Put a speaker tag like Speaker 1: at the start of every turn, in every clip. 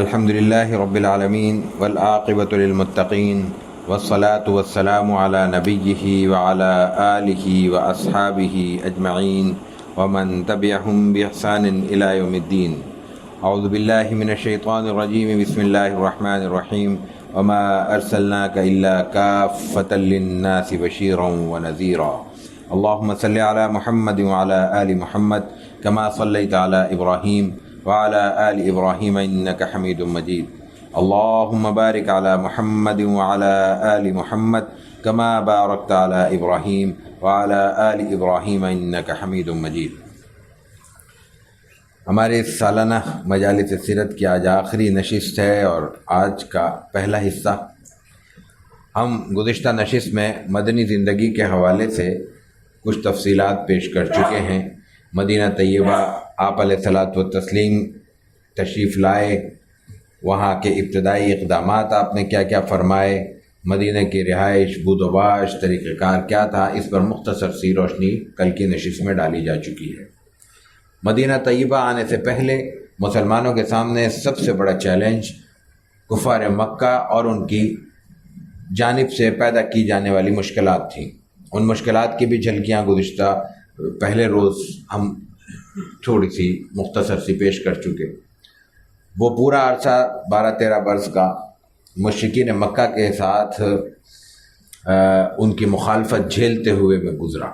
Speaker 1: الحمد لله رب العالمين والعاقبة للمتقين والصلاة والسلام على نبيه وعلى آله وأصحابه أجمعين ومن تبعهم بإحسان إلى يوم الدين. أعوذ بالله من الشيطان الرجيم. بسم الله الرحمن الرحيم. وما أرسلناك إلا كافة للناس بشيرا ونذيرا. اللهم صل على محمد وعلى آل محمد كما صليت على إبراهيم وعلى آل إبراهيم إنك حميد مجيد. اللهم بارك على محمد وعلى آل محمد كما باركت على إبراهيم وعلى آل إبراهيم إنك حميد مجيد. ہمارے سالانہ مجالس سیرت کی آج آخری نشست ہے اور آج کا پہلا حصہ. ہم گزشتہ نشست میں مدنی زندگی کے حوالے سے کچھ تفصیلات پیش کر چکے ہیں. مدینہ طیبہ آپ علیہ الصلاۃ والتسلیم تشریف لائے، وہاں کے ابتدائی اقدامات آپ نے کیا کیا فرمائے، مدینہ کی رہائش، بود و باش، طریقہ کار کیا تھا، اس پر مختصر سی روشنی کل کی نشست میں ڈالی جا چکی ہے. مدینہ طیبہ آنے سے پہلے مسلمانوں کے سامنے سب سے بڑا چیلنج کفار مکہ اور ان کی جانب سے پیدا کی جانے والی مشکلات تھیں. ان مشکلات کی بھی جھلکیاں گزشتہ پہلے روز ہم تھوڑی سی مختصر سی پیش کر چکے. وہ پورا عرصہ 12-13 برس کا مشرکین مکہ کے ساتھ ان کی مخالفت جھیلتے ہوئے میں گزرا.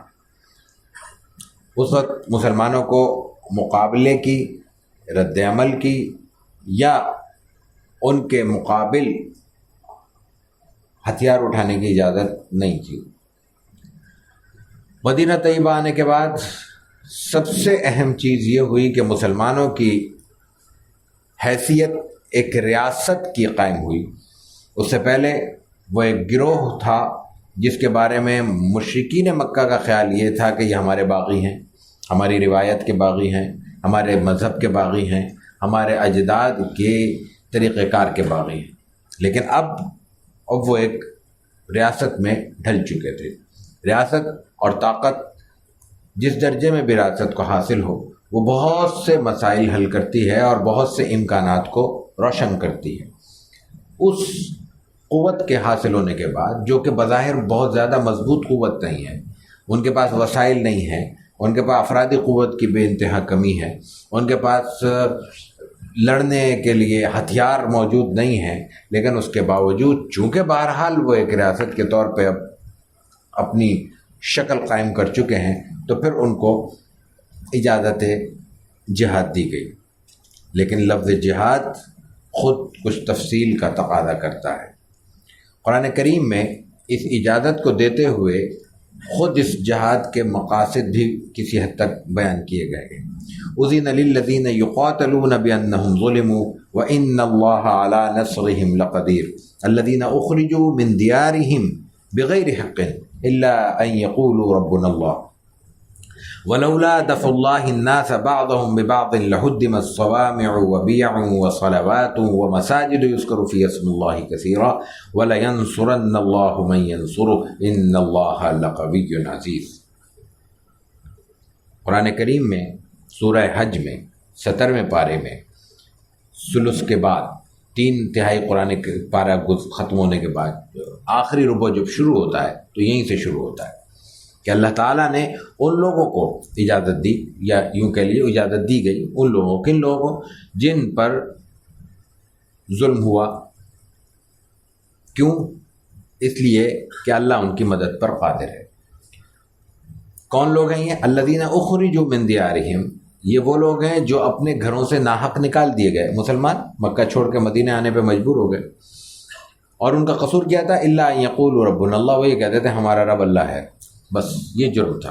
Speaker 1: اس وقت مسلمانوں کو مقابلے کی، رد عمل کی یا ان کے مقابل ہتھیار اٹھانے کی اجازت نہیں تھی. مدینہ طیبہ آنے کے بعد سب سے اہم چیز یہ ہوئی کہ مسلمانوں کی حیثیت ایک ریاست کی قائم ہوئی. اس سے پہلے وہ ایک گروہ تھا جس کے بارے میں مشرکین مکہ کا خیال یہ تھا کہ یہ ہمارے باغی ہیں، ہماری روایت کے باغی ہیں، ہمارے مذہب کے باغی ہیں، ہمارے اجداد کے طریقہ کار کے باغی ہیں. لیکن اب وہ ایک ریاست میں ڈھل چکے تھے. ریاست اور طاقت جس درجے میں بھی ریاست کو حاصل ہو، وہ بہت سے مسائل حل کرتی ہے اور بہت سے امکانات کو روشن کرتی ہے. اس قوت کے حاصل ہونے کے بعد، جو کہ بظاہر بہت زیادہ مضبوط قوت نہیں ہے، ان کے پاس وسائل نہیں ہیں، ان کے پاس افرادی قوت کی بے انتہا کمی ہے، ان کے پاس لڑنے کے لیے ہتھیار موجود نہیں ہیں، لیکن اس کے باوجود چونکہ بہرحال وہ ایک ریاست کے طور پہ اب اپنی شکل قائم کر چکے ہیں، تو پھر ان کو اجازت جہاد دی گئی. لیکن لفظ جہاد خود کچھ تفصیل کا تقاضا کرتا ہے. قرآن کریم میں اس اجازت کو دیتے ہوئے خود اس جہاد کے مقاصد بھی کسی حد تک بیان کیے گئے ہیں. اذن للذین یقاتلون بانہم ظلموا وان اللہ علی نصرہم لقدیر الذین اخرجوا من دیارہم بغیر حق الا ان یقولوا ربنا اللہ ولولا دفع اللہ الناس بعضهم ببعض لهدمت الصوامع وبيع وصلوات ومساجد يذكر فيها اسم الله كثيرا ولينصرن الله من ينصره ان الله لقوي عزيز. قرآن کریم میں سورہ حج میں 17ویں پارے میں ثلث کے بعد 3/3 قرآن پارہ ختم ہونے کے بعد آخری ربع جب شروع ہوتا ہے تو یہیں سے شروع ہوتا ہے کہ اللہ تعالیٰ نے ان لوگوں کو اجازت دی، یا یوں کہہ لیے اجازت دی گئی ان لوگوں، کن لوگوں، جن پر ظلم ہوا. کیوں؟ اس لیے کہ اللہ ان کی مدد پر قادر ہے. کون لوگ ہیں یہ؟ الذین اخرجوا من دیارہم، یہ وہ لوگ ہیں جو اپنے گھروں سے ناحق نکال دیے گئے. مسلمان مکہ چھوڑ کے مدینہ آنے پہ مجبور ہو گئے، اور ان کا قصور کیا تھا؟ الا ان یقولوا ربنا اللہ، وہ یہ کہتے تھے ہمارا رب اللہ ہے. بس یہ جرم تھا.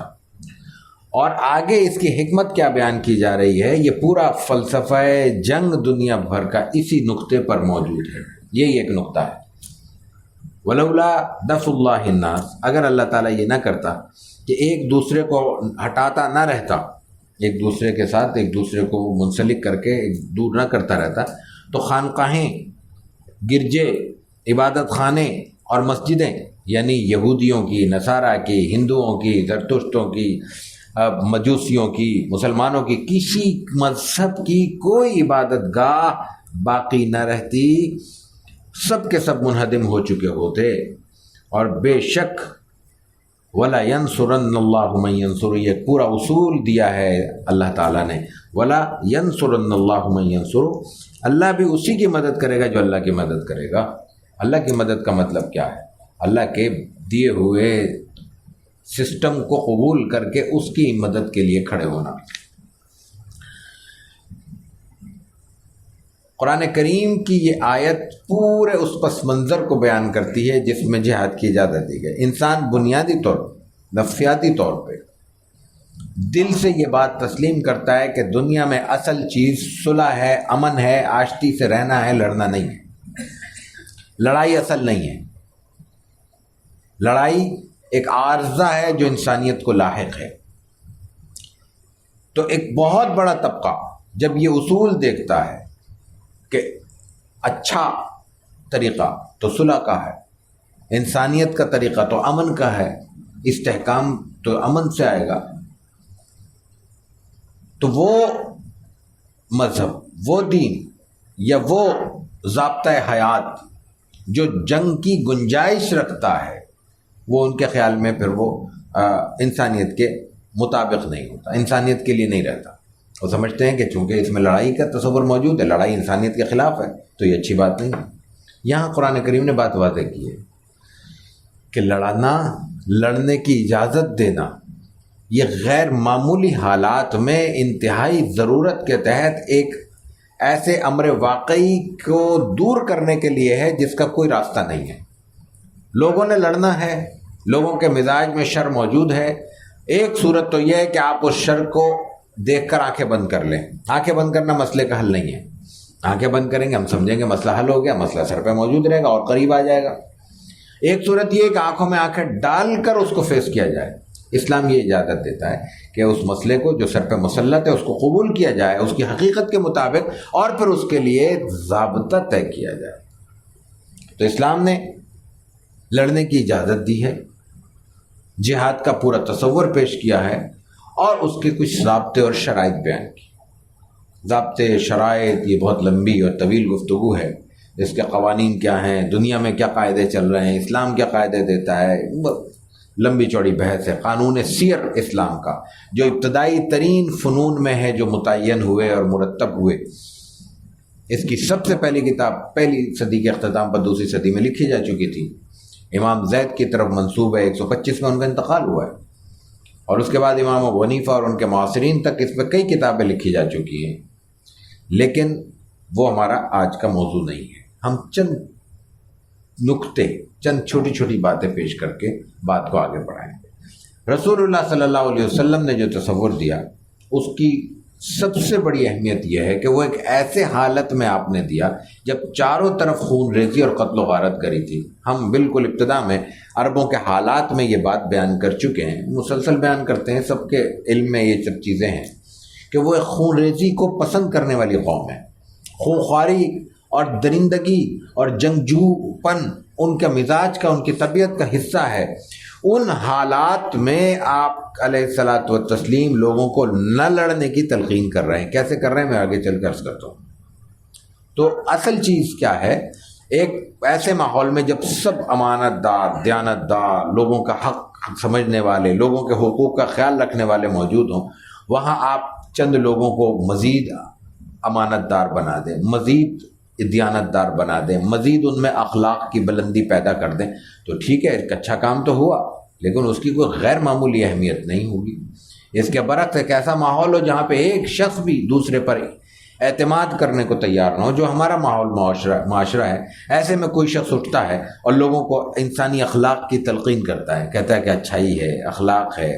Speaker 1: اور آگے اس کی حکمت کیا بیان کی جا رہی ہے، یہ پورا فلسفہ جنگ دنیا بھر کا اسی نقطے پر موجود ہے. یہی ایک نقطہ ہے. ولولا دفع اللہ الناس، اگر اللہ تعالیٰ یہ نہ کرتا کہ ایک دوسرے کو ہٹاتا نہ رہتا، ایک دوسرے کے ساتھ ایک دوسرے کو منسلک کر کے دور نہ کرتا رہتا، تو خانقاہیں، گرجے، عبادت خانے اور مسجدیں، یعنی یہودیوں کی، نصارہ کی، ہندوؤں کی، زرتشتوں کی، مجوسیوں کی، مسلمانوں کی، کسی مذہب کی کوئی عبادت گاہ باقی نہ رہتی، سب کے سب منہدم ہو چکے ہوتے۔ اور بے شک وَلَا يَنْصُرَنَّ اللَّهُ مَن يَنْصُرُ، یہ پورا اصول دیا ہے اللہ تعالیٰ نے، وَلَا يَنْصُرَنَّ اللَّهُ مَن يَنْصُرُ، اللہ بھی اسی کی مدد کرے گا جو اللہ کی مدد کرے گا۔ اللہ کی مدد کا مطلب کیا ہے؟ اللہ کے دیے ہوئے سسٹم کو قبول کر کے اس کی مدد کے لیے کھڑے ہونا۔ قرآن کریم کی یہ آیت پورے اس پس منظر کو بیان کرتی ہے جس میں جہاد کی اجازت دی گئی۔ انسان بنیادی طور نفسیاتی طور پہ دل سے یہ بات تسلیم کرتا ہے کہ دنیا میں اصل چیز صلح ہے، امن ہے، آشتی سے رہنا ہے، لڑنا نہیں ہے۔ لڑائی اصل نہیں ہے، لڑائی ایک عارضہ ہے جو انسانیت کو لاحق ہے۔ تو ایک بہت بڑا طبقہ جب یہ اصول دیکھتا ہے کہ اچھا طریقہ تو صلح کا ہے، انسانیت کا طریقہ تو امن کا ہے، استحکام تو امن سے آئے گا، تو وہ مذہب، وہ دین یا وہ ضابطۂ حیات جو جنگ کی گنجائش رکھتا ہے، وہ ان کے خیال میں پھر وہ انسانیت کے مطابق نہیں ہوتا، انسانیت کے لیے نہیں رہتا۔ وہ سمجھتے ہیں کہ چونکہ اس میں لڑائی کا تصور موجود ہے، لڑائی انسانیت کے خلاف ہے، تو یہ اچھی بات نہیں ہے۔ یہاں قرآن کریم نے بات واضح کی ہے کہ لڑنے کی اجازت دینا یہ غیر معمولی حالات میں انتہائی ضرورت کے تحت ایک ایسے امر واقعی کو دور کرنے کے لیے ہے جس کا کوئی راستہ نہیں ہے۔ لوگوں نے لڑنا ہے، لوگوں کے مزاج میں شر موجود ہے۔ ایک صورت تو یہ ہے کہ آپ اس شر کو دیکھ کر آنکھیں بند کر لیں۔ آنکھیں بند کرنا مسئلے کا حل نہیں ہے۔ آنکھیں بند کریں گے ہم سمجھیں گے مسئلہ حل ہو گیا، مسئلہ سر پہ موجود رہے گا اور قریب آ جائے گا۔ ایک صورت یہ ہے کہ آنکھوں میں آنکھیں ڈال کر اس کو فیس کیا جائے۔ اسلام یہ اجازت دیتا ہے کہ اس مسئلے کو جو سر پہ مسلط ہے اس کو قبول کیا جائے اس کی حقیقت کے مطابق، اور پھر اس کے لیے ضابطہ طے کیا جائے۔ تو اسلام نے لڑنے کی اجازت دی ہے، جہاد کا پورا تصور پیش کیا ہے، اور اس کے کچھ ضابطے اور شرائط بیان کی۔ ضابطے، شرائط، یہ بہت لمبی اور طویل گفتگو ہے۔ اس کے قوانین کیا ہیں، دنیا میں کیا قاعدے چل رہے ہیں، اسلام کیا قاعدے دیتا ہے، لمبی چوڑی بحث ہے۔ قانون سیر اسلام کا جو ابتدائی ترین فنون میں ہے، جو متعین ہوئے اور مرتب ہوئے، اس کی سب سے پہلی کتاب پہلی صدی کے اختتام پر دوسری صدی میں لکھی جا چکی تھی۔ امام زید کی طرف منسوب ہے، 125 میں ان کا انتقال ہوا ہے، اور اس کے بعد امام ابو حنیفہ اور ان کے معاصرین تک اس پہ کئی کتابیں لکھی جا چکی ہیں، لیکن وہ ہمارا آج کا موضوع نہیں ہے۔ ہم چند نکتے، چند چھوٹی چھوٹی باتیں پیش کر کے بات کو آگے بڑھائیں۔ رسول اللہ صلی اللہ علیہ وسلم نے جو تصور دیا اس کی سب سے بڑی اہمیت یہ ہے کہ وہ ایک ایسے حالت میں آپ نے دیا جب چاروں طرف خون ریزی اور قتل و غارت کری تھی۔ ہم بالکل ابتدا میں عربوں کے حالات میں یہ بات بیان کر چکے ہیں، مسلسل بیان کرتے ہیں، سب کے علم میں یہ سب چیزیں ہیں کہ وہ ایک خون ریزی کو پسند کرنے والی قوم ہے۔ خونخواری اور درندگی اور جنگجو پن ان کا مزاج کا، ان کی طبیعت کا حصہ ہے۔ ان حالات میں آپ علیہ الصلاۃ والتسلیم لوگوں کو نہ لڑنے کی تلقین کر رہے ہیں۔ کیسے کر رہے ہیں میں آگے چل کر عرض کرتا ہوں۔ تو اصل چیز کیا ہے، ایک ایسے ماحول میں جب سب امانت دار، دیانت دار، لوگوں کا حق سمجھنے والے، لوگوں کے حقوق کا خیال رکھنے والے موجود ہوں، وہاں آپ چند لوگوں کو مزید امانت دار بنا دیں، مزید دیانت دار بنا دیں، مزید ان میں اخلاق کی بلندی پیدا کر دیں، تو ٹھیک ہے، ایک اچھا کام تو ہوا، لیکن اس کی کوئی غیر معمولی اہمیت نہیں ہوگی۔ اس کے برعکس ایک ایسا ماحول ہو جہاں پہ ایک شخص بھی دوسرے پر اعتماد کرنے کو تیار نہ ہو، جو ہمارا ماحول معاشرہ ہے، ایسے میں کوئی شخص اٹھتا ہے اور لوگوں کو انسانی اخلاق کی تلقین کرتا ہے، کہتا ہے کہ اچھائی ہے، اخلاق ہے،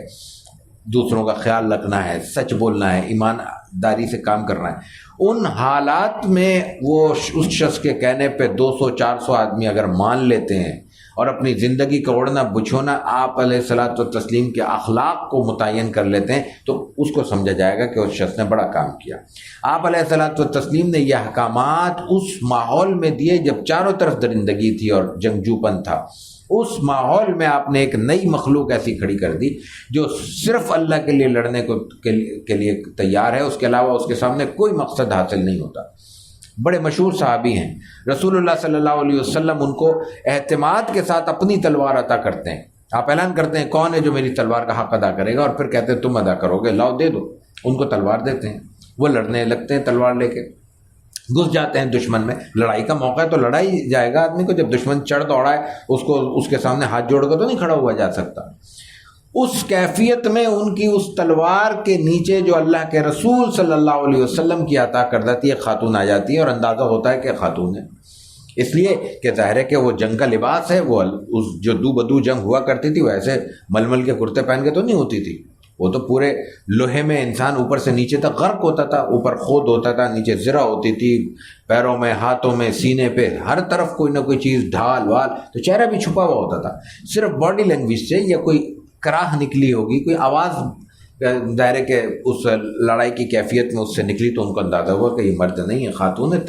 Speaker 1: دوسروں کا خیال رکھنا ہے، سچ بولنا ہے، ایمانداری سے کام کرنا ہے۔ ان حالات میں وہ اس شخص کے کہنے پہ 200-400 آدمی اگر مان لیتے ہیں اور اپنی زندگی کا اوڑھنا بچھونا آپ علیہ الصلاۃ والتسلیم کے اخلاق کو متعین کر لیتے ہیں، تو اس کو سمجھا جائے گا کہ اس شخص نے بڑا کام کیا۔ آپ علیہ الصلاۃ والتسلیم نے یہ احکامات اس ماحول میں دیے جب چاروں طرف درندگی تھی اور جنگجو پن تھا۔ اس ماحول میں آپ نے ایک نئی مخلوق ایسی کھڑی کر دی جو صرف اللہ کے لیے لڑنے کے لیے تیار ہے، اس کے علاوہ اس کے سامنے کوئی مقصد حاصل نہیں ہوتا۔ بڑے مشہور صحابی ہیں. رسول اللہ صلی اللہ علیہ وسلم ان کو اعتماد کے ساتھ اپنی تلوار عطا کرتے ہیں. آپ اعلان کرتے ہیں کون ہے جو میری تلوار کا حق ادا کرے گا، اور پھر کہتے ہیں تم ادا کرو گے، لاؤ دے دو. ان کو تلوار دیتے ہیں، وہ لڑنے لگتے ہیں تلوار لے کے، گھس جاتے ہیں دشمن میں. لڑائی کا موقع ہے تو لڑائی جائے گا آدمی کو. جب دشمن چڑھ دوڑا ہے اس کے سامنے ہاتھ جوڑ کر تو نہیں کھڑا ہوا جا سکتا. اس کیفیت میں ان کی اس تلوار کے نیچے جو اللہ کے رسول صلی اللہ علیہ وسلم کی عطا کردہ تھی ایک خاتون آ جاتی ہے، اور اندازہ ہوتا ہے کہ خاتون ہے، اس لیے کہ ظاہر ہے کہ وہ جنگ کا لباس ہے. وہ اس جو دو بدو جنگ ہوا کرتی تھی ویسے ململ کے کرتے پہن کے تو نہیں ہوتی تھی، وہ تو پورے لوہے میں انسان اوپر سے نیچے تک غرق ہوتا تھا. اوپر خود ہوتا تھا، نیچے زرہ ہوتی تھی، پیروں میں، ہاتھوں میں، سینے پہ، ہر طرف کوئی نہ کوئی چیز، ڈھال وال، تو چہرہ بھی چھپا ہوا ہوتا تھا. صرف باڈی لینگویج سے یا کوئی کراہ نکلی ہوگی، کوئی آواز دائرے کے اس لڑائی کی کیفیت میں اس سے نکلی تو ان کو اندازہ ہوا کہ یہ مرد نہیں ہے، خاتون ہے.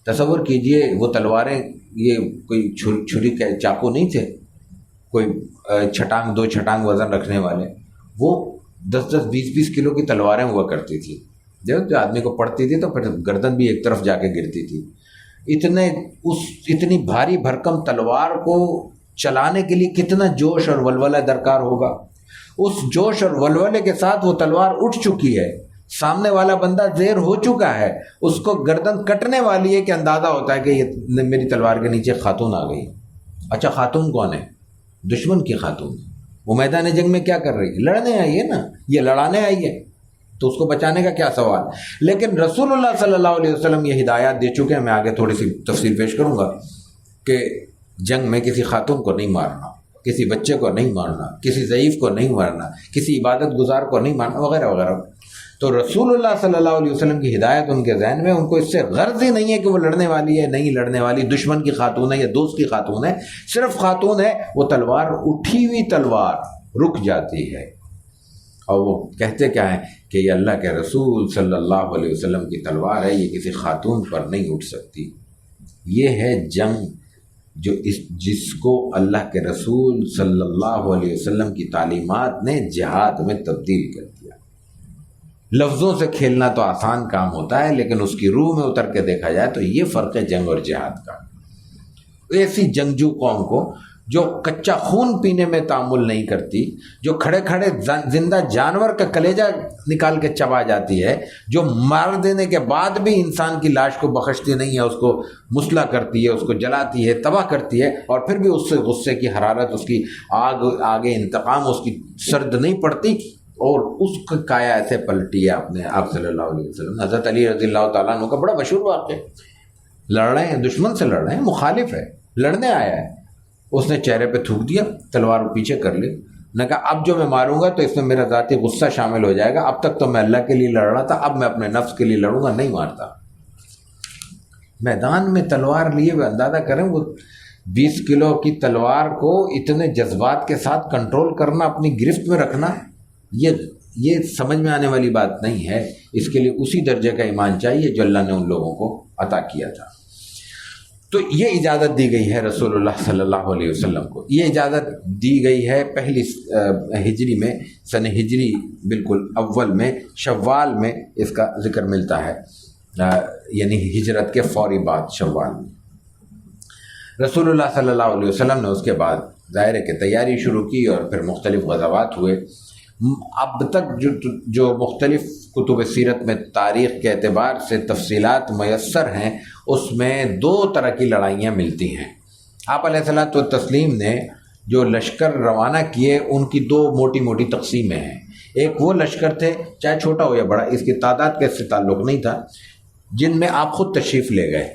Speaker 1: تصور کیجئے وہ تلواریں، یہ کوئی چھری کے چاقو نہیں تھے، کوئی چھٹانگ 2 چھٹانگ وزن رکھنے والے، وہ 10-10 20-20 کلو کی تلواریں ہوا کرتی تھی. جو آدمی کو پڑتی تھی تو پھر گردن بھی ایک طرف جا کے گرتی تھی. اتنی بھاری بھرکم تلوار کو چلانے کے لیے کتنا جوش اور ولولہ درکار ہوگا. اس جوش اور ولولے کے ساتھ وہ تلوار اٹھ چکی ہے، سامنے والا بندہ زیر ہو چکا ہے، اس کو گردن کٹنے والی ہے کہ اندازہ ہوتا ہے کہ یہ میری تلوار کے نیچے خاتون آ گئی. اچھا خاتون کون ہے؟ دشمن کی خاتون. وہ میدان جنگ میں کیا کر رہی ہے؟ لڑنے آئی ہے نا، یہ لڑانے آئی ہے، تو اس کو بچانے کا کیا سوال. لیکن رسول اللہ صلی اللہ علیہ وسلم یہ ہدایات دے چکے ہیں، میں آگے تھوڑی سی تفصیل پیش کروں گا، کہ جنگ میں کسی خاتون کو نہیں مارنا، کسی بچے کو نہیں مارنا، کسی ضعیف کو نہیں مارنا، کسی عبادت گزار کو نہیں مارنا، وغیرہ وغیرہ. تو رسول اللہ صلی اللہ علیہ وسلم کی ہدایت ان کے ذہن میں، ان کو اس سے غرض ہی نہیں ہے کہ وہ لڑنے والی ہے نہیں لڑنے والی، دشمن کی خاتون ہے یا دوست کی خاتون ہے، صرف خاتون ہے. وہ تلوار، اٹھی ہوئی تلوار رک جاتی ہے، اور وہ کہتے کیا ہیں کہ یہ اللہ کے رسول صلی اللہ علیہ وسلم کی تلوار ہے، یہ کسی خاتون پر نہیں اٹھ سکتی. یہ ہے جنگ جس کو اللہ کے رسول صلی اللہ علیہ وسلم کی تعلیمات نے جہاد میں تبدیل کر دیا. لفظوں سے کھیلنا تو آسان کام ہوتا ہے، لیکن اس کی روح میں اتر کے دیکھا جائے تو یہ فرق ہے جنگ اور جہاد کا. ایسی جنگجو قوم کو جو کچا خون پینے میں تعامل نہیں کرتی، جو کھڑے کھڑے زندہ جانور کا کلیجہ نکال کے چبا جاتی ہے، جو مار دینے کے بعد بھی انسان کی لاش کو بخشتی نہیں ہے، اس کو مسلح کرتی ہے، اس کو جلاتی ہے، تباہ کرتی ہے، اور پھر بھی اس سے غصے کی حرارت، اس کی آگے انتقام اس کی سرد نہیں پڑتی، اور اس کا کایا ایسے پلٹی ہے آپ صلی اللہ علیہ وسلم. حضرت علی رضی اللہ تعالیٰ عنہ کا بڑا مشہور واقعہ، لڑ رہے ہیں، دشمن سے لڑ رہے ہیں، مخالف ہے، لڑنے آیا ہے، اس نے چہرے پہ تھوک دیا، تلوار پیچھے کر لی، نے کہا اب جو میں ماروں گا تو اس میں میرا ذاتی غصہ شامل ہو جائے گا، اب تک تو میں اللہ کے لیے لڑ رہا تھا، اب میں اپنے نفس کے لیے لڑوں گا، نہیں مارتا. میدان میں تلوار لیے ہوئے، اندازہ کریں وہ 20 کلو کی تلوار کو اتنے جذبات کے ساتھ کنٹرول کرنا، اپنی گرفت میں رکھنا، یہ سمجھ میں آنے والی بات نہیں ہے. اس کے لیے اسی درجے کا ایمان چاہیے جو اللہ نے ان لوگوں کو عطا کیا تھا. تو یہ اجازت دی گئی ہے رسول اللہ صلی اللہ علیہ وسلم کو. یہ اجازت دی گئی ہے پہلی ہجری میں، سن ہجری بالکل اول میں، شوال میں اس کا ذکر ملتا ہے، یعنی ہجرت کے فوری بعد شوال میں. رسول اللہ صلی اللہ علیہ وسلم نے اس کے بعد ظاہر ہے کہ تیاری شروع کی، اور پھر مختلف غزوات ہوئے. اب تک جو مختلف کتب سیرت میں تاریخ کے اعتبار سے تفصیلات میسر ہیں، اس میں 2 طرح کی لڑائیاں ملتی ہیں. آپ علیہ الصلوۃ والتسلیم نے جو لشکر روانہ کیے ان کی 2 موٹی موٹی تقسیمیں ہیں. ایک وہ لشکر تھے، چاہے چھوٹا ہو یا بڑا، اس کی تعداد کے سے تعلق نہیں تھا، جن میں آپ خود تشریف لے گئے،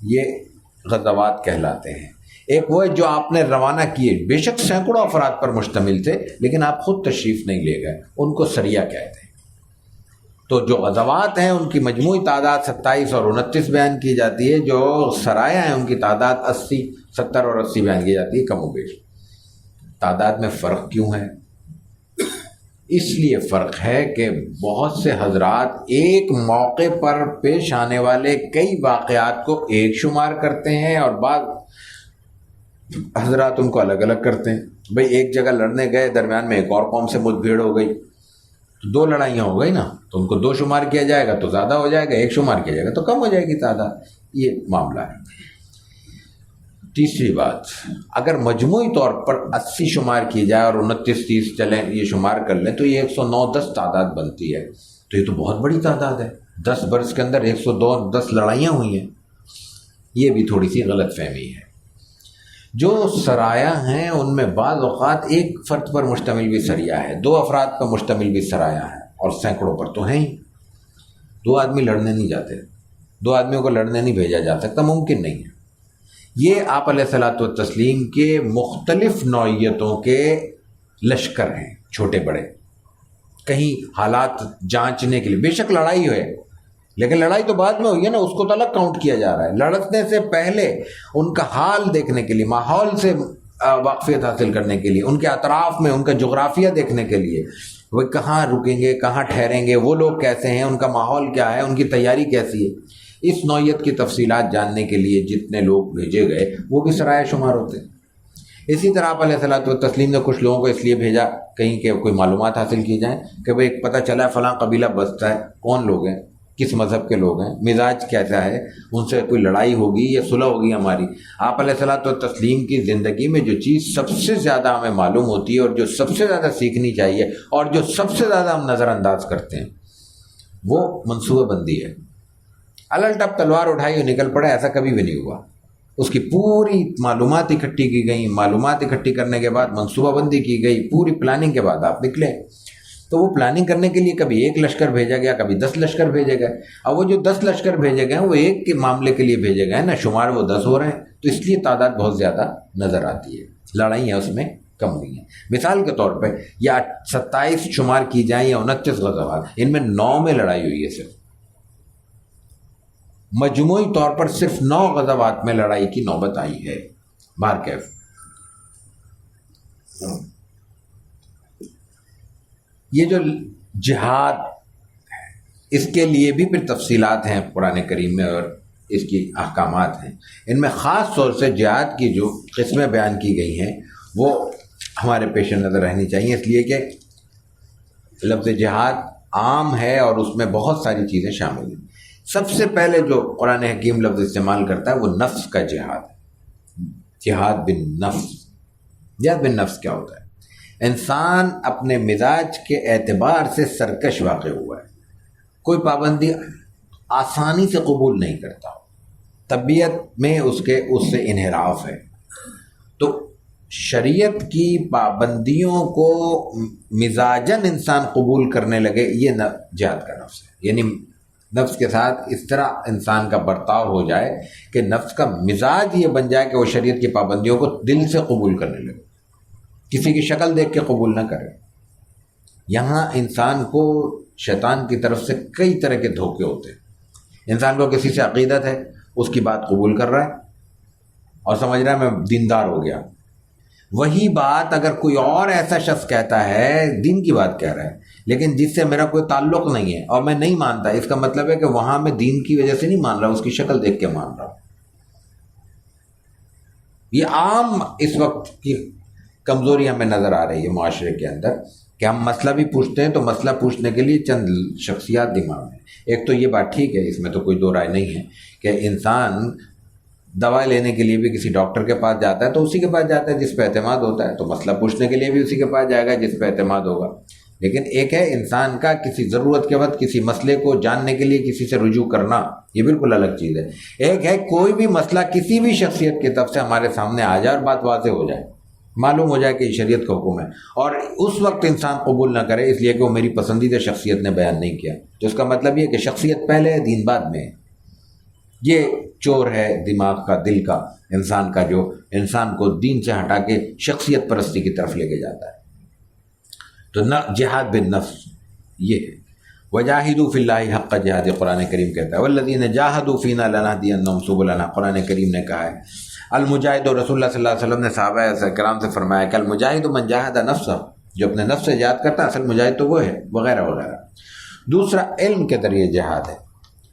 Speaker 1: یہ غزوات کہلاتے ہیں. ایک وہ جو آپ نے روانہ کیے، بے شک سینکڑوں افراد پر مشتمل تھے، لیکن آپ خود تشریف نہیں لے گئے، ان کو سریہ کہتے ہیں. تو جو غزوات ہیں ان کی مجموعی تعداد 27 اور 29 بیان کی جاتی ہے، جو سرایہ ہیں ان کی تعداد 80، 70 اور 80 بیان کی جاتی ہے، کم و بیش. تعداد میں فرق کیوں ہے؟ اس لیے فرق ہے کہ بہت سے حضرات ایک موقع پر پیش آنے والے کئی واقعات کو ایک شمار کرتے ہیں، اور بعض حضرات ان کو الگ الگ کرتے ہیں. بھئی ایک جگہ لڑنے گئے، درمیان میں ایک اور قوم سے مٹ بھیڑ ہو گئی، تو 2 لڑائیاں ہو گئی نا، تو ان کو 2 شمار کیا جائے گا تو زیادہ ہو جائے گا، 1 شمار کیا جائے گا تو کم ہو جائے گی تعداد. یہ معاملہ ہے. تیسری بات، اگر مجموعی طور پر 80 شمار کی جائے اور 29 30 چلیں یہ شمار کر لیں تو یہ 109 تعداد بنتی ہے. تو یہ تو بہت بڑی تعداد ہے. 10 برس کے اندر 110 لڑائیاں ہوئی ہیں. یہ بھی تھوڑی سی غلط فہمی ہے. جو سرایہ ہیں ان میں بعض اوقات ایک فرد پر مشتمل بھی سریا ہے، 2 افراد پر مشتمل بھی سرایہ ہے، اور سینکڑوں پر تو ہیں ہی. 2 آدمی لڑنے نہیں جاتے، 2 آدمیوں کو لڑنے نہیں بھیجا جا سکتا، ممکن نہیں ہے. یہ آپ علیہ الصلوۃ والتسلیم کے مختلف نوعیتوں کے لشکر ہیں، چھوٹے بڑے. کہیں حالات جانچنے کے لیے، بے شک لڑائی ہوئے لیکن لڑائی تو بعد میں ہوئی ہے نا، اس کو تو الگ کاؤنٹ کیا جا رہا ہے. لڑنے سے پہلے ان کا حال دیکھنے کے لیے، ماحول سے واقفیت حاصل کرنے کے لیے، ان کے اطراف میں ان کا جغرافیہ دیکھنے کے لیے، وہ کہاں رکیں گے، کہاں ٹھہریں گے، وہ لوگ کیسے ہیں، ان کا ماحول کیا ہے، ان کی تیاری کیسی ہے، اس نوعیت کی تفصیلات جاننے کے لیے جتنے لوگ بھیجے گئے وہ بھی سرایہ شمار ہوتے ہیں. اسی طرح آپ علیہ الصلوۃ والتسلیم نے کچھ لوگوں کو اس لیے بھیجا کہیں کہ کوئی معلومات حاصل کی جائیں کہ بھئی پتہ چلا فلاں قبیلہ بستا ہے، کون لوگ ہیں، کس مذہب کے لوگ ہیں، مزاج کیسا ہے، ان سے کوئی لڑائی ہوگی یا صلح ہوگی ہماری. آپ علیہ الصلوۃ والتسلیم کی زندگی میں جو چیز سب سے زیادہ ہمیں معلوم ہوتی ہے اور جو سب سے زیادہ سیکھنی چاہیے اور جو سب سے زیادہ ہم نظر انداز کرتے ہیں وہ منصوبہ بندی ہے. الٹپ تلوار اٹھائی اور نکل پڑے، ایسا کبھی بھی نہیں ہوا. اس کی پوری معلومات اکٹھی کی گئی، معلومات اکٹھی کرنے کے بعد منصوبہ بندی کی گئی، پوری پلاننگ کے بعد آپ نکلے. تو وہ پلاننگ کرنے کے لیے کبھی 1 لشکر بھیجا گیا، کبھی 10 لشکر بھیجے گئے. اب وہ جو 10 لشکر بھیجے گئے ہیں وہ ایک کے معاملے کے لیے بھیجے گئے نا، شمار وہ 10 ہو رہے ہیں، تو اس لیے تعداد بہت زیادہ نظر آتی ہے. لڑائیاں اس میں کم ہوئی ہیں. مثال کے طور پہ یا 27 شمار کی جائیں یا 29 غزوات، ان میں 9 میں لڑائی ہوئی ہے. صرف مجموعی طور پر صرف 9 غزوات میں لڑائی کی نوبت آئی ہے. بہرکیف یہ جو جہاد ہے اس کے لیے بھی پھر تفصیلات ہیں قرآن کریم میں اور اس کی احکامات ہیں. ان میں خاص طور سے جہاد کی جو قسمیں بیان کی گئی ہیں وہ ہمارے پیش نظر رہنی چاہیے، اس لیے کہ لفظ جہاد عام ہے اور اس میں بہت ساری چیزیں شامل ہیں. سب سے پہلے جو قرآن حکیم لفظ استعمال کرتا ہے وہ نفس کا جہاد ہے. جہاد بن نفس. جہاد بن نفس کیا ہوتا ہے؟ انسان اپنے مزاج کے اعتبار سے سرکش واقع ہوا ہے، کوئی پابندی آسانی سے قبول نہیں کرتا، طبیعت میں اس سے انحراف ہے. تو شریعت کی پابندیوں کو مزاجن انسان قبول کرنے لگے، یہ جہاد کا نفس ہے. یعنی نفس کے ساتھ اس طرح انسان کا برتاؤ ہو جائے کہ نفس کا مزاج یہ بن جائے کہ وہ شریعت کی پابندیوں کو دل سے قبول کرنے لگے، کسی کی شکل دیکھ کے قبول نہ کرے. یہاں انسان کو شیطان کی طرف سے کئی طرح کے دھوکے ہوتے ہیں. انسان کو کسی سے عقیدت ہے، اس کی بات قبول کر رہا ہے اور سمجھ رہا ہے میں دیندار ہو گیا. وہی بات اگر کوئی اور ایسا شخص کہتا ہے، دین کی بات کہہ رہا ہے لیکن جس سے میرا کوئی تعلق نہیں ہے اور میں نہیں مانتا، اس کا مطلب ہے کہ وہاں میں دین کی وجہ سے نہیں مان رہا، اس کی شکل دیکھ کے مان رہا ہوں. یہ عام اس وقت کی کمزوری ہمیں نظر آ رہی ہے معاشرے کے اندر کہ ہم مسئلہ بھی پوچھتے ہیں تو مسئلہ پوچھنے کے لیے چند شخصیات دماغ میں. ایک تو یہ بات ٹھیک ہے، اس میں تو کوئی دو رائے نہیں ہے کہ انسان دوا لینے کے لیے بھی کسی ڈاکٹر کے پاس جاتا ہے تو اسی کے پاس جاتا ہے جس پہ اعتماد ہوتا ہے، تو مسئلہ پوچھنے کے لیے بھی اسی کے پاس جائے گا جس پہ اعتماد ہوگا. لیکن ایک ہے انسان کا کسی ضرورت کے وقت کسی مسئلے کو جاننے کے لیے کسی سے رجوع کرنا، یہ بالکل الگ چیز ہے. ایک ہے کوئی بھی مسئلہ کسی بھی شخصیت کی طرف سے ہمارے سامنے آ جائے اور بات واضح ہو جائے، معلوم ہو جائے کہ یہ شریعت کا حکم ہے، اور اس وقت انسان قبول نہ کرے اس لیے کہ وہ میری پسندیدہ شخصیت نے بیان نہیں کیا، تو اس کا مطلب یہ کہ شخصیت پہلے ہے، دین بعد میں ہے. یہ چور ہے دماغ کا، دل کا، انسان کا، جو انسان کو دین سے ہٹا کے شخصیت پرستی کی طرف لے کے جاتا ہے. تو جہاد بن نفس یہ ہے. وجاہدوا فی اللہ حق جہاد، قرآن کریم کہتا ہے والذین جاہدوا فینا لنہدینہم سبلنا. قرآن کریم نے کہا ہے المجاہد، اور رسول اللہ صلی اللہ علیہ وسلم نے صحابہ کرام سے فرمایا کہ المجاہد من جاہد نفسہ، جو اپنے نفس سے جہاد کرتا ہے اصل مجاہد تو وہ ہے، وغیرہ وغیرہ. دوسرا علم کے ذریعے جہاد ہے.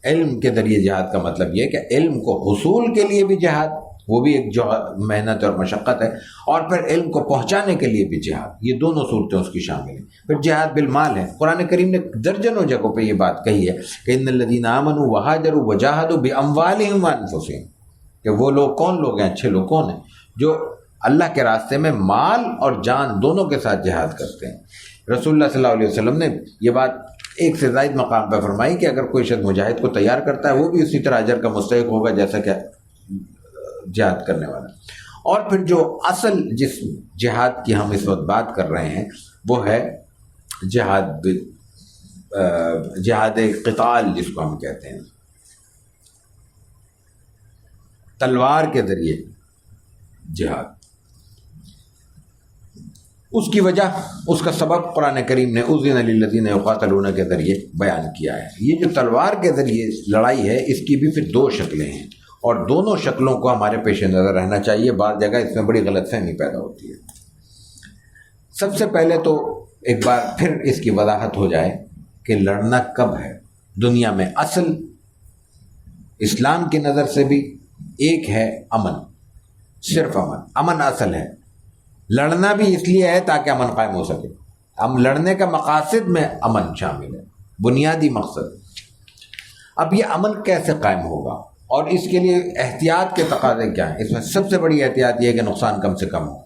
Speaker 1: علم کے ذریعے جہاد کا مطلب یہ کہ علم کو حصول کے لیے بھی جہاد وہ بھی ایک جو محنت اور مشقت ہے، اور پھر علم کو پہنچانے کے لیے بھی جہاد، یہ دونوں صورتیں اس کی شامل ہیں۔ پھر جہاد بالمال ہے، قرآن کریم نے درجنوں جگہوں پہ یہ بات کہی ہے کہ ان الذین آمنوا وہاجروا وجاہدوا باموالہم وانفسہم، کہ وہ لوگ کون لوگ ہیں، اچھے لوگ کون ہیں، جو اللہ کے راستے میں مال اور جان دونوں کے ساتھ جہاد کرتے ہیں۔ رسول اللہ صلی اللہ علیہ وسلم نے یہ بات ایک سے زائد مقام پہ فرمائی کہ اگر کوئی شخص مجاہد کو تیار کرتا ہے وہ بھی اسی طرح اجر کا مستحق ہوگا جیسا کہ جہاد کرنے والا۔ اور پھر جو اصل جس جہاد کی ہم اس وقت بات کر رہے ہیں وہ ہے جہاد قتال، جس کو ہم کہتے ہیں، تلوار کے ذریعے جہاد۔ اس کی وجہ، اس کا سبب قرآن کریم نے اذن للذین یقاتلون کے ذریعے بیان کیا ہے۔ یہ جو تلوار کے ذریعے لڑائی ہے اس کی بھی پھر دو شکلیں ہیں، اور دونوں شکلوں کو ہمارے پیش نظر رہنا چاہیے، بعض جگہ اس میں بڑی غلط فہمی پیدا ہوتی ہے۔ سب سے پہلے تو ایک بار پھر اس کی وضاحت ہو جائے کہ لڑنا کب ہے دنیا میں۔ اصل اسلام کی نظر سے بھی ایک ہے امن، صرف امن اصل ہے۔ لڑنا بھی اس لیے ہے تاکہ امن قائم ہو سکے۔ ہم لڑنے کا مقاصد میں امن شامل ہے، بنیادی مقصد۔ اب یہ امن کیسے قائم ہوگا اور اس کے لیے احتیاط کے تقاضے کیا ہیں؟ اس میں سب سے بڑی احتیاط یہ ہے کہ نقصان کم سے کم ہو،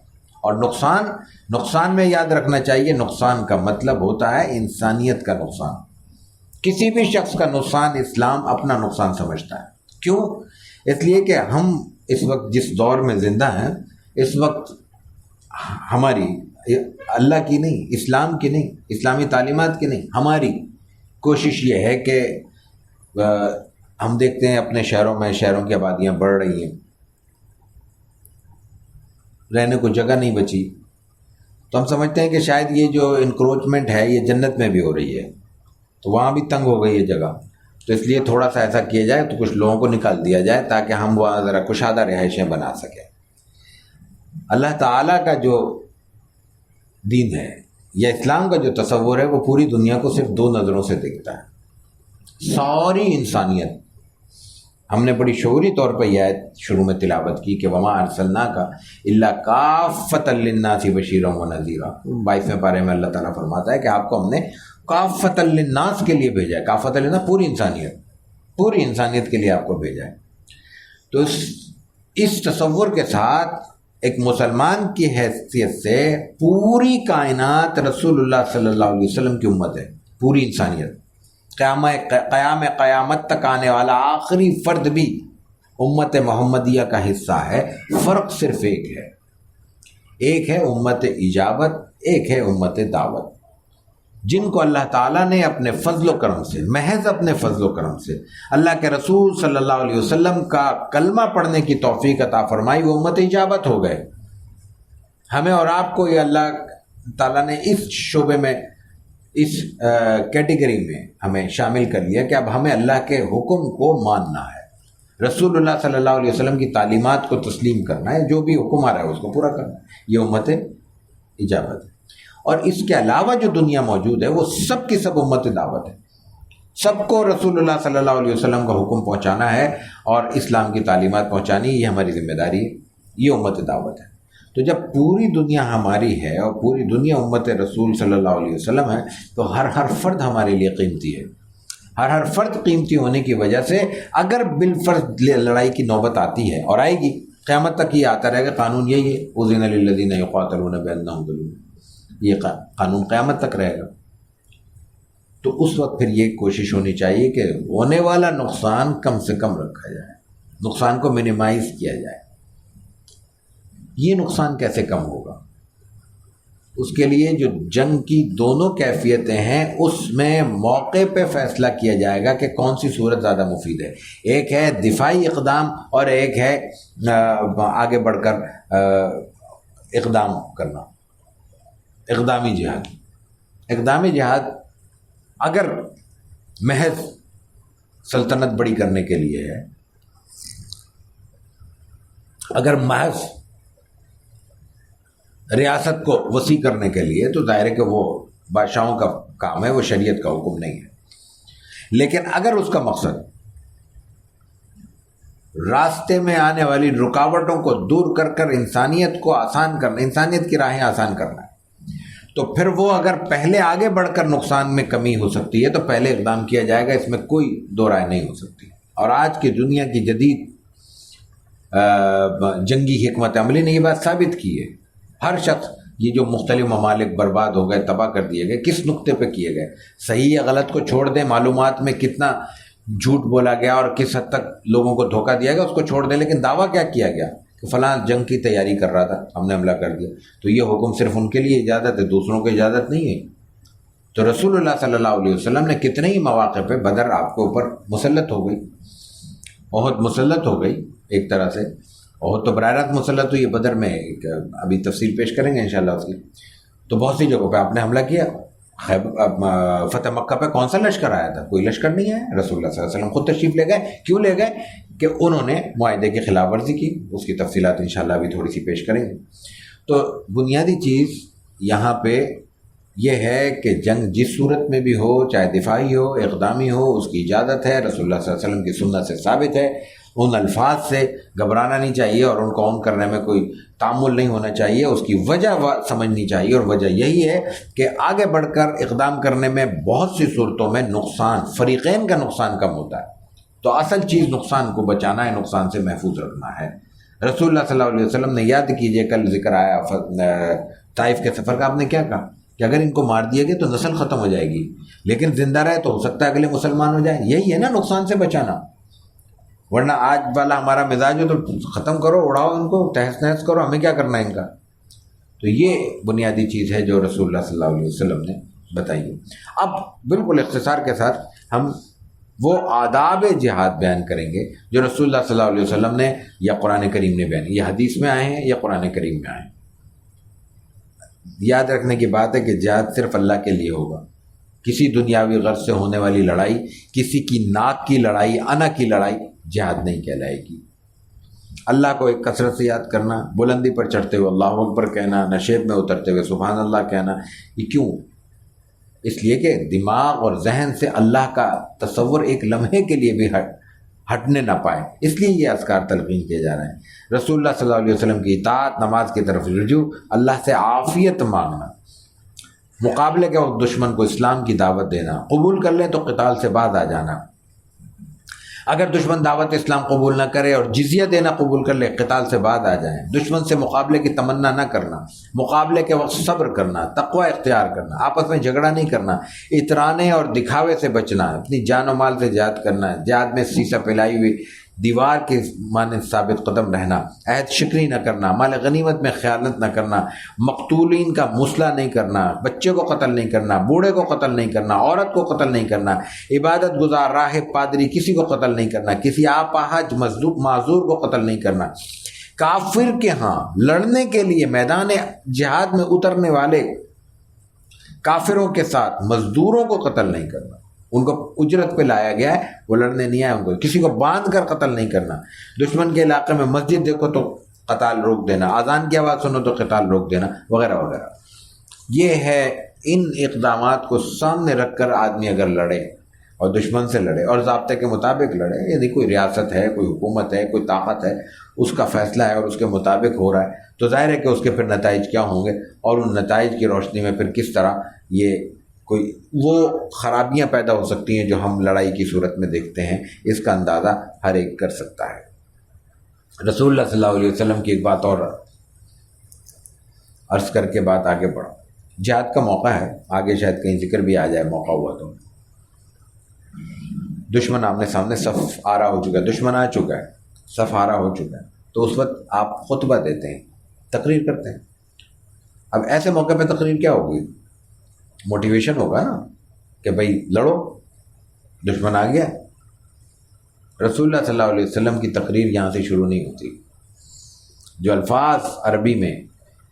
Speaker 1: اور نقصان میں یاد رکھنا چاہیے، نقصان کا مطلب ہوتا ہے انسانیت کا نقصان۔ کسی بھی شخص کا نقصان اسلام اپنا نقصان سمجھتا ہے۔ کیوں؟ اس لیے کہ ہم اس وقت جس دور میں زندہ ہیں، اس وقت ہماری اللہ کی نہیں، اسلام کی نہیں، اسلامی تعلیمات کی نہیں، ہماری کوشش یہ ہے کہ ہم دیکھتے ہیں اپنے شہروں کی آبادیاں بڑھ رہی ہیں، رہنے کو جگہ نہیں بچی، تو ہم سمجھتے ہیں کہ شاید یہ جو انکروچمنٹ ہے یہ جنت میں بھی ہو رہی ہے، تو وہاں بھی تنگ ہو گئی ہے جگہ، تو اس لیے تھوڑا سا ایسا کیا جائے تو کچھ لوگوں کو نکال دیا جائے تاکہ ہم وہاں ذرا کشادہ رہائشیں بنا سکیں۔ اللہ تعالیٰ کا جو دین ہے یا اسلام کا جو تصور ہے وہ پوری دنیا کو صرف دو نظروں سے دیکھتا ہے، ساری انسانیت۔ ہم نے بڑی شعوری طور پر یہ آیت شروع میں تلاوت کی کہ وما ارسلناک الا کافۃ للناس بشیرا ونذیرا۔ 22ویں پارے میں اللہ تعالیٰ فرماتا ہے کہ آپ کو ہم نے کافۃ للناس کے لیے بھیجا ہے۔ کافۃ للناس پوری انسانیت کے لیے آپ کو بھیجا ہے۔ تو اس تصور کے ساتھ ایک مسلمان کی حیثیت سے پوری کائنات رسول اللہ صلی اللہ علیہ وسلم کی امت ہے، پوری انسانیت۔ قیامت تک آنے والا آخری فرد بھی امت محمدیہ کا حصہ ہے۔ فرق صرف ایک ہے امت اجابت، ایک ہے امت دعوت، جن کو اللہ تعالیٰ نے اپنے فضل و کرم سے، محض اپنے فضل و کرم سے، اللہ کے رسول صلی اللہ علیہ وسلم کا کلمہ پڑھنے کی توفیق عطا فرمائی، وہ امت اجابت ہو گئے۔ ہمیں اور آپ کو یہ اللہ تعالیٰ نے اس شعبے میں، اس کیٹیگری میں ہمیں شامل کر لیا کہ اب ہمیں اللہ کے حکم کو ماننا ہے، رسول اللہ صلی اللہ علیہ وسلم کی تعلیمات کو تسلیم کرنا ہے، جو بھی حکم آ رہا ہے اس کو پورا کرنا ہے۔ یہ امت اجابت ہے۔ اور اس کے علاوہ جو دنیا موجود ہے وہ سب کی سب امت دعوت ہے، سب کو رسول اللہ صلی اللہ علیہ وسلم کا حکم پہنچانا ہے اور اسلام کی تعلیمات پہنچانی، یہ ہماری ذمہ داری ہے، یہ امت دعوت ہے۔ تو جب پوری دنیا ہماری ہے اور پوری دنیا امت رسول صلی اللہ علیہ وسلم ہے تو ہر فرد ہمارے لیے قیمتی ہے۔ ہر فرد قیمتی ہونے کی وجہ سے اگر بالفرض لڑائی کی نوبت آتی ہے، اور آئے گی، قیامت تک یہ آتا رہے گا، قانون یہی ہے اذن للذین یقاتلون بانہم ظلم، یہ قانون قیامت تک رہے گا۔ تو اس وقت پھر یہ کوشش ہونی چاہیے کہ ہونے والا نقصان کم سے کم رکھا جائے، نقصان کو منیمائز کیا جائے۔ یہ نقصان کیسے کم ہوگا؟ اس کے لیے جو جنگ کی دونوں کیفیتیں ہیں اس میں موقع پہ فیصلہ کیا جائے گا کہ کون سی صورت زیادہ مفید ہے۔ ایک ہے دفاعی اقدام اور ایک ہے آگے بڑھ کر اقدام کرنا، اقدامی جہاد۔ اقدامی جہاد اگر محض سلطنت بڑی کرنے کے لیے ہے، اگر محض ریاست کو وسیع کرنے کے لیے، تو ظاہر ہے کہ وہ بادشاہوں کا کام ہے، وہ شریعت کا حکم نہیں ہے۔ لیکن اگر اس کا مقصد راستے میں آنے والی رکاوٹوں کو دور کر کر انسانیت کو آسان کرنا، انسانیت کی راہیں آسان کرنا ہے، تو پھر وہ اگر پہلے آگے بڑھ کر نقصان میں کمی ہو سکتی ہے تو پہلے اقدام کیا جائے گا، اس میں کوئی دو رائے نہیں ہو سکتی۔ اور آج کی دنیا کی جدید جنگی حکمت عملی نے یہ بات ثابت کی ہے۔ ہر شخص، یہ جو مختلف ممالک برباد ہو گئے، تباہ کر دیے گئے، کس نقطے پہ کیے گئے؟ صحیح یا غلط کو چھوڑ دیں، معلومات میں کتنا جھوٹ بولا گیا اور کس حد تک لوگوں کو دھوکہ دیا گیا اس کو چھوڑ دیں، لیکن دعویٰ کیا کیا گیا کہ فلاں جنگ کی تیاری کر رہا تھا، ہم نے حملہ کر دیا، تو یہ حکم صرف ان کے لیے اجازت ہے، دوسروں کو اجازت نہیں ہے۔ تو رسول اللہ صلی اللہ علیہ وسلم نے کتنے ہی مواقع پہ، بدر آپ کے اوپر مسلط ہو گئی، احد مسلط ہو گئی ایک طرح سے، احد تو براہ راست مسلط ہوئی ہے، بدر میں ابھی تفصیل پیش کریں گے انشاءاللہ اس کی۔ تو بہت سی جگہوں پہ آپ نے حملہ کیا۔ فتح مکہ پہ کون سا لشکر آیا تھا؟ کوئی لشکر نہیں آیا، رسول اللہ صلی اللہ علیہ وسلم خود تشریف لے گئے۔ کیوں لے گئے؟ کہ انہوں نے معاہدے کی خلاف ورزی کی، اس کی تفصیلات انشاءاللہ ابھی تھوڑی سی پیش کریں گے۔ تو بنیادی چیز یہاں پہ یہ ہے کہ جنگ جس صورت میں بھی ہو، چاہے دفاعی ہو، اقدامی ہو، اس کی اجازت ہے، رسول اللہ صلی اللہ علیہ وسلم کی سنت سے ثابت ہے۔ ان الفاظ سے گھبرانا نہیں چاہیے اور ان کو عون کرنے میں کوئی تعامل نہیں ہونا چاہیے، اس کی وجہ سمجھنی چاہیے، اور وجہ یہی ہے کہ آگے بڑھ کر اقدام کرنے میں بہت سی صورتوں میں نقصان، فریقین کا نقصان کم ہوتا ہے، تو اصل چیز نقصان کو بچانا ہے، نقصان سے محفوظ رکھنا ہے۔ رسول اللہ صلی اللہ علیہ وسلم نے، یاد کیجئے کل ذکر آیا طائف کے سفر کا، آپ نے کیا کہا کہ اگر ان کو مار دیا گیا تو نسل ختم ہو جائے گی، لیکن زندہ رہے تو ہو سکتا ہے اگلے مسلمان ہو جائیں۔ یہی ہے نا نقصان سے بچانا، ورنہ آج والا ہمارا مزاج ہو تو ختم کرو، اڑاؤ ان کو، تہس نہس کرو، ہمیں کیا کرنا ہے ان کا۔ تو یہ بنیادی چیز ہے جو رسول اللہ صلی اللہ علیہ وسلم نے بتائی ہے۔ اب بالکل اختصار کے ساتھ ہم وہ آداب جہاد بیان کریں گے جو رسول اللہ صلی اللہ علیہ وسلم نے یا قرآن کریم نے بیان، یہ حدیث میں آئے ہیں یا قرآن کریم میں آئے ہیں۔ یاد رکھنے کی بات ہے کہ جہاد صرف اللہ کے لیے ہوگا، کسی دنیاوی غرض سے ہونے والی لڑائی، کسی کی ناک کی لڑائی، انا کی لڑائی جہاد نہیں کہلائے گی۔ اللہ کو ایک کثرت سے یاد کرنا، بلندی پر چڑھتے ہوئے اللہ اکبر کہنا، نشیب میں اترتے ہوئے سبحان اللہ کہنا، یہ کیوں؟ اس لیے کہ دماغ اور ذہن سے اللہ کا تصور ایک لمحے کے لیے بھی ہٹنے نہ پائے، اس لیے یہ اذکار تلقین کیے جا رہے ہیں۔ رسول اللہ صلی اللہ علیہ وسلم کی اطاعت، نماز کی طرف رجوع، اللہ سے عافیت مانگنا، مقابلے کے وقت دشمن کو اسلام کی دعوت دینا، قبول کر لیں تو قتال سے باز آ جانا، اگر دشمن دعوت اسلام قبول نہ کرے اور جزیہ دینا قبول کر لے قتال سے باز آ جائیں، دشمن سے مقابلے کی تمنا نہ کرنا، مقابلے کے وقت صبر کرنا، تقوی اختیار کرنا، آپس میں جھگڑا نہیں کرنا، اترانے اور دکھاوے سے بچنا، اپنی جان و مال سے جہاد کرنا، جہاد میں سیسا پھیلائی ہوئی دیوار کے مانند ثابت قدم رہنا، عہد شکنی نہ کرنا، مال غنیمت میں خیانت نہ کرنا، مقتولین کا مسئلہ نہیں کرنا، بچے کو قتل نہیں کرنا، بوڑھے کو قتل نہیں کرنا، عورت کو قتل نہیں کرنا، عبادت گزار، راہب، پادری، کسی کو قتل نہیں کرنا، کسی آپاہج معذور کو قتل نہیں کرنا، کافر کے ہاں لڑنے کے لیے میدان جہاد میں اترنے والے کافروں کے ساتھ مزدوروں کو قتل نہیں کرنا، ان کو اجرت پہ لایا گیا ہے، وہ لڑنے نہیں آئے، ان کو کسی کو باندھ کر قتل نہیں کرنا، دشمن کے علاقے میں مسجد دیکھو تو قتال روک دینا، اذان کی آواز سنو تو قتال روک دینا، وغیرہ وغیرہ۔ یہ ہے، ان اقدامات کو سامنے رکھ کر آدمی اگر لڑے اور دشمن سے لڑے اور ضابطے کے مطابق لڑے، یعنی کوئی ریاست ہے، کوئی حکومت ہے، کوئی طاقت ہے، اس کا فیصلہ ہے اور اس کے مطابق ہو رہا ہے، تو ظاہر ہے کہ اس کے پھر نتائج کیا ہوں گے، اور ان نتائج کی روشنی میں پھر کس طرح یہ کوئی وہ خرابیاں پیدا ہو سکتی ہیں جو ہم لڑائی کی صورت میں دیکھتے ہیں، اس کا اندازہ ہر ایک کر سکتا ہے۔ رسول اللہ صلی اللہ علیہ وسلم کی ایک بات اور عرض کر کے بات آگے بڑھا۔ جہاد کا موقع ہے، آگے شاید کہیں ذکر بھی آ جائے، موقع ہوا تو دشمن آمنے سامنے، صف آرا ہو چکا ہے، دشمن آ چکا ہے، صف آرا ہو چکا ہے، تو اس وقت آپ خطبہ دیتے ہیں، تقریر کرتے ہیں۔ اب ایسے موقع پہ تقریر کیا ہوگی؟ موٹیویشن ہوگا نا کہ بھائی لڑو، دشمن آ گیا۔ رسول اللہ صلی اللہ علیہ وسلم کی تقریر یہاں سے شروع نہیں ہوتی، جو الفاظ عربی میں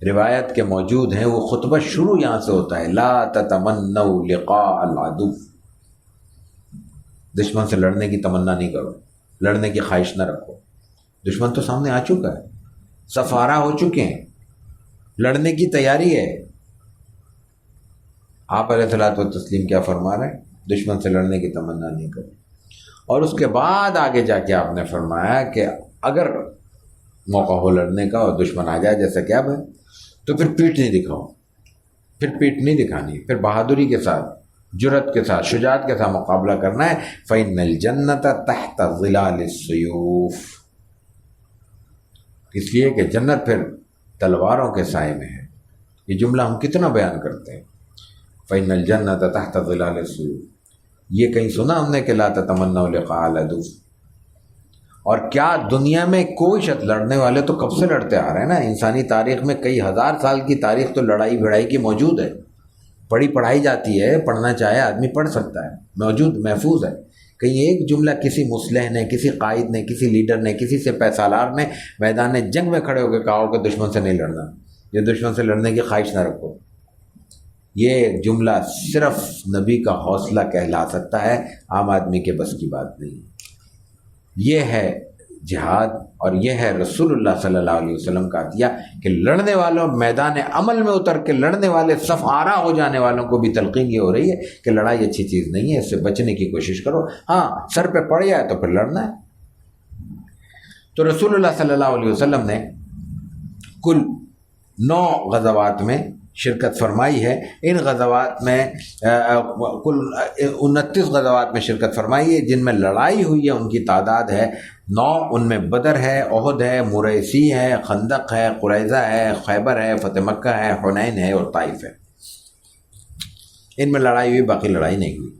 Speaker 1: روایت کے موجود ہیں وہ خطبہ شروع یہاں سے ہوتا ہے، لا تتمنوا لقاء العدو، دشمن سے لڑنے کی تمنا نہیں کرو، لڑنے کی خواہش نہ رکھو، دشمن تو سامنے آ چکا ہے، صف آرا ہو چکے ہیں، لڑنے کی تیاری ہے۔ آپ علیہ الصلوۃ والتسلیم کیا فرما رہے ہیں؟ دشمن سے لڑنے کی تمنا نہیں کرو۔ اور اس کے بعد آگے جا کے آپ نے فرمایا کہ اگر موقع ہو لڑنے کا اور دشمن آ جائے جیسا کہ اب ہے تو پھر پیٹھ نہیں دکھاؤ، پھر پیٹھ نہیں دکھانی، پھر بہادری کے ساتھ، جرت کے ساتھ، شجاعت کے ساتھ مقابلہ کرنا ہے۔ فَإِنَّ الْجَنَّةَ تَحْتَ ظِلَالِ السُّيُوفِ، اس لیے کہ جنت پھر تلواروں کے سائے میں ہے۔ یہ جملہ ہم کتنا بیان کرتے ہیں، فَإِنَّ الْجَنَّةَ تَحْتَ ظِلَالِ السُّيُوفِ، یہ کہیں سنا ہم نے کہ لا تتمنوا لقاء العدو؟ اور کیا دنیا میں کوئی شخص، لڑنے والے تو کب سے لڑتے آ رہے ہیں نا، انسانی تاریخ میں کئی ہزار سال کی تاریخ تو لڑائی بھڑائی کی موجود ہے، پڑھائی جاتی ہے، پڑھنا چاہے آدمی پڑھ سکتا ہے، موجود محفوظ ہے۔ کہیں ایک جملہ کسی مصلح نے، کسی قائد نے، کسی لیڈر نے، کسی سے پیسالار نے میدان جنگ میں کھڑے ہو کے کہا ہو کہ دشمن سے نہیں لڑنا، یہ دشمن سے لڑنے کی خواہش نہ رکھو، یہ جملہ صرف نبی کا حوصلہ کہلا سکتا ہے، عام آدمی کے بس کی بات نہیں۔ یہ ہے جہاد، اور یہ ہے رسول اللہ صلی اللہ علیہ وسلم کا عطیہ کہ لڑنے والوں، میدان عمل میں اتر کے لڑنے والے، صف آرا ہو جانے والوں کو بھی تلقین یہ ہو رہی ہے کہ لڑائی اچھی چیز نہیں ہے، اس سے بچنے کی کوشش کرو، ہاں سر پہ پڑ جائے تو پھر لڑنا ہے۔ تو رسول اللہ صلی اللہ علیہ وسلم نے کل 9 غزوات میں شرکت فرمائی ہے۔ ان غزوات میں کل 29 غزوات میں شرکت فرمائی ہے، جن میں لڑائی ہوئی ہے ان کی تعداد ہے 9۔ ان میں بدر ہے، احد ہے، مریسی ہے، خندق ہے، قریظہ ہے، خیبر ہے، فتح مکہ ہے، حنین ہے اور طائف ہے۔ ان میں لڑائی ہوئی، باقی لڑائی نہیں ہوئی۔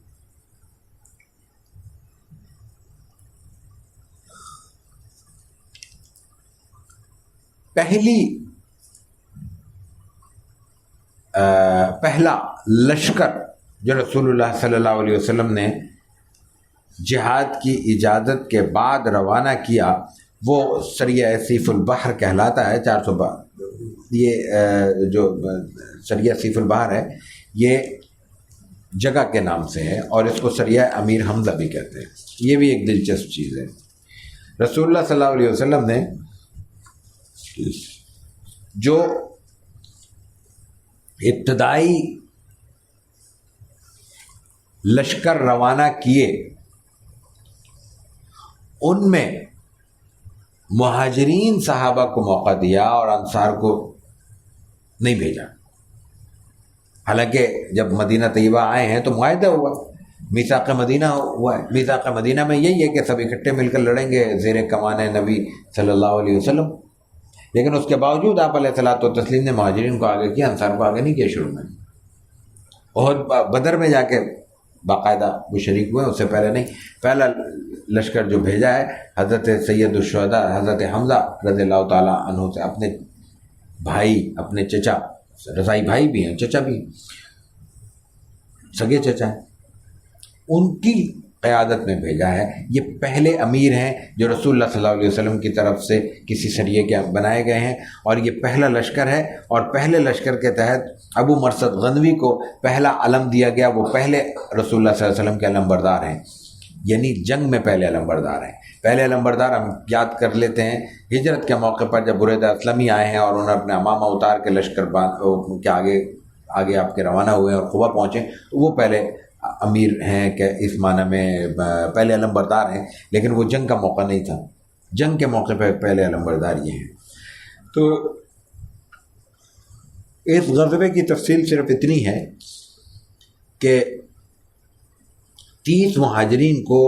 Speaker 1: پہلا لشکر جو رسول اللہ صلی اللہ علیہ وسلم نے جہاد کی اجازت کے بعد روانہ کیا وہ سریہ سیف البحر کہلاتا ہے۔ 412 یہ جو سریہ سیف البحر ہے یہ جگہ کے نام سے ہے، اور اس کو سریہ امیر حمزہ بھی کہتے ہیں۔ یہ بھی ایک دلچسپ چیز ہے۔ رسول اللہ صلی اللہ علیہ وسلم نے جو ابتدائی لشکر روانہ کیے ان میں مہاجرین صحابہ کو موقع دیا اور انصار کو نہیں بھیجا۔ حالانکہ جب مدینہ طیبہ آئے ہیں تو معاہدہ ہوا، میثاق مدینہ ہوا ہے۔ میثاق مدینہ میں یہی ہے کہ سب اکٹھے مل کر لڑیں گے زیر کمان نبی صلی اللہ علیہ وسلم، لیکن اس کے باوجود آپ علیہ الصلوۃ والتسلیم نے مہاجرین کو آگے کیا، انصار کو آگے نہیں کیا شروع میں۔ اور بدر میں جا کے باقاعدہ وہ شریک ہوئے، اس سے پہلے نہیں۔ پہلا لشکر جو بھیجا ہے حضرت سید الشہداء حضرت حمزہ رضی اللہ تعالیٰ عنہ سے، اپنے بھائی، اپنے چچا، رضائی بھائی بھی ہیں، چچا بھی ہیں، سگے چچا ہیں، ان کی قیادت میں بھیجا ہے۔ یہ پہلے امیر ہیں جو رسول اللہ صلی اللہ علیہ وسلم کی طرف سے کسی سریے کے بنائے گئے ہیں، اور یہ پہلا لشکر ہے، اور پہلے لشکر کے تحت ابو مرثد غنوی کو پہلا علم دیا گیا۔ وہ پہلے رسول اللہ صلی اللہ علیہ وسلم کے علم بردار ہیں، یعنی جنگ میں پہلے علم بردار ہیں۔ پہلے علم بردار ہم یاد کر لیتے ہیں ہجرت کے موقع پر جب بریدہ اسلمی آئے ہیں اور انہوں نے اپنے امامہ اتار کے لشکر کے آگے آپ کے روانہ ہوئے اور قبا پہنچے، تو وہ پہلے امیر ہیں کہ اس معنی میں پہلے علم بردار ہیں، لیکن وہ جنگ کا موقع نہیں تھا۔ جنگ کے موقع پہ پہلے علم بردار یہ ہیں۔ تو اس غزوے کی تفصیل صرف اتنی ہے کہ 30 مہاجرین کو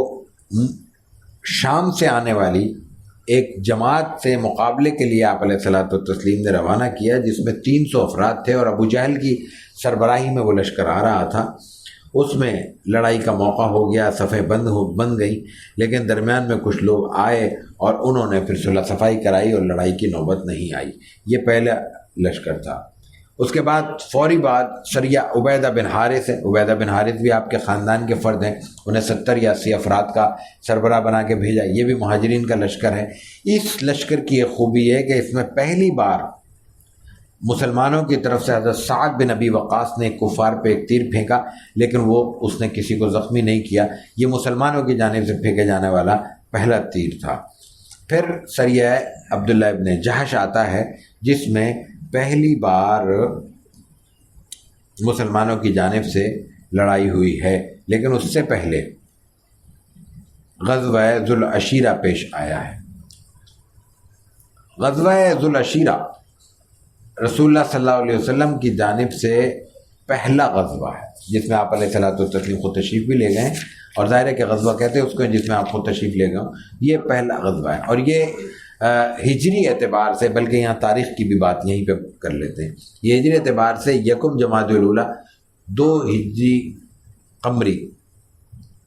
Speaker 1: شام سے آنے والی ایک جماعت سے مقابلے کے لیے آپ علیہ الصلوۃ والتسلیم نے روانہ کیا، جس میں 300 افراد تھے، اور ابو جہل کی سربراہی میں وہ لشکر آ رہا تھا۔ اس میں لڑائی کا موقع ہو گیا، صفیں بن گئی، لیکن درمیان میں کچھ لوگ آئے اور انہوں نے پھر صلح صفائی کرائی اور لڑائی کی نوبت نہیں آئی۔ یہ پہلا لشکر تھا۔ اس کے بعد فوری بعد سریہ عبیدہ بن حارث ہے۔ عبیدہ بن حارث بھی آپ کے خاندان کے فرد ہیں، انہیں 70 یا 80 افراد کا سربراہ بنا کے بھیجا۔ یہ بھی مہاجرین کا لشکر ہے۔ اس لشکر کی ایک خوبی ہے کہ اس میں پہلی بار مسلمانوں کی طرف سے حضرت سعد بن ابی وقاص نے کفار پہ ایک تیر پھینکا، لیکن اس نے کسی کو زخمی نہیں کیا۔ یہ مسلمانوں کی جانب سے پھینکے جانے والا پہلا تیر تھا۔ پھر سریہ عبداللہ ابن جہش آتا ہے، جس میں پہلی بار مسلمانوں کی جانب سے لڑائی ہوئی ہے، لیکن اس سے پہلے غزوہ ذوالعشیرہ پیش آیا ہے۔ غزوہ ذوالعشیرہ رسول اللہ صلی اللہ علیہ وسلم کی جانب سے پہلا غزوہ ہے جس میں آپ علیہ الصلوۃ والتسلیم خود تشریف بھی لے گئے ہیں، اور ظاہر ہے کہ غزوہ کہتے ہیں اس کو جس میں آپ خود تشریف لے گئے ہوں۔ یہ پہلا غزوہ ہے، اور یہ ہجری اعتبار سے، بلکہ یہاں تاریخ کی بھی بات یہیں پہ کر لیتے ہیں، یہ ہجری اعتبار سے یکم جمادی الاولیٰ 2 ہجری قمری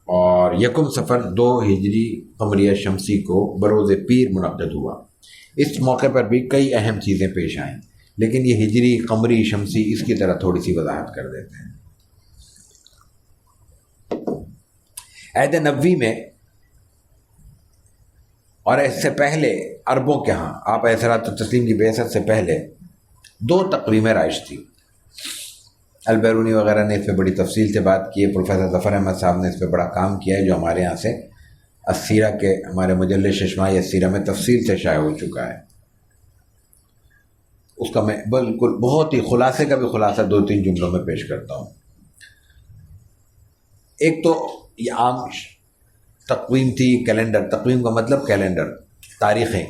Speaker 1: اور یکم صفر 2 ہجری قمریہ شمسی کو بروز پیر منعقد ہوا۔ اس موقع پر بھی کئی اہم چیزیں پیش آئیں، لیکن یہ ہجری قمری شمسی اس کی طرح تھوڑی سی وضاحت کر دیتے ہیں۔ عہد نبوی میں اور اس سے پہلے عربوں کے ہاں آپ علیہ الصلوۃ والتسلیم کی بعثت سے پہلے 2 تقویمیں رائج تھیں۔ البیرونی وغیرہ نے اس پہ بڑی تفصیل سے بات کی ہے، پروفیسر ظفر احمد صاحب نے اس پہ بڑا کام کیا ہے، جو ہمارے یہاں سے السیرہ کے ہمارے مجلد ششمائی السیرہ میں تفصیل سے شائع ہو چکا ہے۔ اس کا میں بالکل بہت ہی خلاصے کا بھی خلاصہ 2-3 جملوں میں پیش کرتا ہوں۔ ایک تو یہ عام تقویم تھی، کیلنڈر، تقویم کا مطلب کیلنڈر، تاریخیں۔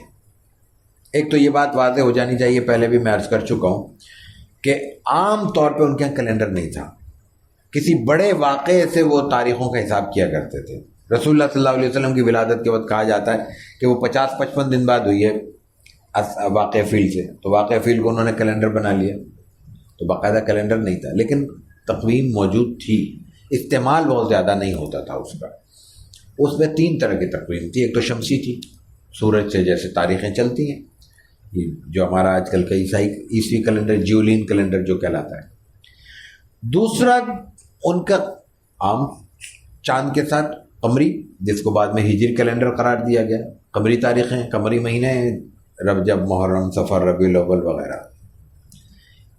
Speaker 1: ایک تو یہ بات واضح ہو جانی چاہیے، پہلے بھی میں عرض کر چکا ہوں کہ عام طور پہ ان کے یہاں کیلنڈر نہیں تھا، کسی بڑے واقعے سے وہ تاریخوں کا حساب کیا کرتے تھے۔ رسول اللہ صلی اللہ علیہ وسلم کی ولادت کے وقت کہا جاتا ہے کہ وہ 50-55 دن بعد ہوئی ہے واقعہ فیل سے، تو واقعہ فیل کو انہوں نے کیلنڈر بنا لیا، تو باقاعدہ کیلنڈر نہیں تھا، لیکن تقویم موجود تھی، استعمال بہت زیادہ نہیں ہوتا تھا اس کا۔ اس میں 3 طرح کی تقویم تھی۔ ایک تو شمسی تھی، سورج سے جیسے تاریخیں چلتی ہیں، جو ہمارا آج کل کا عیسوی کیلنڈر، جیولین کیلنڈر جو کہلاتا ہے۔ دوسرا ان کا عام چاند کے ساتھ قمری، جس کو بعد میں ہجری کیلنڈر قرار دیا گیا، قمری تاریخیں، قمری مہینے، رجب، محرم، صفر، ربیع الاول وغیرہ۔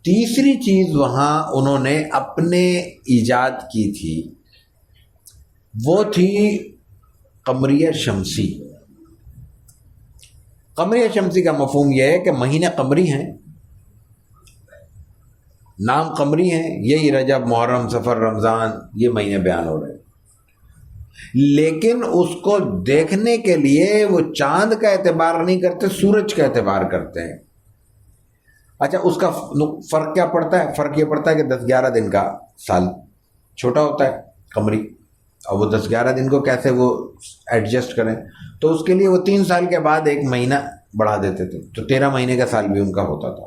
Speaker 1: تیسری چیز وہاں انہوں نے اپنے ایجاد کی تھی، وہ تھی قمریہ شمسی۔ قمریہ شمسی کا مفہوم یہ ہے کہ مہینے قمری ہیں، نام قمری ہیں، یہی رجب، محرم، صفر، رمضان، یہ مہینے بیان ہو رہے ہیں، لیکن اس کو دیکھنے کے لیے وہ چاند کا اعتبار نہیں کرتے، سورج کا اعتبار کرتے ہیں۔ اچھا، اس کا فرق کیا پڑتا ہے؟ فرق یہ پڑتا ہے کہ 10-11 دن کا سال چھوٹا ہوتا ہے قمری، اور وہ 10-11 دن کو کیسے وہ ایڈجسٹ کریں، تو اس کے لیے وہ 3 سال کے بعد 1 مہینہ بڑھا دیتے تھے، تو 13 مہینے کا سال بھی ان کا ہوتا تھا۔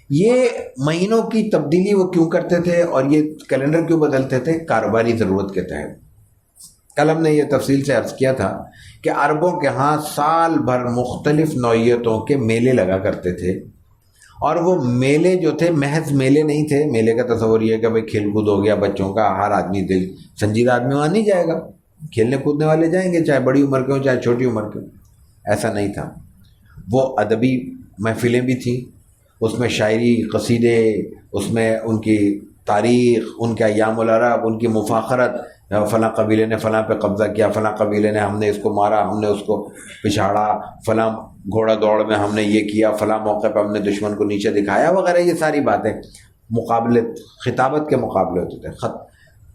Speaker 1: یہ مہینوں کی تبدیلی وہ کیوں کرتے تھے اور یہ کیلنڈر کیوں بدلتے تھے؟ کاروباری ضرورت کے تحت۔ کل ہم نے یہ تفصیل سے عرض کیا تھا کہ عربوں کے ہاں سال بھر مختلف نوعیتوں کے میلے لگا کرتے تھے، اور وہ میلے جو تھے محض میلے نہیں تھے۔ میلے کا تصور یہ ہے کہ بھائی کھیل کود ہو گیا بچوں کا، ہر آدمی دل سنجیدہ آدمی وہاں نہیں جائے گا، کھیلنے کودنے والے جائیں گے، چاہے بڑی عمر کے ہوں چاہے چھوٹی عمر کے ہوں۔ ایسا نہیں تھا، وہ ادبی محفلیں بھی تھیں، اس میں شاعری، قصیدے، اس میں ان کی تاریخ، ان کے ایام العرب، ان کی مفاخرت، فلاں قبیلے نے فلاں پہ قبضہ کیا، فلاں قبیلے نے ہم نے اس کو مارا، ہم نے اس کو پچھاڑا، فلاں گھوڑا دوڑ میں ہم نے یہ کیا، فلاں موقع پہ ہم نے دشمن کو نیچے دکھایا وغیرہ، یہ ساری باتیں مقابلے، خطابت کے مقابلے ہوتے تھے۔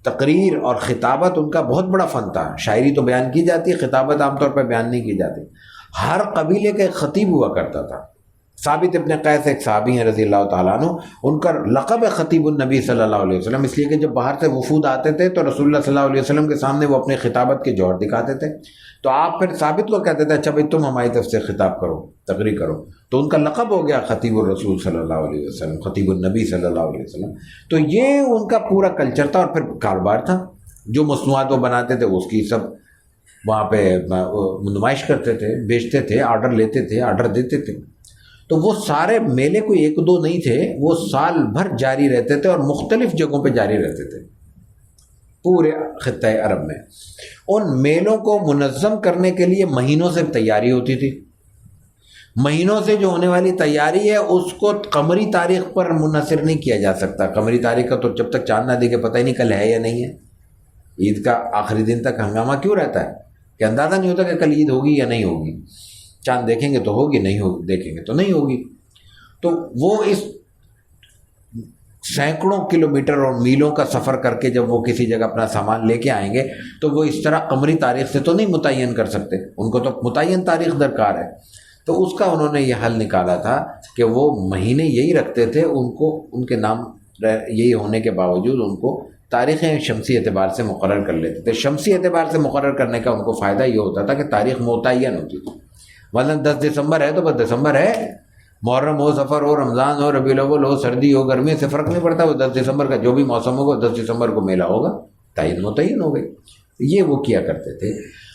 Speaker 1: تقریر اور خطابت ان کا بہت بڑا فن تھا۔ شاعری تو بیان کی جاتی ہے، خطابت عام طور پہ بیان نہیں کی جاتی۔ ہر قبیلے کا ایک خطیب ہوا کرتا تھا۔ ثابت ابن قیس ایک صحابی ہیں رضی اللہ تعالیٰ عنہ، ان کا لقب ہے خطیب النبی صلی اللہ علیہ وسلم، اس لیے کہ جب باہر سے وفود آتے تھے تو رسول اللہ صلی اللہ علیہ وسلم کے سامنے وہ اپنے خطابت کے جوہر دکھاتے تھے، تو آپ پھر ثابت کو کہتے تھے اچھا بھائی تم ہماری طرف سے خطاب کرو، تقریر کرو، تو ان کا لقب ہو گیا خطیب الرسول صلی اللہ علیہ وسلم، خطیب النبی صلی اللہ علیہ وسلم۔ تو یہ ان کا پورا کلچر تھا، اور پھر کاروبار تھا، جو مصنوعات وہ بناتے تھے اس کی سب وہاں پہ نمائش کرتے تھے، بیچتے تھے، آرڈر لیتے تھے، آرڈر دیتے تھے۔ تو وہ سارے میلے کوئی 1-2 نہیں تھے، وہ سال بھر جاری رہتے تھے اور مختلف جگہوں پہ جاری رہتے تھے پورے خطہ عرب میں۔ ان میلوں کو منظم کرنے کے لیے مہینوں سے تیاری ہوتی تھی۔ مہینوں سے جو ہونے والی تیاری ہے اس کو قمری تاریخ پر منحصر نہیں کیا جا سکتا۔ قمری تاریخ کا تو جب تک چاند نہ دیکھے پتہ ہی نہیں کل ہے یا نہیں ہے۔ عید کا آخری دن تک ہنگامہ کیوں رہتا ہے کہ اندازہ نہیں ہوتا کہ کل عید ہوگی یا نہیں ہوگی، چاند دیکھیں گے تو ہوگی، نہیں ہوگی دیکھیں گے تو نہیں ہوگی۔ تو وہ اس سینکڑوں کلومیٹر اور میلوں کا سفر کر کے جب وہ کسی جگہ اپنا سامان لے کے آئیں گے تو وہ اس طرح قمری تاریخ سے تو نہیں متعین کر سکتے، ان کو تو متعین تاریخ درکار ہے۔ تو اس کا انہوں نے یہ حل نکالا تھا کہ وہ مہینے یہی رکھتے تھے، ان کو ان کے نام یہی ہونے کے باوجود ان کو تاریخیں شمسی اعتبار سے مقرر کر لیتے تھے۔ شمسی اعتبار سے مقرر کرنے کا ان کو فائدہ یہ ہوتا تھا کہ تاریخ متعین ہوتی تھی، مثلاً 10 دسمبر ہے تو بس دسمبر ہے، محرم ہو، سفر ہو، رمضان ہو، ربیع الاول ہو، سردی ہو، گرمی سے فرق نہیں پڑتا، وہ 10 دسمبر کا جو بھی موسم ہوگا 10 دسمبر کو میلہ ہوگا، متعین ہو گئی۔ یہ وہ کیا کرتے تھے،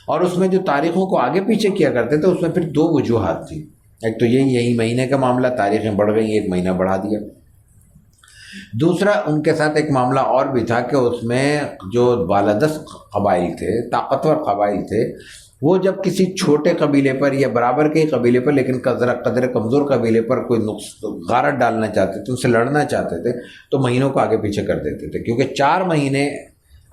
Speaker 1: اور اس میں جو تاریخوں کو آگے پیچھے کیا کرتے تھے اس میں پھر 2 وجوہات تھیں۔ ایک تو یہی مہینے کا معاملہ، تاریخیں بڑھ گئی، 1 مہینہ بڑھا دیا۔ دوسرا ان کے ساتھ ایک معاملہ اور بھی تھا کہ اس میں جو بالادست قبائل تھے، طاقتور قبائل تھے، وہ جب کسی چھوٹے قبیلے پر یا برابر کے قبیلے پر لیکن قدر کمزور قبیلے پر کوئی غارت ڈالنا چاہتے تھے، ان سے لڑنا چاہتے تھے، تو مہینوں کو آگے پیچھے کر دیتے تھے، کیونکہ 4 مہینے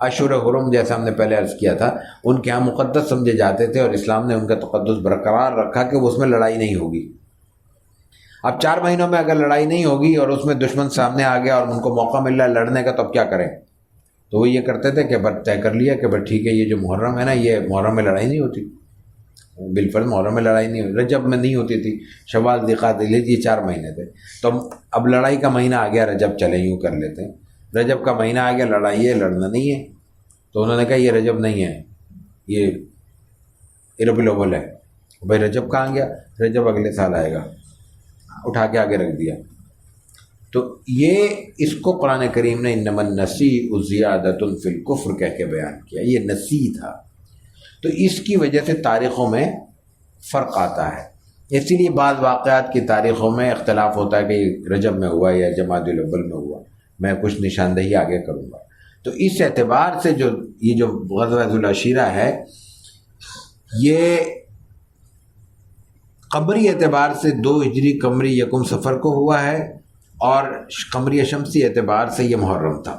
Speaker 1: اشہر حرم جیسا ہم نے پہلے عرض کیا تھا ان کے ہاں مقدس سمجھے جاتے تھے، اور اسلام نے ان کا تقدس برقرار رکھا کہ اس میں لڑائی نہیں ہوگی۔ اب 4 مہینوں میں اگر لڑائی نہیں ہوگی اور اس میں دشمن سامنے آ گیا اور ان کو موقع مل رہا ہے لڑنے کا، تو اب کیا کریں؟ تو وہ یہ کرتے تھے کہ بس طے کر لیا کہ بس ٹھیک ہے، یہ جو محرم ہے نا، یہ محرم میں لڑائی نہیں ہوتی، بالفرض محرم میں لڑائی نہیں ہوتی، رجب میں نہیں ہوتی تھی، شوال ذوالقعدہ ذوالحجہ یہ 4 مہینے تھے، تو اب لڑائی کا مہینہ آ گیا، رجب چلے یوں کر لیتے ہیں، رجب کا مہینہ آ گیا، لڑائی ہے، لڑنا نہیں ہے، تو انہوں نے کہا یہ رجب نہیں ہے، یہ ربیع الاول ہے۔ بھائی رجب کہاں گیا؟ رجب اگلے سال آئے گا، اٹھا کے آگے رکھ دیا۔ تو یہ اس کو قرآن کریم نے انما النسیء زیادۃ فی الکفر کہہ کے بیان کیا، یہ نسیء تھا، تو اس کی وجہ سے تاریخوں میں فرق آتا ہے، اسی لیے بعض واقعات کی تاریخوں میں اختلاف ہوتا ہے کہ یہ رجب میں ہوا یا جمادی الاول میں ہوا، میں کچھ نشاندہی آگے کروں گا۔ تو اس اعتبار سے یہ جو غزوہ ذو العشیرہ ہے، یہ قمری اعتبار سے 2 ہجری قمری 1 صفر کو ہوا ہے، اور قمری شمسی اعتبار سے یہ محرم تھا،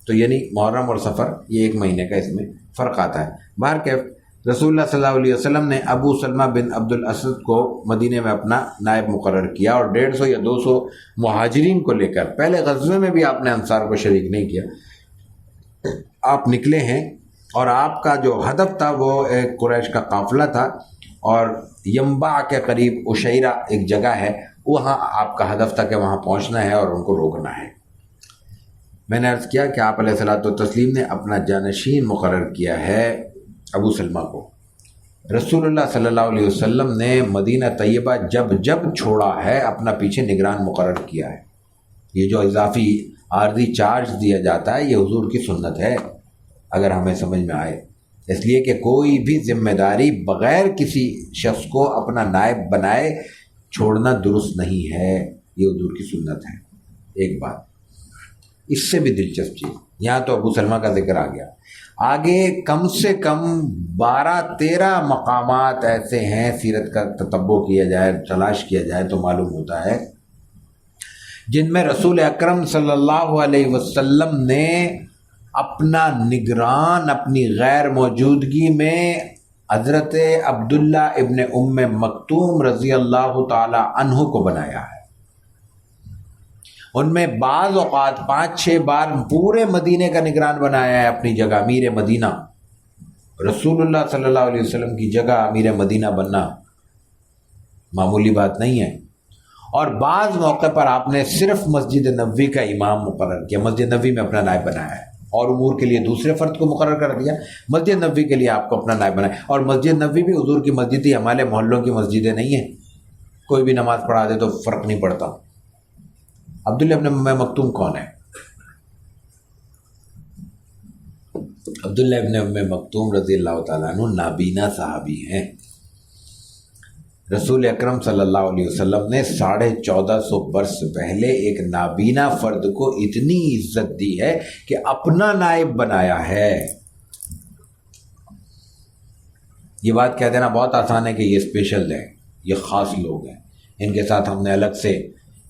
Speaker 1: تو یعنی محرم اور صفر یہ 1 مہینے کا اس میں فرق آتا ہے۔ بہرکیف رسول اللہ صلی اللہ علیہ وسلم نے ابو سلمہ بن عبد الاسد کو مدینے میں اپنا نائب مقرر کیا، اور 150 یا 200 مہاجرین کو لے کر، پہلے غزوے میں بھی آپ نے انصار کو شریک نہیں کیا، آپ نکلے ہیں، اور آپ کا جو ہدف تھا وہ ایک قریش کا قافلہ تھا، اور ینبع کے قریب عشیرہ ایک جگہ ہے، وہاں آپ کا ہدف تھا کہ وہاں پہنچنا ہے اور ان کو روکنا ہے۔ میں نے عرض کیا کہ آپ علیہ الصلوۃ والتسلیم نے اپنا جانشین مقرر کیا ہے ابو سلمہ کو۔ رسول اللہ صلی اللہ علیہ وسلم نے مدینہ طیبہ جب چھوڑا ہے اپنا پیچھے نگران مقرر کیا ہے۔ یہ جو اضافی عارضی چارج دیا جاتا ہے یہ حضور کی سنت ہے، اگر ہمیں سمجھ میں آئے، اس لیے کہ کوئی بھی ذمہ داری بغیر کسی شخص کو اپنا نائب بنائے چھوڑنا درست نہیں ہے، یہ حضور کی سنت ہے۔ ایک بات اس سے بھی دلچسپ چیز، یہاں تو ابو سلمہ کا ذکر آ گیا، آگے کم سے کم 12-13 مقامات ایسے ہیں، سیرت کا تتبع کیا جائے، تلاش کیا جائے تو معلوم ہوتا ہے، جن میں رسول اکرم صلی اللہ علیہ وسلم نے اپنا نگران اپنی غیر موجودگی میں حضرت عبداللہ ابن ام مکتوم رضی اللہ تعالی عنہ کو بنایا ہے۔ ان میں بعض اوقات 5-6 بار پورے مدینے کا نگران بنایا ہے اپنی جگہ، امیر مدینہ۔ رسول اللہ صلی اللہ علیہ وسلم کی جگہ امیر مدینہ بننا معمولی بات نہیں ہے، اور بعض موقع پر آپ نے صرف مسجد نبوی کا امام مقرر کیا، مسجد نبوی میں اپنا نائب بنایا ہے، اور امور کے لیے دوسرے فرد کو مقرر کر دیا، مسجد نبوی کے لیے آپ کو اپنا نائب بنایا۔ اور مسجد نبوی بھی حضور کی مسجد ہی، ہمارے محلوں کی مسجدیں نہیں ہیں، کوئی بھی نماز پڑھا دے تو فرق نہیں پڑتا۔ عبداللہ ابن ام مکتوم کون ہے؟ عبداللہ ابن ام مکتوم رضی اللہ تعالیٰ عنہ نابینا صحابی ہیں۔ رسول اکرم صلی اللہ علیہ وسلم نے 1450 برس پہلے ایک نابینا فرد کو اتنی عزت دی ہے کہ اپنا نائب بنایا ہے۔ یہ بات کہہ دینا بہت آسان ہے کہ یہ اسپیشل ہے، یہ خاص لوگ ہیں، ان کے ساتھ ہم نے الگ سے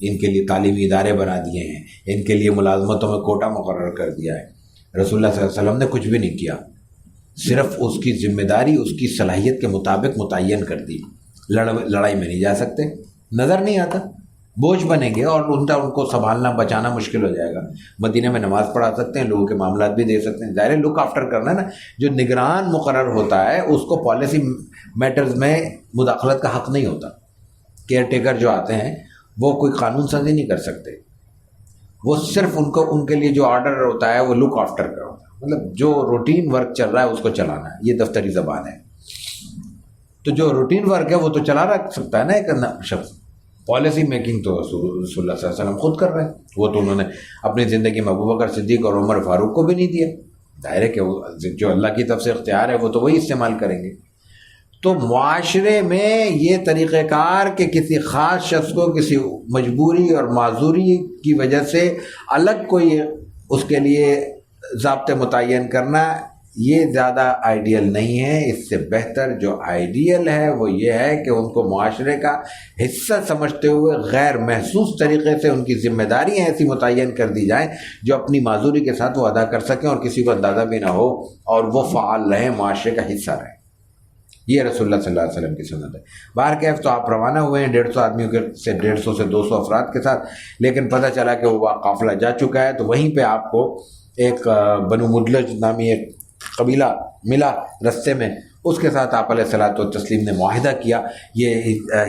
Speaker 1: ان کے لیے تعلیمی ادارے بنا دیے ہیں، ان کے لیے ملازمتوں میں کوٹا مقرر کر دیا ہے۔ رسول اللہ صلی اللہ علیہ وسلم نے کچھ بھی نہیں کیا، صرف اس کی ذمہ داری اس کی صلاحیت کے مطابق متعین کر دی۔ لڑائی میں نہیں جا سکتے، نظر نہیں آتا، بوجھ بنیں گے اور ان کو سنبھالنا بچانا مشکل ہو جائے گا۔ مدینہ میں نماز پڑھا سکتے ہیں، لوگوں کے معاملات بھی دے سکتے ہیں، ظاہر لک آفٹر کرنا ہے نا۔ جو نگران مقرر ہوتا ہے اس کو پالیسی میٹرز میں مداخلت کا حق نہیں ہوتا۔ کیئر ٹیکر جو آتے ہیں وہ کوئی قانون سازی نہیں کر سکتے، وہ صرف ان کے لیے جو آرڈر ہوتا ہے وہ لک آفٹر کا ہوتا ہے، مطلب جو روٹین ورک چل رہا ہے اس کو چلانا ہے، یہ دفتری زبان ہے۔ تو جو روٹین ورک ہے وہ تو چلا رکھ سکتا ہے نا ایک شخص، پالیسی میکنگ تو رسول اللہ صلی اللہ علیہ وسلم خود کر رہے ہیں، وہ تو انہوں نے اپنی زندگی میں ابوبکر صدیق اور عمر فاروق کو بھی نہیں دیا۔ ظاہر ہے کہ جو اللہ کی طرف سے اختیار ہے وہ تو وہی استعمال کریں گے۔ تو معاشرے میں یہ طریقہ کار کہ کسی خاص شخص کو کسی مجبوری اور معذوری کی وجہ سے الگ کوئی اس کے لیے ضابطے متعین کرنا، یہ زیادہ آئیڈیل نہیں ہے۔ اس سے بہتر جو آئیڈیل ہے وہ یہ ہے کہ ان کو معاشرے کا حصہ سمجھتے ہوئے غیر محسوس طریقے سے ان کی ذمہ داریاں ایسی متعین کر دی جائیں جو اپنی معذوری کے ساتھ وہ ادا کر سکیں اور کسی کو اندازہ بھی نہ ہو، اور وہ فعال رہیں، معاشرے کا حصہ رہیں۔ یہ رسول اللہ صلی اللہ علیہ وسلم کی سنت ہے۔ بہرکیف تو آپ روانہ ہوئے ہیں 150 آدمیوں کے سے 150 سے 200 افراد کے ساتھ، لیکن پتہ چلا کہ وہ قافلہ جا چکا ہے، تو وہیں پہ آپ کو ایک بنو مدلج نامی ایک قبیلہ ملا رستے میں، اس کے ساتھ آپ علیہ الصلوۃ والتسلیم نے معاہدہ کیا۔ یہ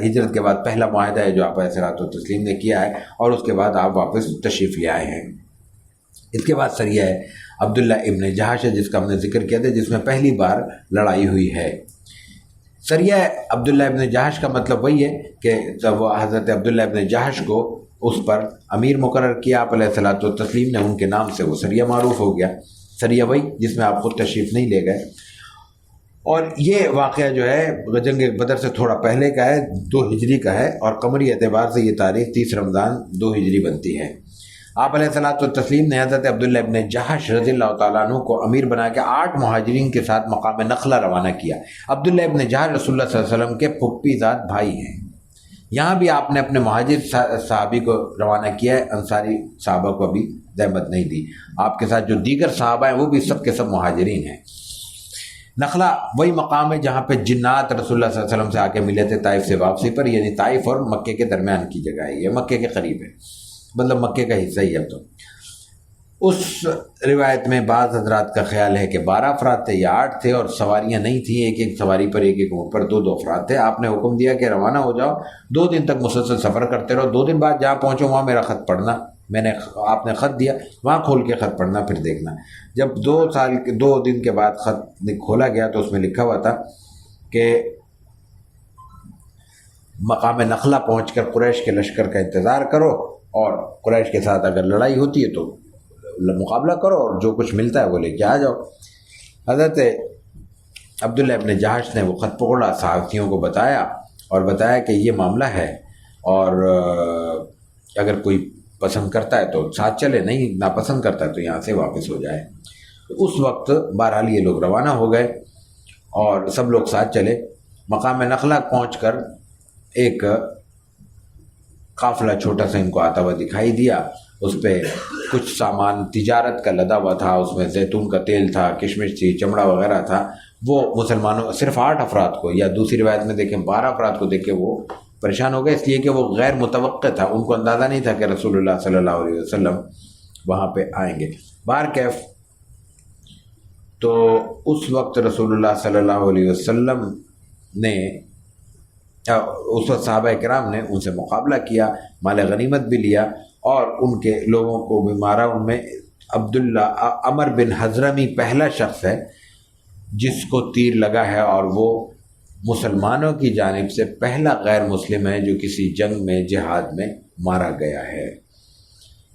Speaker 1: ہجرت کے بعد پہلا معاہدہ ہے جو آپ علیہ الصلوۃ والتسلیم نے کیا ہے، اور اس کے بعد آپ واپس تشریف لے آئے ہیں۔ اس کے بعد سریہ ہے عبداللہ ابن جہش ہے، جس کا ہم نے ذکر کیا تھا، جس میں پہلی بار لڑائی ہوئی ہے۔ سریہ عبداللہ ابن جہش کا مطلب وہی ہے کہ جب وہ حضرت عبداللہ ابن جہش کو اس پر امیر مقرر کیا آپ علیہ الصلوۃ والتسلیم نے، ان کے نام سے وہ سریہ معروف ہو گیا۔ سریہ وہی جس میں آپ خود تشریف نہیں لے گئے، اور یہ واقعہ جو ہے جنگ بدر سے تھوڑا پہلے کا ہے، 2 ہجری کا ہے، اور قمری اعتبار سے یہ تاریخ 30 رمضان 2 ہجری بنتی ہے۔ آپ علیہ الصلوۃ والتسلیم نے حضرت عبداللہ ابن جہش رضی اللہ تعالیٰ عنہ کو امیر بنا کے 8 مہاجرین کے ساتھ مقام نخلہ روانہ کیا۔ عبداللہ ابن جہش رسول اللہ صلی اللہ علیہ وسلم کے پھپھی زاد بھائی ہیں۔ یہاں بھی آپ نے اپنے مہاجر صحابی کو روانہ کیا ہے، انصاری صحابہ کو بھی زحمت نہیں دی۔ آپ کے ساتھ جو دیگر صحابہ ہیں وہ بھی سب کے سب مہاجرین ہیں۔ نخلہ وہی مقام ہے جہاں پہ جنات رسول اللہ صلی اللہ علیہ وسلم سے آ کے ملے تھے طائف سے واپسی پر، یعنی طائف اور مکے کے درمیان کی جگہ ہے، یہ مکے کے قریب ہے، مطلب مکے کا حصہ ہی ہے۔ تو اس روایت میں بعض حضرات کا خیال ہے کہ 12 افراد تھے یا 8 تھے، اور سواریاں نہیں تھیں، ایک ایک سواری پر ایک ایک اوپر 2 افراد تھے۔ آپ نے حکم دیا کہ روانہ ہو جاؤ، 2 دن تک مسلسل سفر کرتے رہو، 2 دن بعد جہاں پہنچو وہاں میرا خط پڑھنا، آپ نے خط دیا وہاں کھول کے خط پڑھنا، پھر دیکھنا۔ جب 2 دن کے بعد خط کھولا گیا تو اس میں لکھا ہوا تھا کہ مقام نخلہ پہنچ کر قریش کے لشکر کا انتظار کرو، اور قریش کے ساتھ اگر لڑائی ہوتی ہے تو مقابلہ کرو، اور جو کچھ ملتا ہے وہ لے کے آ جاؤ۔ حضرت عبداللہ ابن جہش نے وہ خط پکڑا، صحابیوں کو بتایا، اور بتایا کہ یہ معاملہ ہے، اور اگر کوئی پسند کرتا ہے تو ساتھ چلے، نہیں ناپسند کرتا ہے تو یہاں سے واپس ہو جائے۔ تو اس وقت بہرحال یہ لوگ روانہ ہو گئے اور سب لوگ ساتھ چلے۔ مقام نخلہ پہنچ کر ایک قافلہ چھوٹا سا ان کو آتا ہوا دکھائی دیا، اس پہ کچھ سامان تجارت کا لدا ہوا تھا، اس میں زیتون کا تیل تھا، کشمش تھی، چمڑا وغیرہ تھا۔ وہ مسلمانوں صرف 8 افراد کو، یا دوسری روایت میں دیکھیں 12 افراد کو دیکھ کے وہ پریشان ہو گئے، اس لیے کہ وہ غیر متوقع تھا، ان کو اندازہ نہیں تھا کہ رسول اللہ صلی اللہ علیہ وسلم وہاں پہ آئیں گے۔ بہرکیف تو اس وقت رسول اللہ صلی اللہ علیہ وسلم نے، اس وقت صحابہ کرام نے ان سے مقابلہ کیا، مال غنیمت بھی لیا، اور ان کے لوگوں کو بھی مارا۔ ان میں عبداللہ عمر بن حضرمی پہلا شخص ہے جس کو تیر لگا ہے، اور وہ مسلمانوں کی جانب سے پہلا غیر مسلم ہے جو کسی جنگ میں جہاد میں مارا گیا ہے۔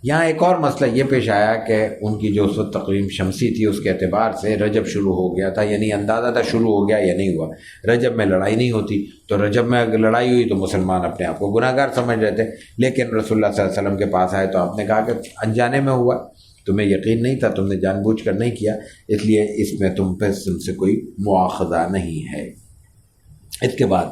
Speaker 1: یہاں ایک اور مسئلہ یہ پیش آیا کہ ان کی جو اس وقت تقویم شمسی تھی اس کے اعتبار سے رجب شروع ہو گیا تھا، یعنی اندازہ تھا شروع ہو گیا یا نہیں ہوا۔ رجب میں لڑائی نہیں ہوتی، تو رجب میں اگر لڑائی ہوئی تو مسلمان اپنے آپ کو گناہ گار سمجھ رہے تھے، لیکن رسول اللہ صلی اللہ علیہ وسلم کے پاس آئے تو آپ نے کہا کہ انجانے میں ہوا، تمہیں یقین نہیں تھا، تم نے جان بوجھ کر نہیں کیا، اس لیے اس میں تم سے کوئی مواخذہ نہیں ہے۔ اس کے بعد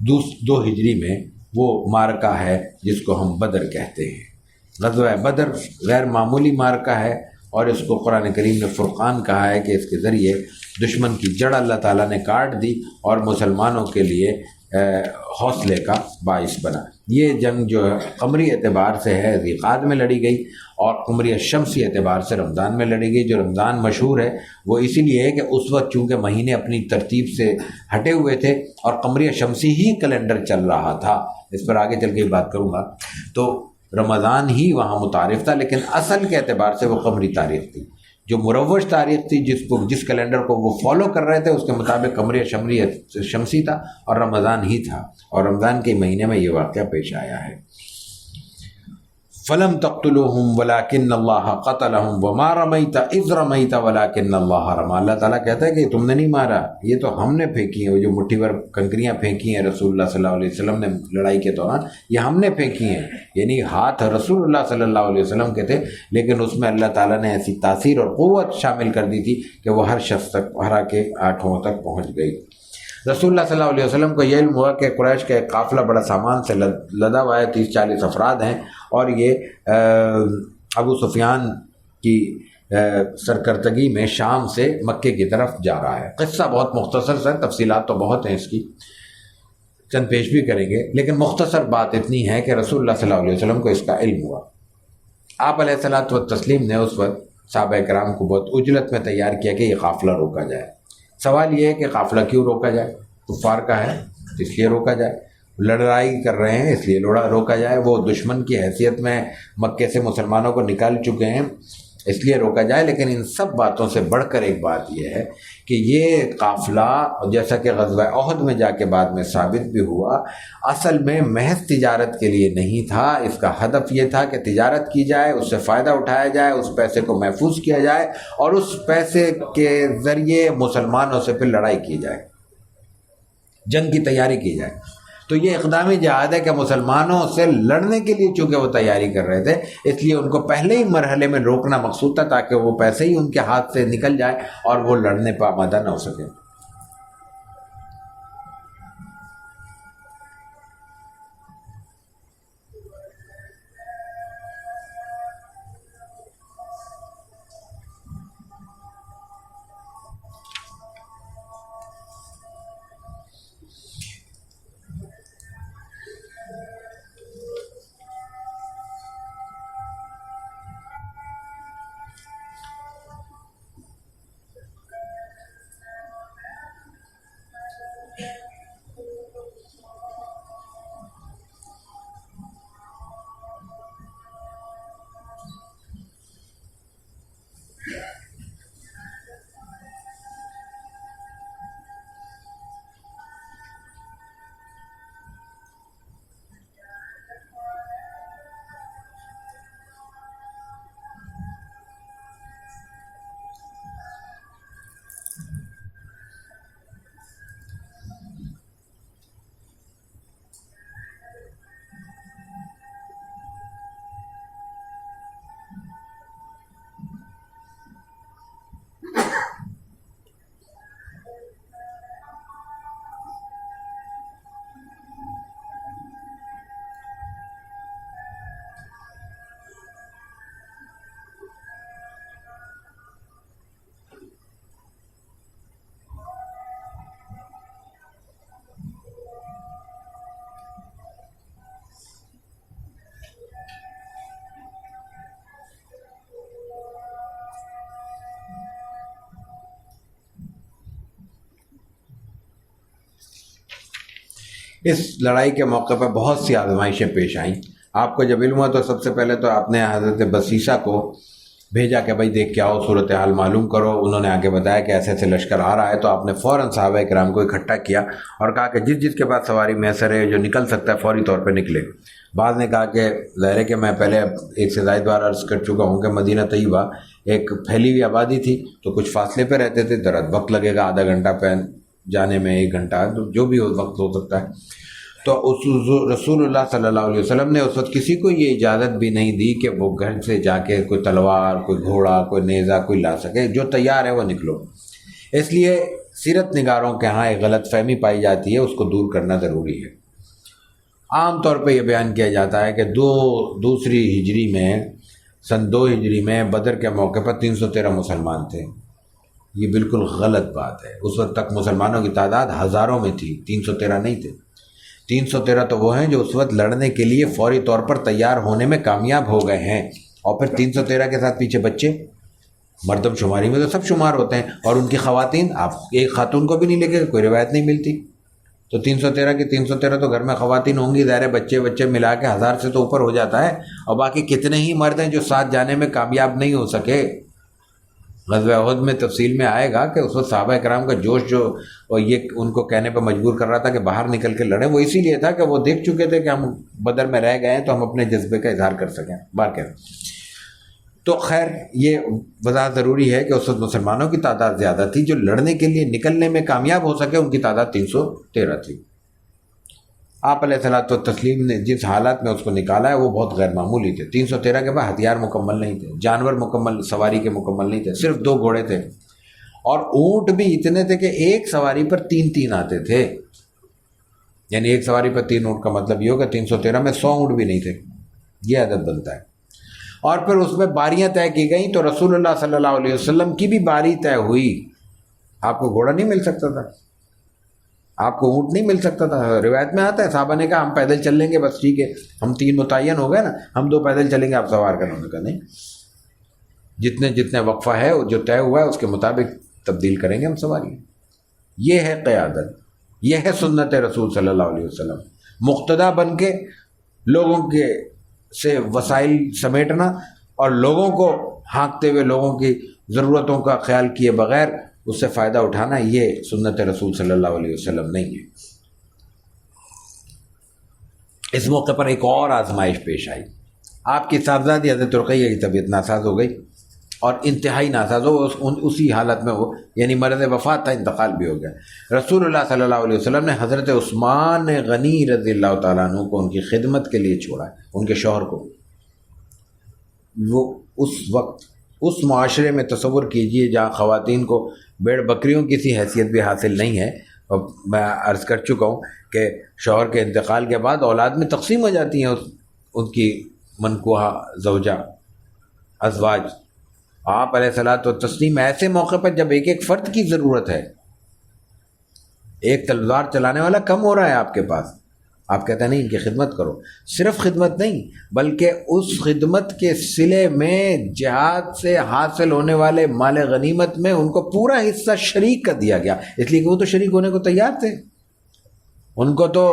Speaker 1: 2 ہجری میں وہ مارکہ ہے جس کو ہم بدر کہتے ہیں۔ غزوہ بدر غیر معمولی مارکہ ہے، اور اس کو قرآن کریم نے فرقان کہا ہے کہ اس کے ذریعے دشمن کی جڑ اللہ تعالیٰ نے کاٹ دی، اور مسلمانوں کے لیے حوصلے کا باعث بنا۔ یہ جنگ جو ہے قمری اعتبار سے ہے ذیقعد میں لڑی گئی، اور قمری شمسی اعتبار سے رمضان میں لڑی گئی۔ جو رمضان مشہور ہے وہ اسی لیے ہے کہ اس وقت چونکہ مہینے اپنی ترتیب سے ہٹے ہوئے تھے اور قمری شمسی ہی کیلنڈر چل رہا تھا، اس پر آگے چل کے بات کروں گا، تو رمضان ہی وہاں متعارف تھا، لیکن اصل کے اعتبار سے وہ قمری تاریخ تھی۔ جو مروج تاریخ تھی، جس کیلنڈر کو وہ فالو کر رہے تھے، اس کے مطابق قمری شمسی تھا اور رمضان ہی تھا، اور رمضان کے مہینے میں یہ واقعہ پیش آیا ہے۔ فلم تقتلوہم ولکن اللہ قتلہم وما رمیت اذ رمیت ولکن اللہ رمی۔ اللہ تعالیٰ کہتا ہے کہ تم نے نہیں مارا، یہ تو ہم نے پھینکی ہیں، وہ جو مٹھی بھر کنکریاں پھینکی ہیں رسول اللہ صلی اللہ علیہ وسلم نے لڑائی کے دوران، یہ ہم نے پھینکی ہیں، یعنی ہاتھ رسول اللہ صلی اللہ علیہ وسلم کے تھے، لیکن اس میں اللہ تعالیٰ نے ایسی تاثیر اور قوت شامل کر دی تھی کہ وہ ہر شخص تک، ہر کے آنکھوں تک پہنچ گئی۔ رسول اللہ صلی اللہ علیہ وسلم کو یہ علم ہوا کہ قریش کا ایک قافلہ بڑا سامان سے لدا ہوا ہے، 30-40 افراد ہیں، اور یہ ابو سفیان کی سرکردگی میں شام سے مکے کی طرف جا رہا ہے۔ قصہ بہت مختصر ہے، تفصیلات تو بہت ہیں اس کی، چند پیش بھی کریں گے، لیکن مختصر بات اتنی ہے کہ رسول اللہ صلی اللہ علیہ وسلم کو اس کا علم ہوا۔ آپ علیہ الصلوۃ والتسلیم نے اس وقت صحابہ کرام کو بہت عجلت میں تیار کیا کہ یہ قافلہ روکا جائے۔ سوال یہ ہے کہ قافلہ کیوں روکا جائے؟ کفار کا ہے اس لیے روکا جائے، لڑائی کر رہے ہیں اس لیے روکا جائے، وہ دشمن کی حیثیت میں مکے سے مسلمانوں کو نکال چکے ہیں اس لیے روکا جائے۔ لیکن ان سب باتوں سے بڑھ کر ایک بات یہ ہے کہ یہ قافلہ، جیسا کہ غزوہ احد میں جا کے بعد میں ثابت بھی ہوا، اصل میں محض تجارت کے لیے نہیں تھا۔ اس کا ہدف یہ تھا کہ تجارت کی جائے، اس سے فائدہ اٹھایا جائے، اس پیسے کو محفوظ کیا جائے، اور اس پیسے کے ذریعے مسلمانوں سے پھر لڑائی کی جائے، جنگ کی تیاری کی جائے۔ تو یہ اقدامی جہاد ہے کہ مسلمانوں سے لڑنے کے لیے چونکہ وہ تیاری کر رہے تھے، اس لیے ان کو پہلے ہی مرحلے میں روکنا مقصود تھا تاکہ وہ پیسے ہی ان کے ہاتھ سے نکل جائے اور وہ لڑنے پہ آمادہ نہ ہو سکے۔ اس لڑائی کے موقع پر بہت سی آزمائشیں پیش آئیں۔ آپ کو جب علم ہوا تو سب سے پہلے تو آپ نے حضرت بصیصہ کو بھیجا کہ بھائی دیکھ کے آؤ، صورتحال معلوم کرو۔ انہوں نے آگے بتایا کہ ایسے ایسے لشکر آ رہا ہے، تو آپ نے فوراً صحابہ کرام کو اکٹھا کیا اور کہا کہ جس کے پاس سواری میسر ہے، جو نکل سکتا ہے، فوری طور پہ نکلے۔ بعض نے کہا کہ ظاہر ہے کہ میں پہلے ایک سے زائد بار عرض کر چکا ہوں کہ مدینہ طیبہ ایک پھیلی ہوئی آبادی تھی، تو کچھ فاصلے پہ رہتے تھے، درد وقت لگے گا، آدھا گھنٹہ پہ جانے میں، 1 گھنٹہ، جو بھی وقت ہو سکتا ہے۔ تو رسول اللہ صلی اللہ علیہ وسلم نے اس وقت کسی کو یہ اجازت بھی نہیں دی کہ وہ گھر سے جا کے کوئی تلوار، کوئی گھوڑا، کوئی نیزہ کوئی لا سکے، جو تیار ہے وہ نکلو۔ اس لیے سیرت نگاروں کے ہاں ایک غلط فہمی پائی جاتی ہے، اس کو دور کرنا ضروری ہے۔ عام طور پہ یہ بیان کیا جاتا ہے کہ دوسری ہجری میں، سن 2 ہجری میں بدر کے موقع پر 313 مسلمان تھے۔ یہ بالکل غلط بات ہے۔ اس وقت تک مسلمانوں کی تعداد ہزاروں میں تھی، 313 نہیں تھے۔ 313 تو وہ ہیں جو اس وقت لڑنے کے لیے فوری طور پر تیار ہونے میں کامیاب ہو گئے ہیں، اور پھر 313 کے ساتھ پیچھے بچے، مردم شماری میں تو سب شمار ہوتے ہیں، اور ان کی خواتین، آپ ایک خاتون کو بھی نہیں لے کے کوئی روایت نہیں ملتی، تو 313 کی 313 تو گھر میں خواتین ہوں گی، ظاہر بچے ملا کے 1000 سے تو اوپر ہو جاتا ہے، اور باقی کتنے ہی مرد ہیں جو ساتھ جانے میں کامیاب نہیں ہو سکے۔ غزوہ احد میں تفصیل میں آئے گا کہ اس وقت صحابہ کرام کا جوش جو اور یہ ان کو کہنے پہ مجبور کر رہا تھا کہ باہر نکل کے لڑیں، وہ اسی لیے تھا کہ وہ دیکھ چکے تھے کہ ہم بدر میں رہ گئے ہیں تو ہم اپنے جذبے کا اظہار کر سکیں باہر کر۔ تو خیر یہ وضاحت ضروری ہے کہ اس وقت مسلمانوں کی تعداد زیادہ تھی، جو لڑنے کے لیے نکلنے میں کامیاب ہو سکے ان کی تعداد 313 تھی۔ آپ علیہ الصلوۃ والتسلیم نے جس حالات میں اس کو نکالا ہے وہ بہت غیر معمولی تھے۔ 313 کے بعد ہتھیار مکمل نہیں تھے، جانور مکمل سواری کے مکمل نہیں تھے، صرف 2 گھوڑے تھے، اور اونٹ بھی اتنے تھے کہ ایک سواری پر 3 آتے تھے، یعنی ایک سواری پر 3 اونٹ کا مطلب یہ ہوگا 313 میں 100 اونٹ بھی نہیں تھے، یہ عدد بنتا ہے۔ اور پھر اس میں باریاں طے کی گئیں، تو رسول اللہ صلی اللہ علیہ وسلم کی بھی باری طے ہوئی۔ آپ کو گھوڑا نہیں مل سکتا تھا، آپ کو اونٹ نہیں مل سکتا تھا، روایت میں آتا ہے صحابہ نے کہا ہم پیدل چل لیں گے، بس ٹھیک ہے، ہم 3 متعین ہو گئے نا، ہم 2 پیدل چلیں گے، آپ سوار کریں گے، نہیں، جتنے وقفہ ہے جو طے ہوا ہے اس کے مطابق تبدیل کریں گے ہم سواری۔ یہ ہے قیادت، یہ ہے سنت رسول صلی اللہ علیہ وسلم، مقتدا بن کے لوگوں کے سے وسائل سمیٹنا اور لوگوں کو ہانکتے ہوئے لوگوں کی ضرورتوں کا خیال کیے بغیر اس سے فائدہ اٹھانا، یہ سنت رسول صلی اللہ علیہ وسلم نہیں ہے۔ اس موقع پر ایک اور آزمائش پیش آئی، آپ کی صاحبزادی حضرت رقیہ کی طبیعت ناساز ہو گئی، اور انتہائی ناساز ہو، اسی حالت میں وہ یعنی مرض وفات تھا، انتقال بھی ہو گیا۔ رسول اللہ صلی اللہ علیہ وسلم نے حضرت عثمان غنی رضی اللہ تعالیٰ عنہ کو ان کی خدمت کے لیے چھوڑا، ان کے شوہر کو۔ وہ اس وقت اس معاشرے میں تصور کیجئے جہاں خواتین کو بھیڑ بکریوں کی سی حیثیت بھی حاصل نہیں ہے، اور میں عرض کر چکا ہوں کہ شوہر کے انتقال کے بعد اولاد میں تقسیم ہو جاتی ہیں ان کی منکوحہ زوجہ ازواج۔ آپ علیہ الصلوۃ والتسلیم ایسے موقع پر جب ایک فرد کی ضرورت ہے، ایک تلوار چلانے والا کم ہو رہا ہے آپ کے پاس، آپ کہتے ہیں نہیں ان کی خدمت کرو، صرف خدمت نہیں بلکہ اس خدمت کے صلے میں جہاد سے حاصل ہونے والے مال غنیمت میں ان کو پورا حصہ شریک کر دیا گیا، اس لیے کہ وہ تو شریک ہونے کو تیار تھے، ان کو تو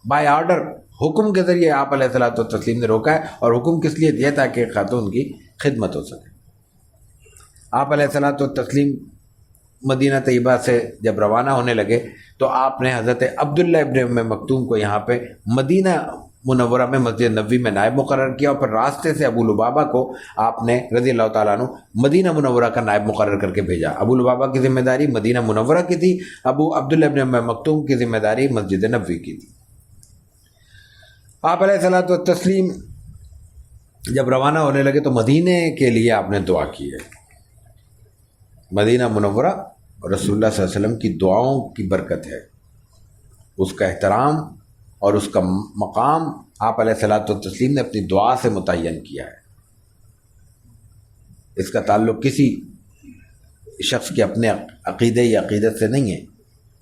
Speaker 1: بائی آرڈر حکم کے ذریعے آپ علیہ الصلوۃ والتسلیم نے روکا ہے، اور حکم کس لیے دیا تاکہ خاتون کی خدمت ہو سکے۔ آپ علیہ الصلوۃ والتسلیم مدینہ طیبہ سے جب روانہ ہونے لگے تو آپ نے حضرت عبداللہ ابن ام مکتوم کو یہاں پہ مدینہ منورہ میں مسجد نبوی میں نائب مقرر کیا، اور پھر راستے سے ابو لبابہ کو آپ نے رضی اللہ تعالیٰ عنہ مدینہ منورہ کا نائب مقرر کر کے بھیجا۔ ابو لبابہ کی ذمہ داری مدینہ منورہ کی تھی، ابو عبداللہ ابن ام مکتوم کی ذمہ داری مسجد نبوی کی تھی۔ آپ علیہ الصلوۃ والتسلیم جب روانہ ہونے لگے تو مدینے کے لیے آپ نے دعا کی ہے۔ مدینہ منورہ رسول اللہ صلی اللہ علیہ وسلم کی دعاؤں کی برکت ہے، اس کا احترام اور اس کا مقام آپ علیہ الصلوۃ والتسلیم نے اپنی دعا سے متعین کیا ہے۔ اس کا تعلق کسی شخص کے اپنے عقیدے یا عقیدت سے نہیں ہے۔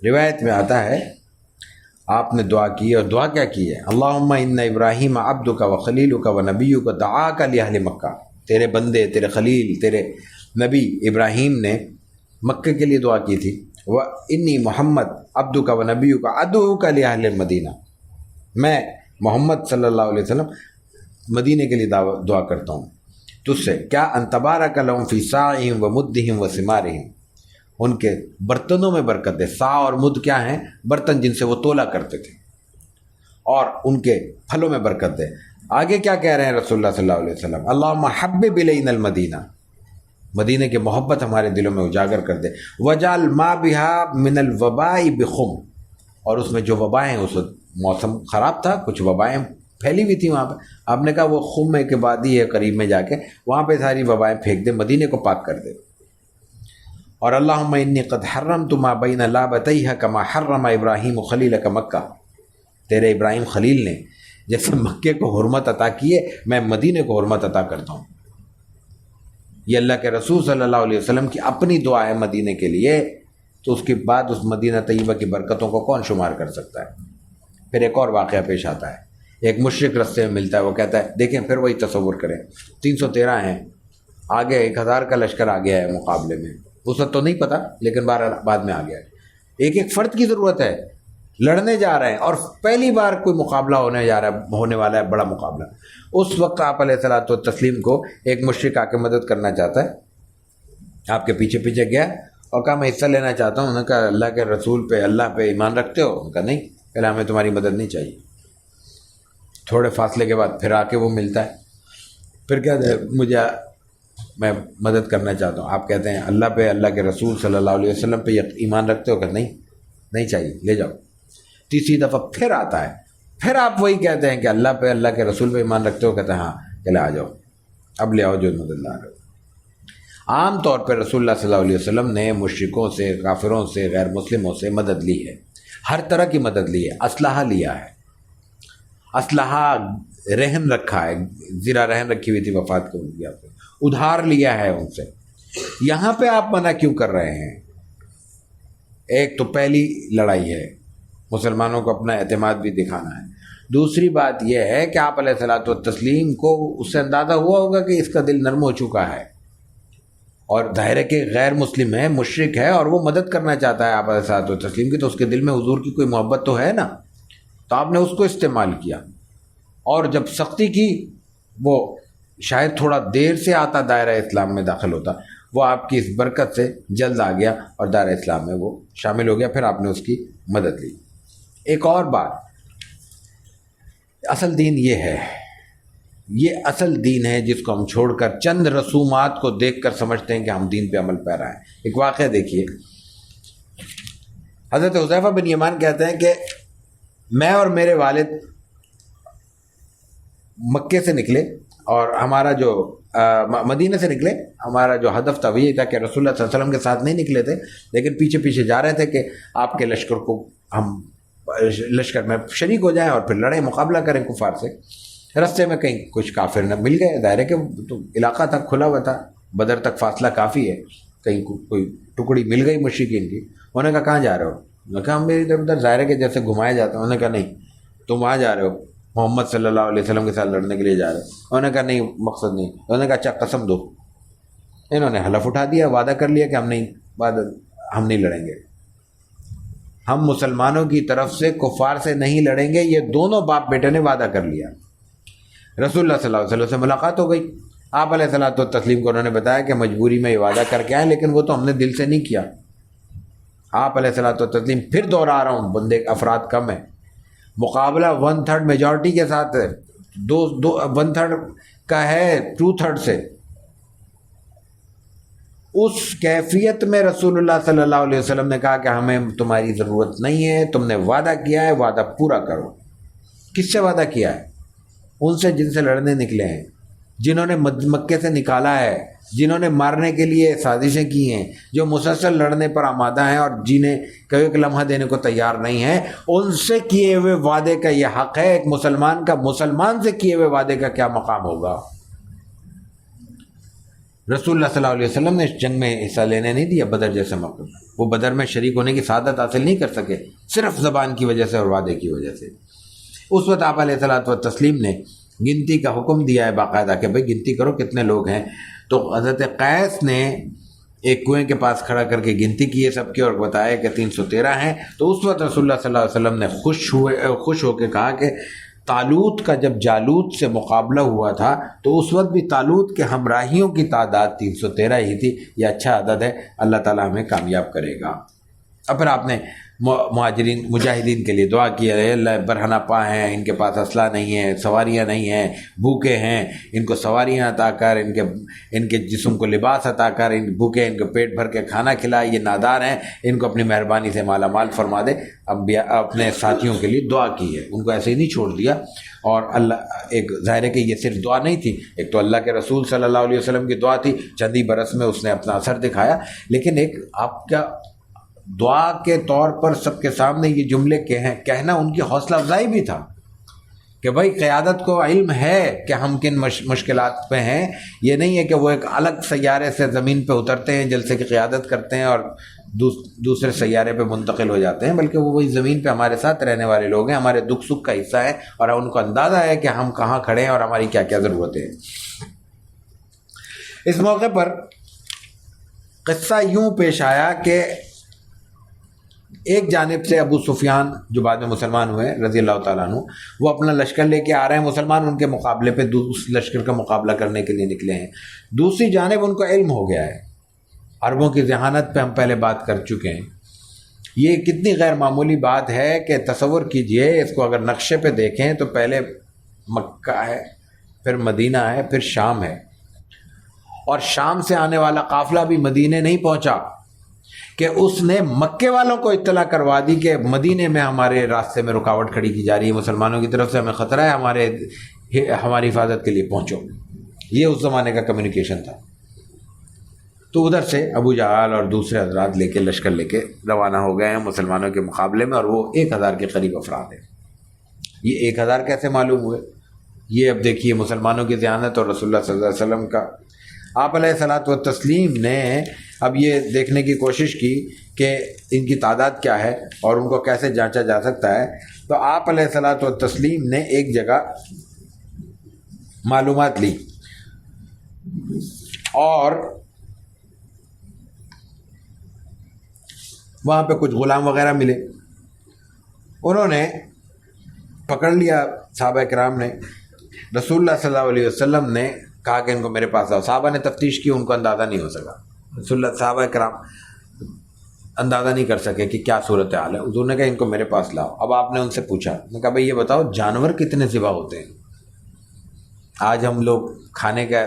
Speaker 1: روایت میں آتا ہے آپ نے دعا کی، اور دعا کیا کی ہے؟ اللہم ان ابراہیم عبدک و خلیلک و نبیک دعاک لأہل مکہ، تیرے بندے، تیرے خلیل، تیرے نبی ابراہیم نے مکہ کے لیے دعا کی تھی، وہ انی محمد عبدک و نبیک ادعوک لأہل المدینہ، میں محمد صلی اللہ علیہ وسلم مدینے کے لیے دعا کرتا ہوں تجھ سے، کیا ان تبارک لہم فی صاعہم و مدہم و ثمارہم، ان کے برتنوں میں برکت دے۔ صاع اور مد کیا ہیں؟ برتن جن سے وہ تولا کرتے تھے، اور ان کے پھلوں میں برکت دے۔ آگے کیا کہہ رہے ہیں رسول اللہ صلی اللہ علیہ وسلم؟ اللہم حبب الینا المدینہ، مدینے کی محبت ہمارے دلوں میں اجاگر کر دے۔ وجعل ما بها من الوباء بخم، اور اس میں جو وبائیں، اس وقت موسم خراب تھا، کچھ وبائیں پھیلی ہوئی تھیں وہاں پہ، آپ نے کہا وہ خم کے بعد ہی ہے قریب میں جا کے، وہاں پہ ساری وبائیں پھینک دے، مدینے کو پاک کر دے۔ اور اللہم انی قد حرمت ما بین لابتیہ کما حرم ابراہیم خلیلک مکہ، تیرے ابراہیم خلیل نے جیسے مکے کو حرمت عطا کیے، میں مدینے کو حرمت عطا کرتا ہوں۔ یہ اللہ کے رسول صلی اللہ علیہ وسلم کی اپنی دعا ہے مدینے کے لیے، تو اس کے بعد اس مدینہ طیبہ کی برکتوں کو کون شمار کر سکتا ہے؟ پھر ایک اور واقعہ پیش آتا ہے، ایک مشرک رستے میں ملتا ہے، وہ کہتا ہے دیکھیں پھر وہی تصور کریں 313 ہیں، آگے 1000 کا لشکر آ گیا ہے مقابلے میں، اس وقت تو نہیں پتہ لیکن بعد میں آ گیا ہے، ایک ایک فرد کی ضرورت ہے، لڑنے جا رہے ہیں اور پہلی بار کوئی مقابلہ ہونے والا ہے، بڑا مقابلہ۔ اس وقت آپ علیہ الصلوۃ والتسلیم کو ایک مشرک آ کے مدد کرنا چاہتا ہے، آپ کے پیچھے پیچھے گیا اور کہا میں حصہ لینا چاہتا ہوں۔ انہوں نے کہا اللہ کے رسول پہ، اللہ پہ ایمان رکھتے ہو؟ انہوں نے کہا نہیں، پہلے ہمیں تمہاری مدد نہیں چاہیے۔ تھوڑے فاصلے کے بعد پھر آ کے وہ ملتا ہے، پھر کہتے ہیں میں مدد کرنا چاہتا ہوں۔ آپ کہتے ہیں اللہ پہ، اللہ کے رسول صلی اللہ علیہ وسلم پہ ایمان رکھتے ہو؟ کہ نہیں چاہیے، لے جاؤ۔ تیسری دفعہ پھر آتا ہے، پھر آپ وہی کہتے ہیں کہ اللہ پہ، اللہ کے رسول پہ ایمان رکھتے ہو؟ کہتے ہیں ہاں، چلے آ جاؤ، اب لے آؤ جو مدد لا رہے ہو۔ عام طور پہ رسول اللہ صلی اللہ علیہ وسلم نے مشرکوں سے، کافروں سے، غیر مسلموں سے مدد لی ہے، ہر طرح کی مدد لی ہے، اسلحہ لیا ہے، اسلحہ رہن رکھا ہے، زیرہ رہن رکھی ہوئی تھی وفات کے وقت، ادھار لیا ہے ان سے۔ یہاں پہ آپ منع کیوں کر رہے ہیں؟ ایک تو پہلی لڑائی ہے، مسلمانوں کو اپنا اعتماد بھی دکھانا ہے، دوسری بات یہ ہے کہ آپ علیہ الصلوۃ والتسلیم کو اس سے اندازہ ہوا ہوگا کہ اس کا دل نرم ہو چکا ہے، اور ظاہر ہے کہ غیر مسلم ہے، مشرک ہے، اور وہ مدد کرنا چاہتا ہے آپ علیہ الصلوۃ والتسلیم کی، تو اس کے دل میں حضور کی کوئی محبت تو ہے نا، تو آپ نے اس کو استعمال کیا، اور جب سختی کی وہ شاید تھوڑا دیر سے آتا، دائرہ اسلام میں داخل ہوتا، وہ آپ کی اس برکت سے جلد آ گیا اور دائرہ اسلام میں وہ شامل ہو گیا، پھر آپ نے اس کی مدد لی۔ ایک اور بات، اصل دین یہ اصل دین ہے جس کو ہم چھوڑ کر چند رسومات کو دیکھ کر سمجھتے ہیں کہ ہم دین پہ عمل پیرا ہیں۔ ایک واقعہ دیکھیے، حضرت حذیفہ بن یمان کہتے ہیں کہ میں اور میرے والد مکے سے نکلے، اور ہمارا جو مدینہ سے نکلے، ہمارا جو ہدف تھا وہ یہ تھا کہ رسول اللہ صلی اللہ علیہ وسلم کے ساتھ نہیں نکلے تھے، لیکن پیچھے پیچھے جا رہے تھے کہ آپ کے لشکر کو ہم لشکر میں شریک ہو جائیں اور پھر لڑیں، مقابلہ کریں کفار سے۔ رستے میں کہیں کچھ کافر نہ مل گئے، ظاہر ہے کہ تو علاقہ تھا، کھلا ہوا تھا، بدر تک فاصلہ کافی ہے، کہیں کوئی ٹکڑی مل گئی مشرکین کی۔ انہوں نے کہا کہاں جا رہے ہو؟ انہوں نے کہا ہم ادھر ادھر، ظاہر ہے کہ جیسے گھمایا جاتا ہے۔ انہوں نے کہا نہیں، تم وہاں جا رہے ہو، محمد صلی اللہ علیہ وسلم کے ساتھ لڑنے کے لیے جا رہے ہو۔ انہوں نے کہا نہیں، مقصد نہیں۔ انہوں نے کہا اچھا قسم دو۔ انہوں نے حلف اٹھا دیا، وعدہ کر لیا کہ ہم نہیں لڑیں گے، ہم مسلمانوں کی طرف سے کفار سے نہیں لڑیں گے۔ یہ دونوں باپ بیٹے نے وعدہ کر لیا۔ رسول اللہ صلی اللہ علیہ وسلم سے ملاقات ہو گئی، آپ علیہ الصلوۃ والتسلیم کو انہوں نے بتایا کہ مجبوری میں یہ وعدہ کر کے آئے، لیکن وہ تو ہم نے دل سے نہیں کیا۔ آپ علیہ الصلوۃ والتسلیم پھر دوہرا رہا ہوں، بندے افراد کم ہیں، مقابلہ 1/3 میجورٹی کے ساتھ ہے، 1/3 کا ہے 2/3 سے۔ اس کیفیت میں رسول اللہ صلی اللہ علیہ وسلم نے کہا کہ ہمیں تمہاری ضرورت نہیں ہے، تم نے وعدہ کیا ہے، وعدہ پورا کرو۔ کس سے وعدہ کیا ہے؟ ان سے جن سے لڑنے نکلے ہیں، جنہوں نے مکے سے نکالا ہے، جنہوں نے مارنے کے لیے سازشیں کی ہیں، جو مسلسل لڑنے پر آمادہ ہیں اور جنہیں کوئی ایک لمحہ دینے کو تیار نہیں ہیں، ان سے کیے ہوئے وعدے کا یہ حق ہے۔ ایک مسلمان کا مسلمان سے کیے ہوئے وعدے کا کیا مقام ہوگا؟ رسول اللہ صلی اللہ علیہ وسلم نے اس جنگ میں حصہ لینے نہیں دیا، بدر جیسے موقع، وہ بدر میں شریک ہونے کی سعادت حاصل نہیں کر سکے، صرف زبان کی وجہ سے اور وعدے کی وجہ سے۔ اس وقت آپ علیہ الصلوۃ والتسلیم نے گنتی کا حکم دیا ہے باقاعدہ کہ بھئی گنتی کرو کتنے لوگ ہیں۔ تو حضرت قیس نے ایک کنویں کے پاس کھڑا کر کے گنتی کی ہے سب کی، اور بتایا کہ 313 ہیں۔ تو اس وقت رسول اللہ صلی اللہ علیہ وسلم نے خوش ہو کے کہا کہ طالوت کا جب جالوت سے مقابلہ ہوا تھا تو اس وقت بھی طالوت کے ہمراہیوں کی تعداد 313 ہی تھی، یہ اچھا عدد ہے، اللہ تعالیٰ ہمیں کامیاب کرے گا۔ اور پھر آپ نے مجاہدین کے لیے دعا کی ہے، اللہ برہنہ پا ہیں، ان کے پاس اسلحہ نہیں ہے، سواریاں نہیں ہیں، بھوکے ہیں، ان کو سواریاں عطا کر، ان کے جسم کو لباس عطا کر، ان بھوکے ان کو پیٹ بھر کے کھانا کھلائے، یہ نادار ہیں، ان کو اپنی مہربانی سے مالا مال فرما دے۔ اپنے ساتھیوں کے لیے دعا کی ہے، ان کو ایسے ہی نہیں چھوڑ دیا۔ اور اللہ ایک ظاہر ہے کہ یہ صرف دعا نہیں تھی، ایک تو اللہ کے رسول صلی اللہ علیہ وسلم کی دعا تھی، چند ہی برس میں اس نے اپنا اثر دکھایا، لیکن ایک آپ کا دعا کے طور پر سب کے سامنے یہ جملے کہنا ان کی حوصلہ افزائی بھی تھا کہ بھائی قیادت کو علم ہے کہ ہم کن مشکلات پہ ہیں، یہ نہیں ہے کہ وہ ایک الگ سیارے سے زمین پہ اترتے ہیں، جلسے کی قیادت کرتے ہیں اور دوسرے سیارے پہ منتقل ہو جاتے ہیں، بلکہ وہ وہی زمین پہ ہمارے ساتھ رہنے والے لوگ ہیں، ہمارے دکھ سکھ کا حصہ ہے، اور ان کو اندازہ ہے کہ ہم کہاں کھڑے ہیں اور ہماری کیا کیا ضرورتیں ہیں۔ اس موقع پر قصہ یوں پیش آیا کہ ایک جانب سے ابو سفیان جو بعد میں مسلمان ہوئے رضی اللہ تعالیٰ عنہ، وہ اپنا لشکر لے کے آ رہے ہیں، مسلمان ان کے مقابلے پہ اس لشکر کا مقابلہ کرنے کے لیے نکلے ہیں۔ دوسری جانب ان کو علم ہو گیا ہے، عربوں کی ذہانت پہ ہم پہلے بات کر چکے ہیں۔ یہ کتنی غیر معمولی بات ہے کہ تصور کیجئے، اس کو اگر نقشے پہ دیکھیں تو پہلے مکہ ہے، پھر مدینہ ہے، پھر شام ہے، اور شام سے آنے والا قافلہ بھی مدینے نہیں پہنچا کہ اس نے مکے والوں کو اطلاع کروا دی کہ مدینے میں ہمارے راستے میں رکاوٹ کھڑی کی جا رہی ہے، مسلمانوں کی طرف سے ہمیں خطرہ ہے، ہماری حفاظت کے لیے پہنچو۔ یہ اس زمانے کا کمیونیکیشن تھا۔ تو ادھر سے ابو جہل اور دوسرے حضرات لے کے لشکر لے کے روانہ ہو گئے ہیں مسلمانوں کے مقابلے میں، اور وہ 1000 کے قریب افراد ہیں۔ یہ 1000 کیسے معلوم ہوئے؟ یہ اب دیکھیے مسلمانوں کی ذہانت اور رسول اللہ صلی اللہ علیہ وسلم کا۔ آپ علیہ الصلوۃ والتسلیم نے اب یہ دیکھنے کی کوشش کی کہ ان کی تعداد کیا ہے اور ان کو کیسے جانچا جا سکتا ہے، تو آپ علیہ الصلوۃ والتسلیم نے ایک جگہ معلومات لی اور وہاں پہ کچھ غلام وغیرہ ملے، انہوں نے پکڑ لیا صحابہ کرام نے۔ رسول اللہ صلی اللہ علیہ وسلم نے کہا کہ ان کو میرے پاس آؤ۔ صحابہ نے تفتیش کی، ان کو اندازہ نہیں ہو سکا، صحابہ کرام اندازہ نہیں کر سکے کہ کیا صورتحال ہے۔ حضور نے کہا ان کو میرے پاس لاؤ۔ اب آپ نے ان سے پوچھا، نے کہا بھائی یہ بتاؤ جانور کتنے ذبح ہوتے ہیں؟ آج ہم لوگ کھانے کا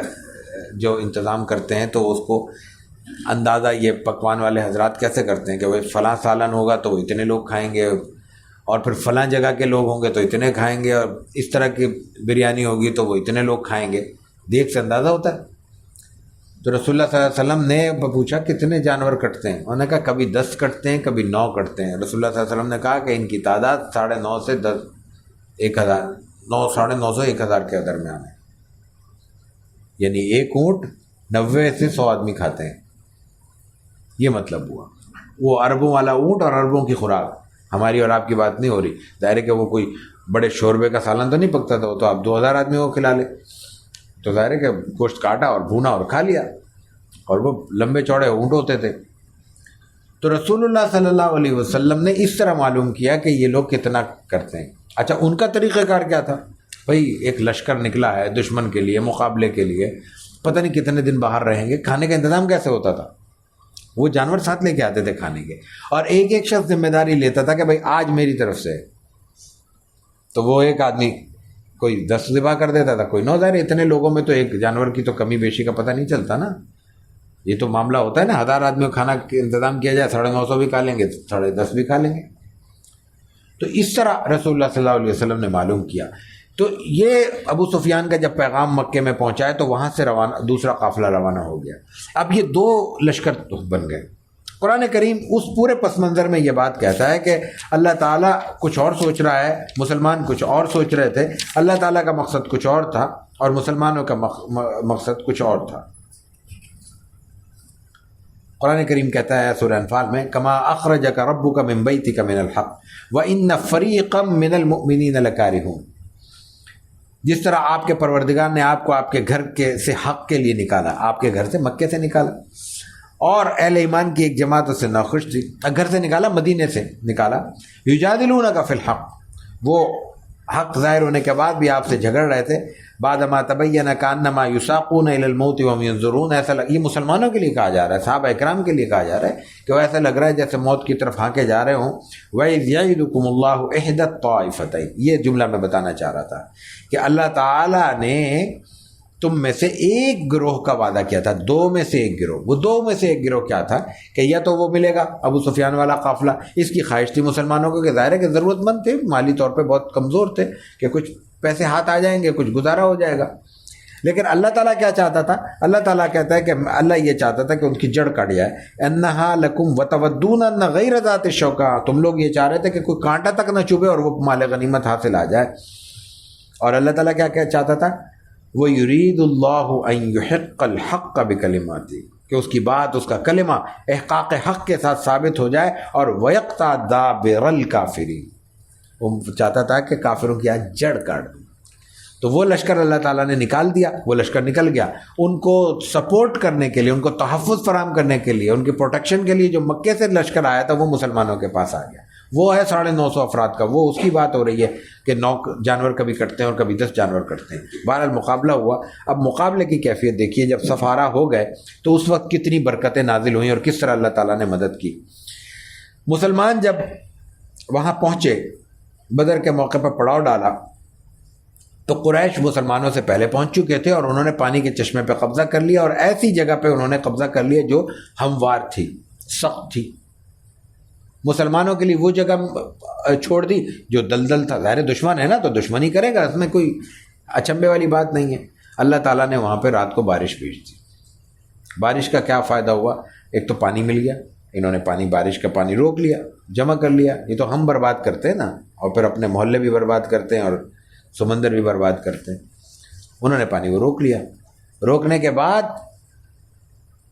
Speaker 1: جو انتظام کرتے ہیں تو اس کو اندازہ یہ پکوان والے حضرات کیسے کرتے ہیں کہ وہ فلاں سالن ہوگا تو وہ اتنے لوگ کھائیں گے، اور پھر فلاں جگہ کے لوگ ہوں گے تو اتنے کھائیں گے، اور اس طرح کی بریانی ہوگی تو وہ اتنے لوگ کھائیں گے۔ دیکھ سے اندازہ ہوتا ہے۔ تو رسول اللہ صلی اللہ علیہ وسلم نے پوچھا کتنے جانور کٹتے ہیں؟ انہوں نے کہا کبھی 10 کٹتے ہیں، کبھی 9 کٹتے ہیں۔ رسول اللہ صلی اللہ علیہ وسلم نے کہا کہ ان کی تعداد 950 سے 1000 950 1000 کے درمیان ہے، یعنی ایک اونٹ 90 سے 100 آدمی کھاتے ہیں۔ یہ مطلب ہوا۔ وہ عربوں والا اونٹ اور عربوں کی خوراک، ہماری اور آپ کی بات نہیں ہو رہی۔ ظاہر ہے کہ وہ کوئی بڑے شوربے کا سالن تو نہیں پکتا تھا، وہ تو آپ 2000 آدمی کو کھلا لے، تو ظاہر ہے کہ گوشت کاٹا اور بھونا اور کھا لیا، اور وہ لمبے چوڑے اونٹ ہوتے تھے۔ تو رسول اللہ صلی اللہ علیہ وسلم نے اس طرح معلوم کیا کہ یہ لوگ کتنا کرتے ہیں۔ اچھا ان کا طریقہ کار کیا تھا؟ بھائی ایک لشکر نکلا ہے دشمن کے لیے، مقابلے کے لیے، پتہ نہیں کتنے دن باہر رہیں گے، کھانے کا انتظام کیسے ہوتا تھا؟ وہ جانور ساتھ لے کے آتے تھے کھانے کے، اور ایک ایک شخص ذمہ داری لیتا تھا کہ بھائی آج میری طرف سے۔ تو وہ ایک آدمی کوئی 10 ذبح کر دیتا تھا، کوئی 9۔ ظاہر اتنے لوگوں میں تو ایک جانور کی تو کمی بیشی کا پتہ نہیں چلتا نا۔ یہ تو معاملہ ہوتا ہے نا، 1000 آدمیوں کھانا کا انتظام کیا جائے، 950 بھی کھا لیں گے، 10.5 بھی کھا لیں گے۔ تو اس طرح رسول اللہ صلی اللہ علیہ وسلم نے معلوم کیا۔ تو یہ ابو سفیان کا جب پیغام مکے میں پہنچا ہے تو وہاں سے دوسرا قافلہ روانہ ہو گیا۔ اب یہ 2 لشکر بن گئے۔ قرآن کریم اس پورے پس منظر میں یہ بات کہتا ہے کہ اللہ تعالیٰ کچھ اور سوچ رہا ہے، مسلمان کچھ اور سوچ رہے تھے، اللہ تعالیٰ کا مقصد کچھ اور تھا اور مسلمانوں کا مقصد کچھ اور تھا۔ قرآن کریم کہتا ہے سورہ انفال میں، کما اخرجک ربک من بیتک من الحق وان فریقا من المؤمنین لکارہون، جس طرح آپ کے پروردگار نے آپ کو آپ کے گھر سے حق کے لیے نکالا، آپ کے گھر سے مکے سے نکالا، اور اہل ایمان کی ایک جماعت اس سے ناخوش تھی، گھر سے نکالا، مدینے سے نکالا، یجادلونک فی الحق، وہ حق ظاہر ہونے کے بعد بھی آپ سے جھگڑ رہے تھے، بعد ما تبین کانما یساقون الی الموت وهم ينظرون، ایسا یہ مسلمانوں کے لیے کہا جا رہا ہے، صحابہ اکرام کے لیے کہا جا رہا ہے کہ وہ ایسا لگ رہا ہے جیسے موت کی طرف ہانکے جا رہے ہوں۔ وَإِذْ يَعِدُكُمُ اللَّهُ إِحْدَى الطَّائِفَتَيْنِ، یہ جملہ میں بتانا چاہ رہا تھا کہ اللہ تعالیٰ نے تم میں سے ایک گروہ کا وعدہ کیا تھا، 2 میں سے ایک گروہ۔ وہ 2 میں سے ایک گروہ کیا تھا کہ یا تو وہ ملے گا ابو سفیان والا قافلہ، اس کی خواہش تھی مسلمانوں کو کہ ظاہر ہے کہ ضرورت مند تھے، مالی طور پہ بہت کمزور تھے کہ کچھ پیسے ہاتھ آ جائیں گے، کچھ گزارا ہو جائے گا۔ لیکن اللہ تعالیٰ کیا چاہتا تھا؟ اللہ تعالیٰ کہتا ہے کہ اللہ یہ چاہتا تھا کہ ان کی جڑ کٹ جائے، انہا لکم وتودون ان غیر ذات الشوکا، تم لوگ یہ چاہ رہے تھے کہ کوئی کانٹا تک نہ چبھے اور وہ مال غنیمت حاصل آ جائے۔ اور اللہ تعالیٰ کیا چاہتا تھا؟ وہ یرید اللہ ان یحق الحق بکلماتی، کہ اس کی بات، اس کا کلمہ احقاق حق کے ساتھ ثابت ہو جائے، اور وَيَقْطَعَ دَابِرَ الْكَافِرِينَ، وہ چاہتا تھا کہ کافروں کی آج جڑ کاٹ دوں۔ تو وہ لشکر اللہ تعالیٰ نے نکال دیا، وہ لشکر نکل گیا۔ ان کو سپورٹ کرنے کے لیے، ان کو تحفظ فراہم کرنے کے لیے، ان کی پروٹیکشن کے لیے جو مکے سے لشکر آیا تھا وہ مسلمانوں کے پاس آ گیا۔ وہ ہے 950 افراد کا، وہ اس کی بات ہو رہی ہے کہ 9 جانور کبھی کٹتے ہیں اور کبھی 10 جانور کٹتے ہیں۔ بہرحال مقابلہ ہوا۔ اب مقابلے کی کیفیت دیکھیے، جب صف آرا ہو گئے تو اس وقت کتنی برکتیں نازل ہوئیں اور کس طرح اللہ تعالیٰ نے مدد کی۔ مسلمان جب وہاں پہنچے، بدر کے موقع پر پڑاؤ ڈالا، تو قریش مسلمانوں سے پہلے پہنچ چکے تھے اور انہوں نے پانی کے چشمے پہ قبضہ کر لیا، اور ایسی جگہ پہ انہوں نے قبضہ کر لیا جو ہموار تھی، سخت تھی۔ مسلمانوں کے لیے وہ جگہ چھوڑ دی جو دلدل تھا۔ ظاہر دشمن ہے نا، تو دشمنی کرے گا، اس میں کوئی اچنبے والی بات نہیں ہے۔ اللہ تعالیٰ نے وہاں پہ رات کو بارش بھیج دی۔ بارش کا کیا فائدہ ہوا؟ ایک تو پانی مل گیا، انہوں نے بارش کا پانی روک لیا، جمع کر لیا۔ یہ تو ہم برباد کرتے ہیں نا، اور پھر اپنے محلے بھی برباد کرتے ہیں اور سمندر بھی برباد کرتے ہیں۔ انہوں نے پانی کو روک لیا۔ روکنے کے بعد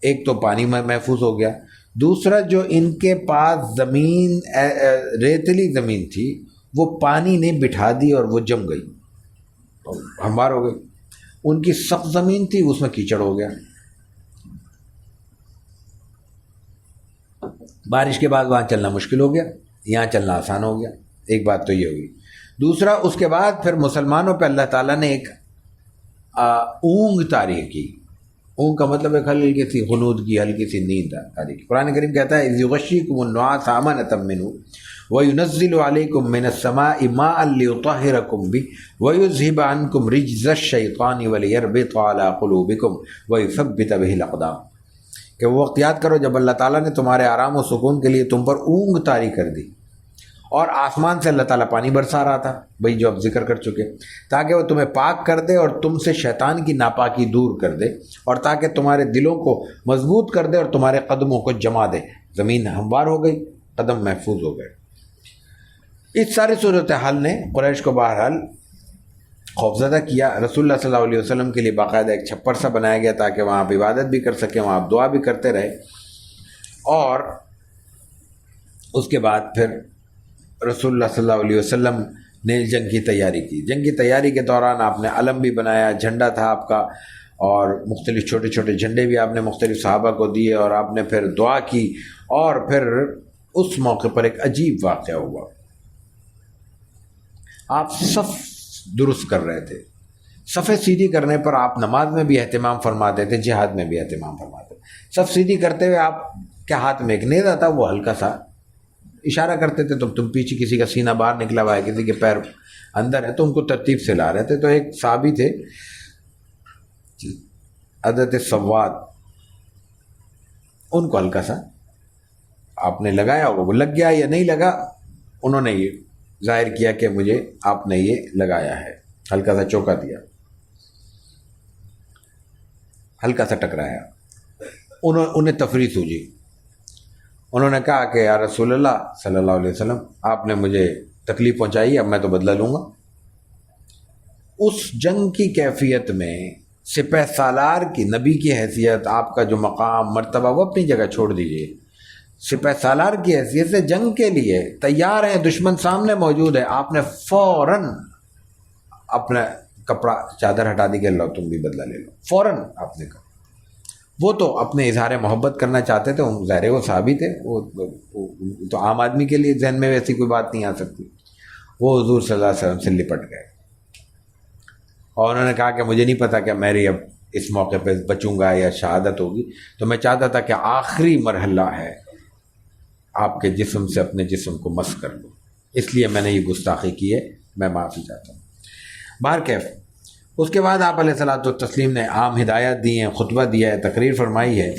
Speaker 1: ایک تو پانی محفوظ ہو گیا، دوسرا جو ان کے پاس زمین ریتلی زمین تھی وہ پانی نے بٹھا دی اور وہ جم گئی، ہموار ہو گئی۔ ان کی سخت زمین تھی، اس میں کیچڑ ہو گیا۔ بارش کے بعد وہاں چلنا مشکل ہو گیا، یہاں چلنا آسان ہو گیا۔ ایک بات تو یہ ہوئی۔ دوسرا، اس کے بعد پھر مسلمانوں پہ اللہ تعالیٰ نے ایک اونگ طاری کی۔ اونگ کا مطلب ایک ہلکی سی غنودگی، ہلکی سی نیند طاری کی۔ قرآن کریم کہتا ہے اِذ یغشیکم النعاس امنۃ منہ وینزل علیکم من السماء ماء لیطہرکم بہ ویذھب عنکم رجز الشیطان ولیربط علی قلوبکم ویثبت بہ الاقدام، کہ وہ وقت یاد کرو جب اللہ تعالیٰ نے تمہارے آرام و سکون کے لیے تم پر اونگ طاری کر دی، اور آسمان سے اللہ تعالیٰ پانی برسا رہا تھا، بھئی جو اب ذکر کر چکے، تاکہ وہ تمہیں پاک کر دے اور تم سے شیطان کی ناپاکی دور کر دے، اور تاکہ تمہارے دلوں کو مضبوط کر دے اور تمہارے قدموں کو جما دے۔ زمین ہموار ہو گئی، قدم محفوظ ہو گئے۔ اس ساری صورتحال نے قریش کو بہرحال خوفزدہ کیا۔ رسول اللہ صلی اللہ علیہ وسلم کے لیے باقاعدہ ایک چھپر سا بنایا گیا تاکہ وہاں آپ عبادت بھی کر سکیں، وہاں آپ دعا بھی کرتے رہے۔ اور اس کے بعد پھر رسول اللہ صلی اللہ علیہ وسلم نے جنگ کی تیاری کی۔ جنگ کی تیاری کے دوران آپ نے علم بھی بنایا، جھنڈا تھا آپ کا، اور مختلف چھوٹے چھوٹے جھنڈے بھی آپ نے مختلف صحابہ کو دیے، اور آپ نے پھر دعا کی۔ اور پھر اس موقع پر ایک عجیب واقعہ ہوا۔ آپ صف درست کر رہے تھے، صفیں سیدھی کرنے پر آپ نماز میں بھی اہتمام فرماتے تھے، جہاد میں بھی اہتمام فرماتے تھے۔ صف سیدھی کرتے ہوئے آپ کے ہاتھ میں ایک نیزہ تھا، وہ ہلکا سا اشارہ کرتے تھے، تو تم پیچھے کسی کا سینہ باہر نکلا ہوا ہے، کسی کے پیر اندر ہے، تو ان کو ترتیب سے لا رہے تھے۔ تو ایک صحابی تھے حضرت سواد، ان کو ہلکا سا آپ نے لگایا، وہ لگ گیا یا نہیں لگا، انہوں نے یہ ظاہر کیا کہ مجھے آپ نے یہ لگایا ہے، ہلکا سا چوکا دیا، ہلکا سا ٹکرایا۔ انہیں تفریح سوجی، انہوں نے کہا کہ یا رسول اللہ صلی اللہ علیہ وسلم، آپ نے مجھے تکلیف پہنچائی، اب میں تو بدلہ لوں گا۔ اس جنگ کی کیفیت میں سپہ سالار کی، نبی کی حیثیت، آپ کا جو مقام مرتبہ وہ اپنی جگہ چھوڑ دیجئے، سپہ سالار کی حیثیت سے جنگ کے لیے تیار ہیں، دشمن سامنے موجود ہے، آپ نے فوراً اپنا کپڑا چادر ہٹا دی کہ لو تم بھی بدلہ لے لو، فوراً آپ نے کہا۔ وہ تو اپنے اظہار محبت کرنا چاہتے تھے، ظاہر وہ صحابی تھے، وہ تو عام آدمی کے لیے ذہن میں ویسی کوئی بات نہیں آ سکتی۔ وہ حضور صلی اللہ علیہ وسلم سے لپٹ گئے، اور انہوں نے کہا کہ مجھے نہیں پتا کہ میری اب اس موقع پہ بچوں گا یا شہادت ہوگی، تو میں چاہتا تھا کہ آخری مرحلہ ہے، آپ کے جسم سے اپنے جسم کو مس کر لوں، اس لیے میں نے یہ گستاخی کی ہے، میں معافی چاہتا ہوں۔ بہرکیف اس کے بعد آپ علیہ الصلوۃ والتسلیم نے عام ہدایات دی ہیں، خطبہ دیا ہے، تقریر فرمائی ہے،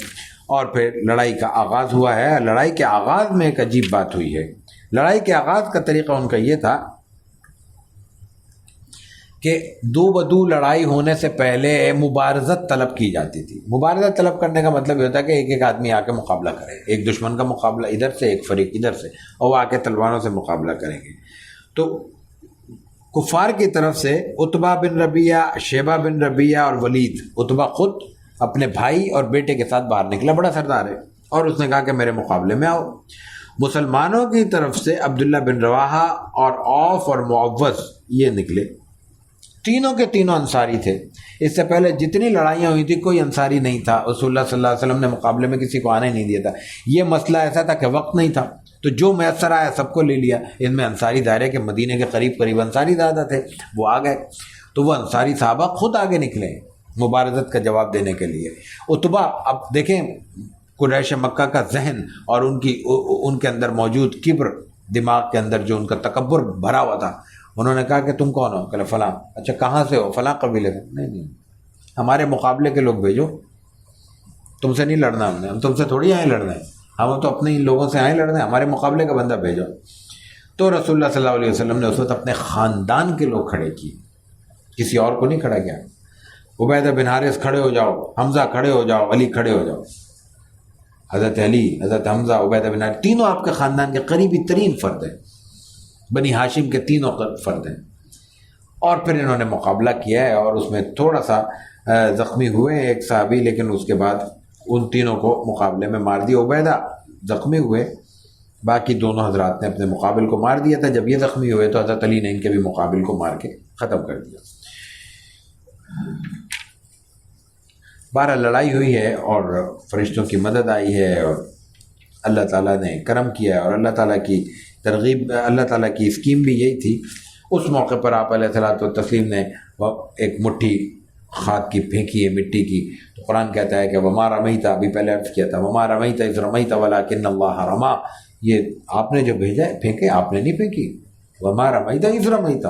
Speaker 1: اور پھر لڑائی کا آغاز ہوا ہے۔ لڑائی کے آغاز میں ایک عجیب بات ہوئی ہے۔ لڑائی کے آغاز کا طریقہ ان کا یہ تھا کہ دو بدو لڑائی ہونے سے پہلے مبارزت طلب کی جاتی تھی۔ مبارزت طلب کرنے کا مطلب یہ ہوتا ہے کہ ایک ایک آدمی آ کے مقابلہ کرے، ایک دشمن کا مقابلہ ادھر سے، ایک فریق ادھر سے، اور وہ آ کے تلواروں سے مقابلہ کریں گے۔ تو کفار کی طرف سے عتبہ بن ربیعہ، شیبہ بن ربیعہ اور ولید، عتبہ خود اپنے بھائی اور بیٹے کے ساتھ باہر نکلا، بڑا سردار ہے، اور اس نے کہا کہ میرے مقابلے میں آؤ۔ مسلمانوں کی طرف سے عبداللہ بن رواحہ اور عوف اور معوذ یہ نکلے، تینوں کے تینوں انصاری تھے۔ اس سے پہلے جتنی لڑائیاں ہوئی تھی کوئی انصاری نہیں تھا، رسول اللہ صلی اللہ علیہ وسلم نے مقابلے میں کسی کو آنے نہیں دیا تھا۔ یہ مسئلہ ایسا تھا کہ وقت نہیں تھا، تو جو میسر آیا سب کو لے لیا۔ ان میں انصاری دائرے کے مدینے کے قریب انصاری زیادہ تھے، وہ آ گئے، تو وہ انصاری صحابہ خود آگے نکلے مبارزت کا جواب دینے کے لیے۔ عتبہ، اب دیکھیں قریش مکہ کا ذہن اور ان کے اندر موجود کبر، دماغ کے اندر جو ان کا تکبر بھرا ہوا تھا، انہوں نے کہا کہ تم کون ہو؟ کہ فلاں۔ اچھا کہاں سے ہو؟ فلاں قبیلے سے۔ نہیں، ہمارے مقابلے کے لوگ بھیجو، تم سے نہیں لڑنا ہم تم سے تھوڑی آئے لڑنا ہے، ہم تو اپنے ان لوگوں سے آئے لڑنا ہے، ہمارے مقابلے کا بندہ بھیجو۔ تو رسول اللہ صلی اللہ علیہ وسلم نے اس وقت اپنے خاندان کے لوگ کھڑے کیے، کسی اور کو نہیں کھڑا کیا۔ عبیدہ بن حارث کھڑے ہو جاؤ، حمزہ کھڑے ہو جاؤ، علی کھڑے ہو جاؤ۔ حضرت علی، حضرت حمزہ، عبیدہ بن حارث تینوں آپ کے خاندان کے قریبی ترین فرد ہیں، بنی ہاشم کے تینوں فرد ہیں۔ اور پھر انہوں نے مقابلہ کیا ہے، اور اس میں تھوڑا سا زخمی ہوئے ایک صحابی، لیکن اس کے بعد ان تینوں کو مقابلے میں مار دیا۔ عبیدہ زخمی ہوئے، باقی دونوں حضرات نے اپنے مقابل کو مار دیا تھا۔ جب یہ زخمی ہوئے تو حضرت علی نے ان کے بھی مقابل کو مار کے ختم کر دیا۔ بارہ لڑائی ہوئی ہے اور فرشتوں کی مدد آئی ہے، اور اللہ تعالیٰ نے کرم کیا ہے، اور اللہ تعالیٰ کی ترغیب، اللہ تعالیٰ کی اسکیم بھی یہی تھی۔ اس موقع پر آپ علیہ الصلوۃ والتسلیم نے ایک مٹھی خاک کی پھینکی ہے، مٹی کی، تو قرآن کہتا ہے کہ وما رمیت، ابھی پہلے عرض کیا تھا، وما رمیت اذ رمیت ولکن اللہ رما، یہ آپ نے جو بھیجا ہے پھینکے، آپ نے نہیں پھینکی۔ وما رمیت اذ رمیت،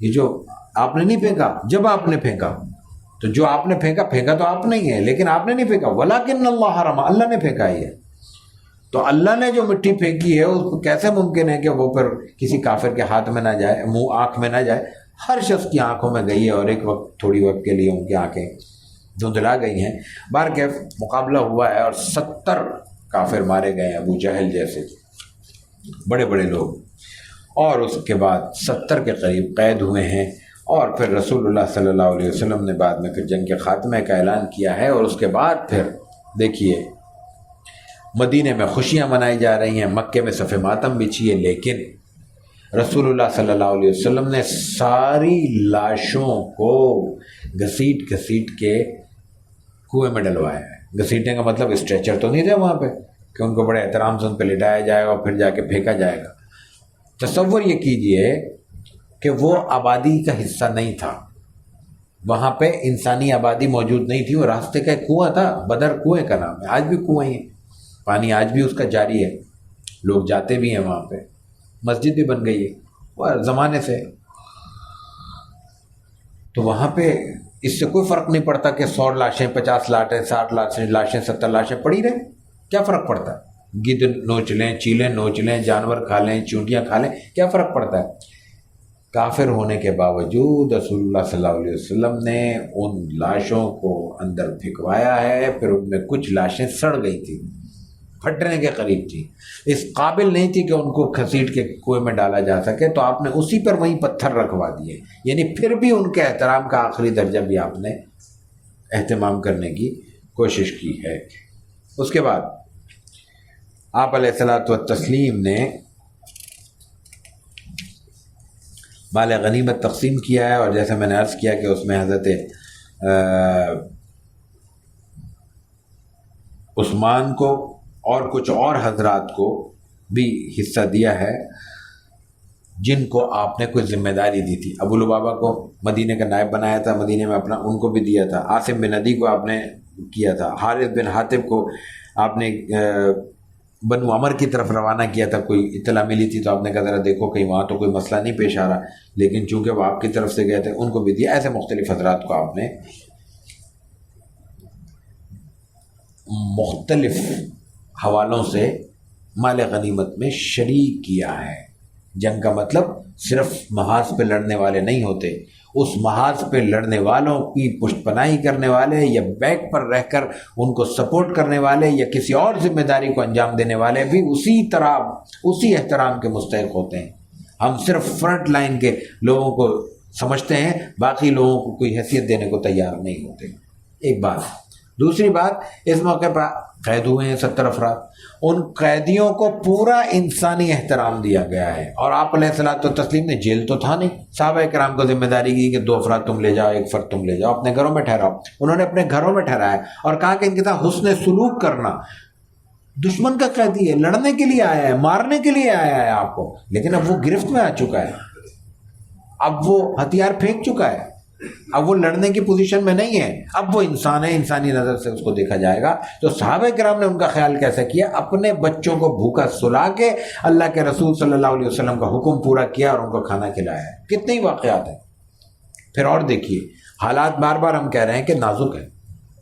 Speaker 1: یہ جو آپ نے نہیں پھینکا، جب آپ نے پھینکا، تو جو آپ نے پھینکا تو آپ نہیں ہے، لیکن آپ نے نہیں پھینکا، ولکن اللہ رما، اللہ نے پھینکا ہی ہے۔ تو اللہ نے جو مٹی پھینکی ہے اس کو کیسے ممکن ہے کہ وہ پھر کسی کافر کے ہاتھ میں نہ جائے، منہ آنکھ میں نہ جائے؟ ہر شخص کی آنکھوں میں گئی ہے، اور ایک وقت تھوڑی وقت کے لیے ان کی آنکھیں دھندلا گئی ہیں۔ بہرکیف مقابلہ ہوا ہے، اور 70 کافر مارے گئے ہیں، ابو جہل جیسے بڑے بڑے لوگ، اور اس کے بعد 70 کے قریب قید ہوئے ہیں۔ اور پھر رسول اللہ صلی اللہ علیہ وسلم نے بعد میں پھر جنگ کے خاتمے کا اعلان کیا ہے، اور اس کے بعد پھر دیکھیے مدینے میں خوشیاں منائی جا رہی ہیں، مکے میں صف ماتم بچھی ہے، لیکن رسول اللہ صلی اللہ علیہ وسلم نے ساری لاشوں کو گھسیٹ کے کنویں میں ڈلوایا ہے۔ گھسیٹنے کا مطلب اسٹریچر تو نہیں تھا وہاں پہ کہ ان کو بڑے احترام سے ان پہ لٹایا جائے گا اور پھر جا کے پھینکا جائے گا۔ تصور یہ کیجئے کہ وہ آبادی کا حصہ نہیں تھا، وہاں پہ انسانی آبادی موجود نہیں تھی، وہ راستے کا ایک کنواں تھا، بدر کنویں کا نام ہے، آج بھی کنویں ہی ہے، پانی آج بھی اس کا جاری ہے، لوگ جاتے بھی ہیں وہاں پہ، مسجد بھی بن گئی ہے وہ زمانے سے۔ تو وہاں پہ اس سے کوئی فرق نہیں پڑتا کہ 100 لاشیں، 50 لاشیں، 60 لاشیں، 70 لاشیں پڑی رہیں، کیا فرق پڑتا ہے؟ گدھ نوچ لیں، چیلیں نوچ لیں، جانور کھا لیں، چونٹیاں کھا لیں، کیا فرق پڑتا ہے؟ کافر ہونے کے باوجود رسول اللہ صلی اللہ علیہ وسلم نے ان لاشوں کو اندر پھینکوایا ہے، پھر ان میں کچھ لاشیں سڑ گئی تھی، پھٹنے کے قریب تھی، اس قابل نہیں تھی کہ ان کو گھسیٹ کے کنویں میں ڈالا جا سکے، تو آپ نے اسی پر وہیں پتھر رکھوا دیے، یعنی پھر بھی ان کے احترام کا آخری درجہ بھی آپ نے اہتمام کرنے کی کوشش کی ہے۔ اس کے بعد آپ علیہ الصلوۃ والتسلیم نے مال غنیمت تقسیم کیا ہے، اور جیسے میں نے عرض کیا کہ اس میں حضرت عثمان کو اور کچھ اور حضرات کو بھی حصہ دیا ہے جن کو آپ نے کوئی ذمہ داری دی تھی۔ ابو لبابہ کو مدینے کا نائب بنایا تھا، مدینے میں اپنا، ان کو بھی دیا تھا۔ عاصم بن عدی کو آپ نے کیا تھا، حارث بن حاتب کو آپ نے بنو عمر کی طرف روانہ کیا تھا، کوئی اطلاع ملی تھی تو آپ نے کہا ذرا دیکھو کہیں وہاں تو کوئی مسئلہ نہیں پیش آ رہا، لیکن چونکہ وہ آپ کی طرف سے گئے تھے ان کو بھی دیا۔ ایسے مختلف حضرات کو آپ نے مختلف حوالوں سے مال غنیمت میں شریک کیا ہے۔ جنگ کا مطلب صرف محاذ پہ لڑنے والے نہیں ہوتے، اس محاذ پہ لڑنے والوں کی پشت پناہی کرنے والے یا بیک پر رہ کر ان کو سپورٹ کرنے والے یا کسی اور ذمہ داری کو انجام دینے والے بھی اسی طرح اسی احترام کے مستحق ہوتے ہیں۔ ہم صرف فرنٹ لائن کے لوگوں کو سمجھتے ہیں، باقی لوگوں کو کوئی حیثیت دینے کو تیار نہیں ہوتے۔ ایک بات دوسری بات، اس موقع پر قید ہوئے ہیں 70 افراد، ان قیدیوں کو پورا انسانی احترام دیا گیا ہے، اور آپ علیہ الصلوۃ والتسلیم نے، جیل تو تھا نہیں، صحابہ کرام کو ذمہ داری کی کہ 2 افراد تم لے جاؤ، 1 فرد تم لے جاؤ، اپنے گھروں میں ٹھہراؤ. انہوں نے اپنے گھروں میں ٹھہرایا اور کہا کہ ان کے ساتھ حسن سلوک کرنا. دشمن کا قیدی ہے، لڑنے کے لیے آیا ہے، مارنے کے لیے آیا ہے آپ کو، لیکن اب وہ گرفت میں آ چکا ہے، اب وہ ہتھیار پھینک چکا ہے، اب وہ لڑنے کی پوزیشن میں نہیں ہے، اب وہ انسان ہے، انسانی نظر سے اس کو دیکھا جائے گا. تو صحابہ کرام نے ان کا خیال کیسے کیا؟ اپنے بچوں کو بھوکا سلا کے اللہ کے رسول صلی اللہ علیہ وسلم کا حکم پورا کیا اور ان کو کھانا کھلایا ہے. کتنے ہی واقعات ہیں. پھر اور دیکھیے، حالات بار بار ہم کہہ رہے ہیں کہ نازک ہے.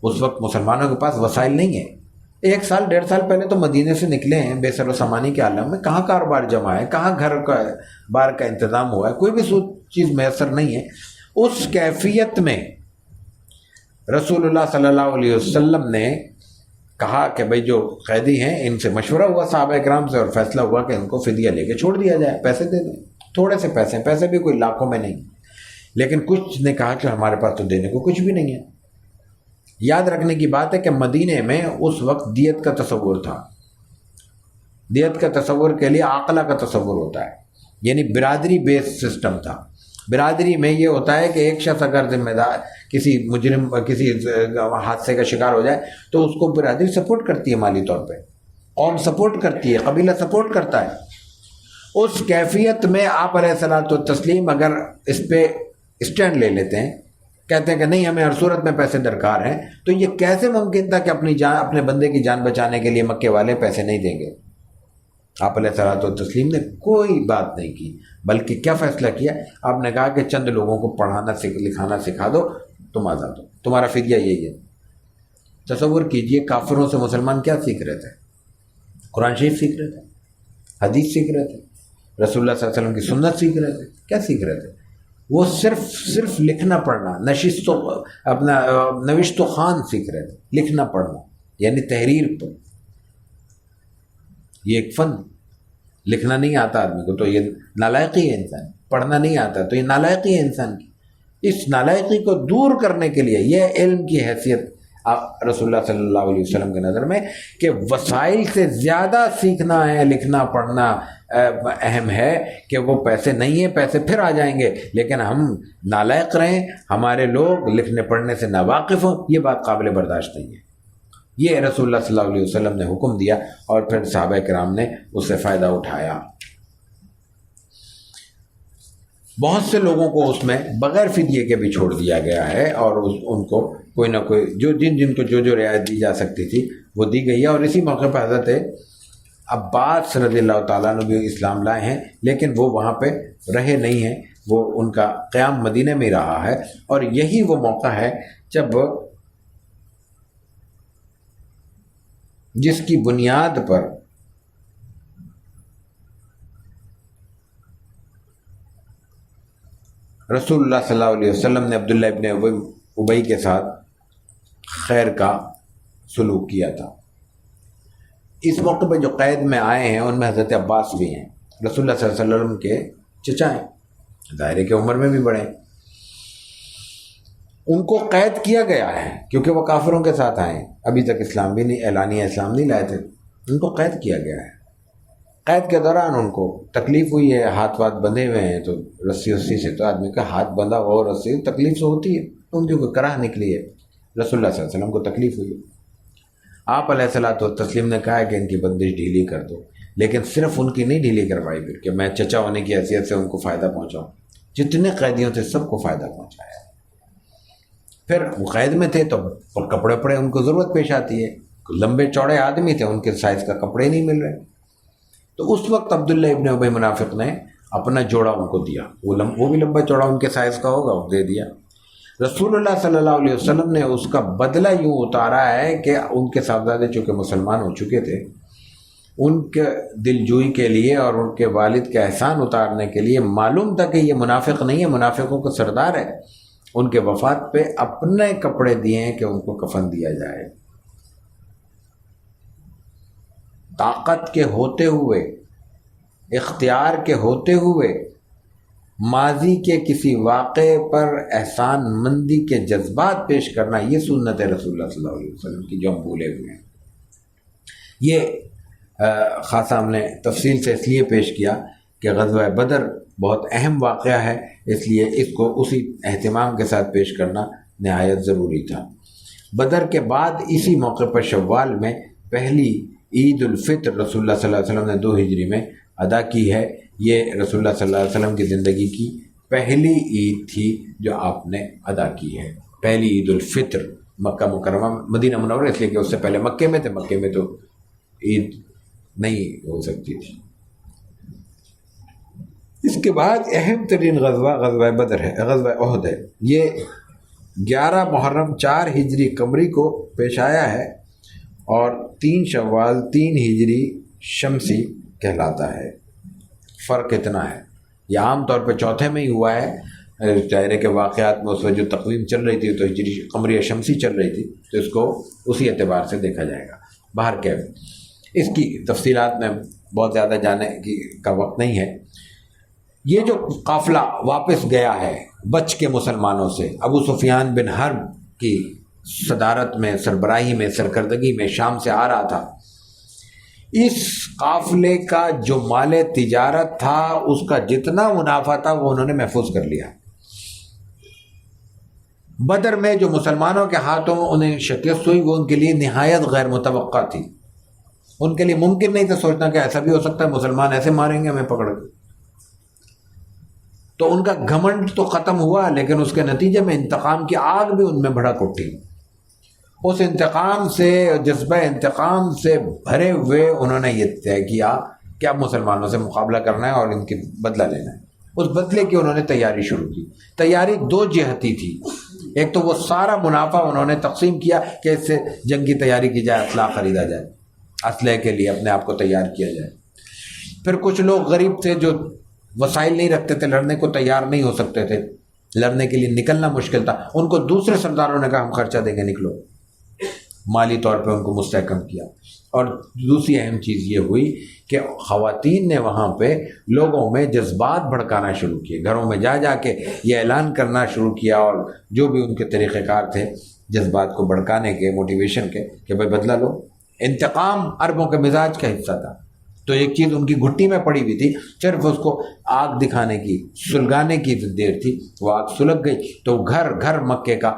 Speaker 1: اس وقت مسلمانوں کے پاس وسائل نہیں ہے. 1 سال 1.5 سال پہلے تو مدینے سے نکلے ہیں بے سر و سامانی کے عالم میں، کہاں کاروبار جمع ہے، کہاں گھر کا بار کا انتظام ہوا ہے، کوئی بھی چیز میسر نہیں ہے. اس کیفیت میں رسول اللہ صلی اللہ علیہ وسلم نے کہا کہ بھئی جو قیدی ہیں ان سے مشورہ ہوا صحابہ کرام سے، اور فیصلہ ہوا کہ ان کو فدیہ لے کے چھوڑ دیا جائے، پیسے دے دیں، تھوڑے سے پیسے بھی کوئی لاکھوں میں نہیں. لیکن کچھ نے کہا کہ ہمارے پاس تو دینے کو کچھ بھی نہیں ہے. یاد رکھنے کی بات ہے کہ مدینے میں اس وقت دیت کا تصور تھا. دیت کا تصور کے لیے عاقلہ کا تصور ہوتا ہے، یعنی برادری بیس سسٹم تھا. برادری میں یہ ہوتا ہے کہ ایک شخص اگر ذمہ دار کسی مجرم کسی حادثے کا شکار ہو جائے تو اس کو برادری سپورٹ کرتی ہے، مالی طور پہ قوم سپورٹ کرتی ہے، قبیلہ سپورٹ کرتا ہے. اس کیفیت میں آپ علیہ الصلوۃ والتسلیم اگر اس پہ اسٹینڈ لے لیتے ہیں، کہتے ہیں کہ نہیں ہمیں ہر صورت میں پیسے درکار ہیں، تو یہ کیسے ممکن تھا کہ اپنے بندے کی جان بچانے کے لیے مکے والے پیسے نہیں دیں گے؟ آپ علیہ الصلوۃ والتسلیم نے کوئی بات نہیں کی، بلکہ کیا فیصلہ کیا؟ آپ نے کہا کہ چند لوگوں کو پڑھانا لکھانا سکھا دو، تم آزاد ہو، تمہارا فدیہ یہی ہے. تصور کیجئے کافروں سے مسلمان کیا سیکھ رہے تھے؟ قرآن شریف سیکھ رہے تھے، حدیث سیکھ رہے تھے، رسول اللہ صلی اللہ علیہ وسلم کی سنت سیکھ رہے تھے. کیا سیکھ رہے تھے؟ وہ صرف لکھنا پڑھنا، نوشت و خوان سیکھ رہے تھے. لکھنا پڑھنا یعنی تحریر پر، یہ ایک فن. لکھنا نہیں آتا آدمی کو تو یہ نالائقی ہے انسان، پڑھنا نہیں آتا تو یہ نالائقی ہے انسان کی. اس نالائقی کو دور کرنے کے لیے یہ علم کی حیثیت رسول اللہ صلی اللہ علیہ وسلم کے نظر میں کہ وسائل سے زیادہ سیکھنا ہے، لکھنا پڑھنا اہم ہے. کہ وہ پیسے نہیں ہیں، پیسے پھر آ جائیں گے، لیکن ہم نالائق رہیں، ہمارے لوگ لکھنے پڑھنے سے ناواقف ہوں، یہ بات قابل برداشت نہیں ہے. یہ رسول اللہ صلی اللہ علیہ وسلم نے حکم دیا اور پھر صحابہ کرام نے اس سے فائدہ اٹھایا. بہت سے لوگوں کو اس میں بغیر فدیے کے بھی چھوڑ دیا گیا ہے، اور ان کو کوئی نہ کوئی جن کو جو رعایت دی جا سکتی تھی وہ دی گئی ہے. اور اسی موقع پہ حضرت عباس رضی اللہ تعالیٰ عنہ بھی اسلام لائے ہیں، لیکن وہ وہاں پہ رہے نہیں ہیں، وہ ان کا قیام مدینہ میں رہا ہے. اور یہی وہ موقع ہے جس کی بنیاد پر رسول اللہ صلی اللہ علیہ وسلم نے عبداللہ ابن ابی کے ساتھ خیر کا سلوک کیا تھا. اس موقع پہ جو قید میں آئے ہیں ان میں حضرت عباس بھی ہیں، رسول اللہ صلی اللہ علیہ وسلم کے چچا ہیں، دائرے کے عمر میں بھی بڑے ہیں. ان کو قید کیا گیا ہے کیونکہ وہ کافروں کے ساتھ آئے ہیں، ابھی تک اسلام بھی نہیں، اعلانیہ اسلام نہیں لائے تھے. ان کو قید کیا گیا ہے. قید کے دوران ان کو تکلیف ہوئی ہے، ہاتھ بندھے ہوئے ہیں، تو رسی سے تو آدمی کا ہاتھ بندھا ہوا اور رسی تکلیف سے ہوتی ہے، ان کی کوئی کرہ نکلی ہے. رسول اللہ صلی اللہ علیہ وسلم کو تکلیف ہوئی. آپ علیہ الصلوۃ والتسلیم نے کہا ہے کہ ان کی بندش ڈھیلی کر دو، لیکن صرف ان کی نہیں ڈھیلی کروائی پھر کہ میں چچا ہونے کی حیثیت سے ان کو فائدہ پہنچاؤں. جتنے قیدیوں تھے سب کو فائدہ پہنچایا. پھر وہ قید میں تھے تو کپڑے ان کو ضرورت پیش آتی ہے، لمبے چوڑے آدمی تھے، ان کے سائز کا کپڑے نہیں مل رہے. تو اس وقت عبداللہ ابن ابی منافق نے اپنا جوڑا ان کو دیا، وہ بھی لمبا چوڑا ان کے سائز کا ہوگا، وہ دے دیا. رسول اللہ صلی اللہ علیہ وسلم نے اس کا بدلہ یوں اتارا ہے کہ ان کے صاحبزادے چونکہ مسلمان ہو چکے تھے، ان کے دل جوئی کے لیے اور ان کے والد کا احسان اتارنے کے لیے، معلوم تھا کہ یہ منافق نہیں ہے، منافقوں کا سردار ہے، ان کے وفات پہ اپنے کپڑے دیے ہیں کہ ان کو کفن دیا جائے. طاقت کے ہوتے ہوئے، اختیار کے ہوتے ہوئے ماضی کے کسی واقعے پر احسان مندی کے جذبات پیش کرنا، یہ سنت ہے رسول اللہ صلی اللہ علیہ وسلم کی جو ہم بھولے ہوئے ہیں۔ یہ خاصا ہم نے تفصیل سے اس لیے پیش کیا کہ غزوہ بدر بہت اہم واقعہ ہے، اس لیے اس کو اسی اہتمام کے ساتھ پیش کرنا نہایت ضروری تھا۔ بدر کے بعد اسی موقع پر شوال میں پہلی عید الفطر رسول اللہ صلی اللہ علیہ وسلم نے 2 ہجری میں ادا کی ہے۔ یہ رسول اللہ صلی اللہ علیہ وسلم کی زندگی کی پہلی عید تھی جو آپ نے ادا کی ہے، پہلی عید الفطر مکہ مکرمہ مدینہ منورہ، اس لیے کہ اس سے پہلے مکے میں تھے، مکے میں تو عید نہیں ہو سکتی تھی۔ اس کے بعد اہم ترین غزوہ بدر ہے، غزوہ احد ہے۔ یہ 11 محرم 4 ہجری قمری کو پیش آیا ہے اور 3 شوال 3 ہجری شمسی کہلاتا ہے۔ فرق اتنا ہے، یہ عام طور پہ چوتھے میں ہی ہوا ہے، ظاہر کے واقعات میں اس وقت جو تقویم چل رہی تھی تو ہجری قمری شمسی چل رہی تھی، تو اس کو اسی اعتبار سے دیکھا جائے گا۔ باہر کے اس کی تفصیلات میں بہت زیادہ جانے کا وقت نہیں ہے۔ یہ جو قافلہ واپس گیا ہے بچ کے مسلمانوں سے، ابو سفیان بن حرب کی صدارت میں، سربراہی میں، سرکردگی میں شام سے آ رہا تھا، اس قافلے کا جو مال تجارت تھا اس کا جتنا منافع تھا وہ انہوں نے محفوظ کر لیا۔ بدر میں جو مسلمانوں کے ہاتھوں انہیں شکست ہوئی وہ ان کے لیے نہایت غیر متوقع تھی، ان کے لیے ممکن نہیں تھا سوچنا کہ ایسا بھی ہو سکتا ہے مسلمان ایسے ماریں گے ہمیں پکڑ کے۔ تو ان کا گھمنڈ تو ختم ہوا، لیکن اس کے نتیجے میں انتقام کی آگ بھی ان میں بھڑک اٹھی۔ اس انتقام سے، جذبہ انتقام سے بھرے ہوئے انہوں نے یہ طے کیا کہ اب مسلمانوں سے مقابلہ کرنا ہے اور ان کی بدلہ لینا ہے۔ اس بدلے کی انہوں نے تیاری شروع کی۔ تیاری 2 جہتی تھی، ایک تو وہ سارا منافع انہوں نے تقسیم کیا کہ اس سے جنگ کی تیاری کی جائے، اسلحہ خریدا جائے، اسلحے کے لیے اپنے آپ کو تیار کیا جائے۔ پھر کچھ لوگ غریب تھے جو وسائل نہیں رکھتے تھے، لڑنے کو تیار نہیں ہو سکتے تھے، لڑنے کے لیے نکلنا مشکل تھا، ان کو دوسرے سرداروں نے کہا ہم خرچہ دیں گے، نکلو، مالی طور پہ ان کو مستحکم کیا۔ اور دوسری اہم چیز یہ ہوئی کہ خواتین نے وہاں پہ لوگوں میں جذبات بھڑکانا شروع کیے، گھروں میں جا جا کے یہ اعلان کرنا شروع کیا، اور جو بھی ان کے طریقہ کار تھے جذبات کو بھڑکانے کے، موٹیویشن کے، کہ بھائی بدلہ لو۔ انتقام عربوں کے مزاج کا حصہ تھا، تو ایک چیز ان کی گھٹی میں پڑی ہوئی تھی، صرف اس کو آگ دکھانے کی، سلگانے کی دیر تھی، وہ آگ سلگ گئی تو گھر گھر مکے کا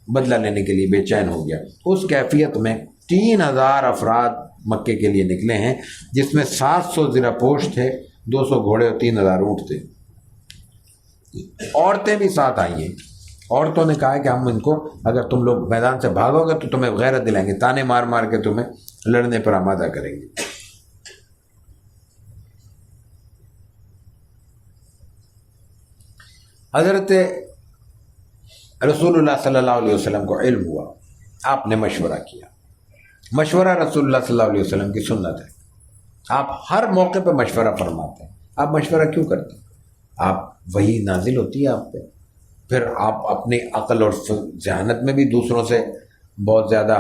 Speaker 1: بدلہ لینے کے لیے بے چین ہو گیا۔ اس کیفیت میں 3000 افراد مکے کے لیے نکلے ہیں، جس میں 700 زرہ پوش تھے، 200 گھوڑے اور 3000 اونٹ تھے۔ عورتیں بھی ساتھ آئی ہیں۔ عورتوں نے کہا کہ ہم ان کو، اگر تم لوگ میدان سے بھاگو گے تو تمہیں غیرت دلائیں گے، تانے مار مار کے تمہیں لڑنے پر آمادہ کریں گے۔ حضرت رسول اللہ صلی اللہ علیہ وسلم کو علم ہوا، آپ نے مشورہ کیا۔ مشورہ رسول اللہ صلی اللہ علیہ وسلم کی سنت ہے، آپ ہر موقع پہ مشورہ فرماتے ہیں۔ آپ مشورہ کیوں کرتے ہیں؟ آپ وہی نازل ہوتی ہے آپ پہ، پھر آپ اپنی عقل اور ذہانت میں بھی دوسروں سے بہت زیادہ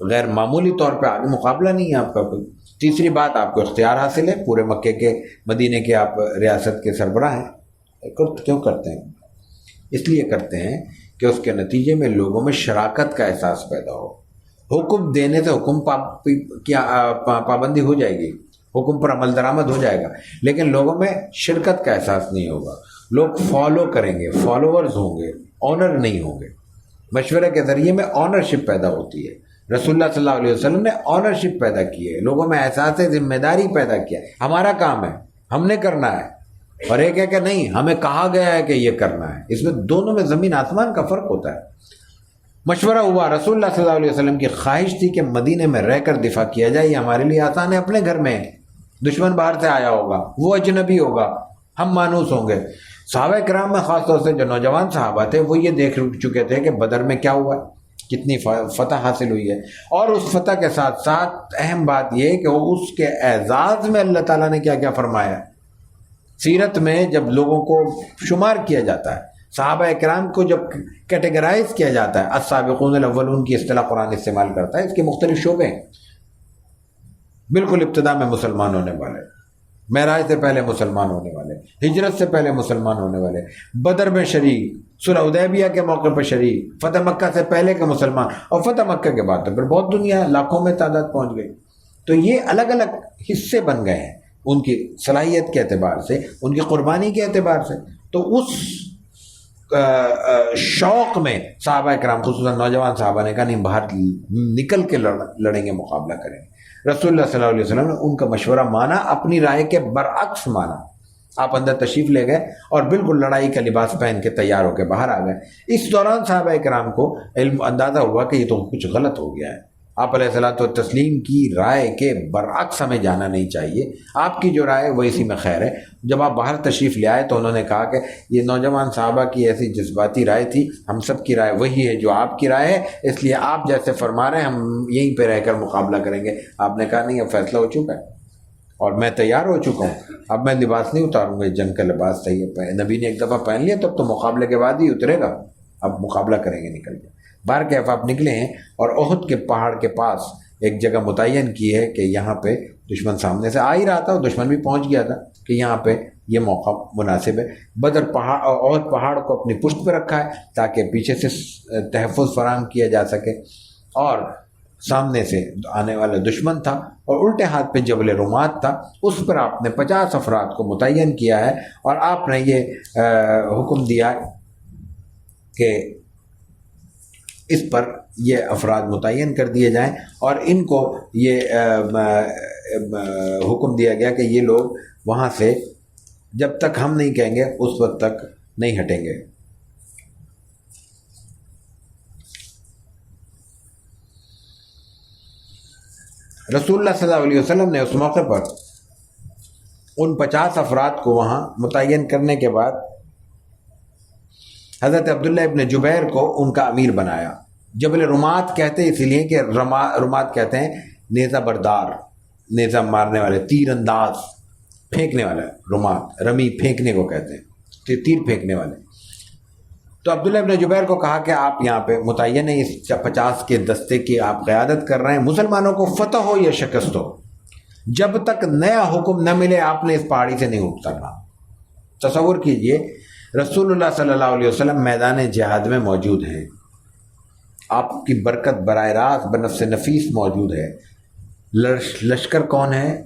Speaker 1: غیر معمولی طور پہ آگے مقابلہ نہیں ہے آپ کا کوئی۔ تیسری بات، آپ کو اختیار حاصل ہے، پورے مکے کے، مدینے کے آپ ریاست کے سربراہ ہیں۔ کیوں کرتے ہیں؟ اس لیے کرتے ہیں کہ اس کے نتیجے میں لوگوں میں شراکت کا احساس پیدا ہو۔ حکم دینے سے حکم کی پابندی ہو جائے گی، حکم پر عمل درآمد ہو جائے گا، لیکن لوگوں میں شرکت کا احساس نہیں ہوگا، لوگ فالو کریں گے، فالوورز ہوں گے، آنر نہیں ہوں گے۔ مشورے کے ذریعے میں آنرشپ پیدا ہوتی ہے۔ رسول اللہ صلی اللہ علیہ وسلم نے آنرشپ پیدا کی ہے، لوگوں میں احساس ذمہ داری پیدا کیا ہے، ہمارا کام ہے، ہم نے کرنا ہے، اور ایک ہے کہ نہیں ہمیں کہا گیا ہے کہ یہ کرنا ہے۔ اس میں دونوں میں زمین آسمان کا فرق ہوتا ہے۔ مشورہ ہوا، رسول اللہ صلی اللہ علیہ وسلم کی خواہش تھی کہ مدینے میں رہ کر دفاع کیا جائے، یہ ہمارے لیے آسان ہے، اپنے گھر میں ہے، دشمن باہر سے آیا ہوگا، وہ اجنبی ہوگا، ہم مانوس ہوں گے۔ صحابہ کرام میں خاص طور سے جو نوجوان صحابہ تھے وہ یہ دیکھ چکے تھے کہ بدر میں کیا ہوا، کتنی فتح حاصل ہوئی ہے، اور اس فتح کے ساتھ ساتھ اہم بات یہ کہ وہ اس کے اعزاز میں اللہ تعالیٰ نے کیا کیا فرمایا۔ سیرت میں جب لوگوں کو شمار کیا جاتا ہے، صحابہ اکرام کو جب کیٹیگرائز کیا جاتا ہے، السابقون الاولون کی اصطلاح قرآن استعمال کرتا ہے، اس کے مختلف شعبے ہیں۔ بالکل ابتدا میں مسلمان ہونے والے، معراج سے پہلے مسلمان ہونے والے، ہجرت سے پہلے مسلمان ہونے والے، بدر میں شریک، صلح حدیبیہ کے موقع پر شریک، فتح مکہ سے پہلے کے مسلمان، اور فتح مکہ کے بعد تو پھر بہت دنیا ہے، لاکھوں میں تعداد پہنچ گئی۔ تو یہ الگ الگ حصے بن گئے ہیں ان کی صلاحیت کے اعتبار سے، ان کی قربانی کے اعتبار سے۔ تو اس شوق میں صحابہ کرام خصوصاً نوجوان صحابہ نے کہا نہیں، باہر نکل کے لڑیں گے، مقابلہ کریں گے۔ رسول اللہ صلی اللہ علیہ وسلم نے ان کا مشورہ مانا، اپنی رائے کے برعکس مانا۔ آپ اندر تشریف لے گئے اور بالکل لڑائی کا لباس پہن کے تیار ہو کے باہر آ گئے۔ اس دوران صحابہ کرام کو علم اندازہ ہوا کہ یہ تو کچھ غلط ہو گیا ہے، آپ علیہ الصلوۃ والتسلیم کی رائے کے برعکس ہمیں جانا نہیں چاہیے، آپ کی جو رائے وہ اسی میں خیر ہے۔ جب آپ باہر تشریف لے آئے تو انہوں نے کہا کہ یہ نوجوان صحابہ کی ایسی جذباتی رائے تھی، ہم سب کی رائے وہی ہے جو آپ کی رائے ہے، اس لیے آپ جیسے فرما رہے ہیں ہم یہیں پہ رہ کر مقابلہ کریں گے۔ آپ نے کہا نہیں، اب فیصلہ ہو چکا ہے اور میں تیار ہو چکا ہوں، اب میں لباس نہیں اتاروں گا، جنگ کا لباس صحیح ہے، نبی نے ایک دفعہ پہن لیا تب تو مقابلے کے بعد ہی اترے گا، اب مقابلہ کریں گے، نکل جائے۔ بار کیف آپ نکلے ہیں اور احد کے پہاڑ کے پاس ایک جگہ متعین کی ہے کہ یہاں پہ دشمن سامنے سے آ ہی رہا تھا اور دشمن بھی پہنچ گیا تھا کہ یہاں پہ یہ موقع مناسب ہے۔ بدر پہاڑ اور احد پہاڑ کو اپنی پشت پہ رکھا ہے تاکہ پیچھے سے تحفظ فراہم کیا جا سکے، اور سامنے سے آنے والا دشمن تھا اور الٹے ہاتھ پہ جبل رمات تھا، اس پر آپ نے 50 افراد کو متعین کیا ہے اور آپ نے یہ حکم دیا کہ اس پر یہ افراد متعین کر دیے جائیں، اور ان کو یہ حکم دیا گیا کہ یہ لوگ وہاں سے جب تک ہم نہیں کہیں گے اس وقت تک نہیں ہٹیں گے۔ رسول اللہ صلی اللہ علیہ وسلم نے اس موقع پر ان 50 افراد کو وہاں متعین کرنے کے بعد حضرت عبداللہ ابن جبیر کو ان کا امیر بنایا۔ جبل رمات کہتے ہیں اسی لیے کہ رمات کہتے ہیں نیزہ بردار، نیزہ مارنے والے، تیر انداز، پھینکنے والا، رمات رمی پھینکنے کو کہتے ہیں، تیر پھینکنے والے۔ تو عبداللہ ابن جبیر کو کہا کہ آپ یہاں پہ متعین ہیں، اس 50 کے دستے کی آپ قیادت کر رہے ہیں، مسلمانوں کو فتح ہو یا شکست ہو، جب تک نیا حکم نہ ملے آپ نے اس پہاڑی سے نہیں اترنا۔ تصور کیجئے رسول اللہ صلی اللہ علیہ وسلم میدان جہاد میں موجود ہیں، آپ کی برکت براہ راست بنفس نفیس موجود ہے، لشکر کون ہے؟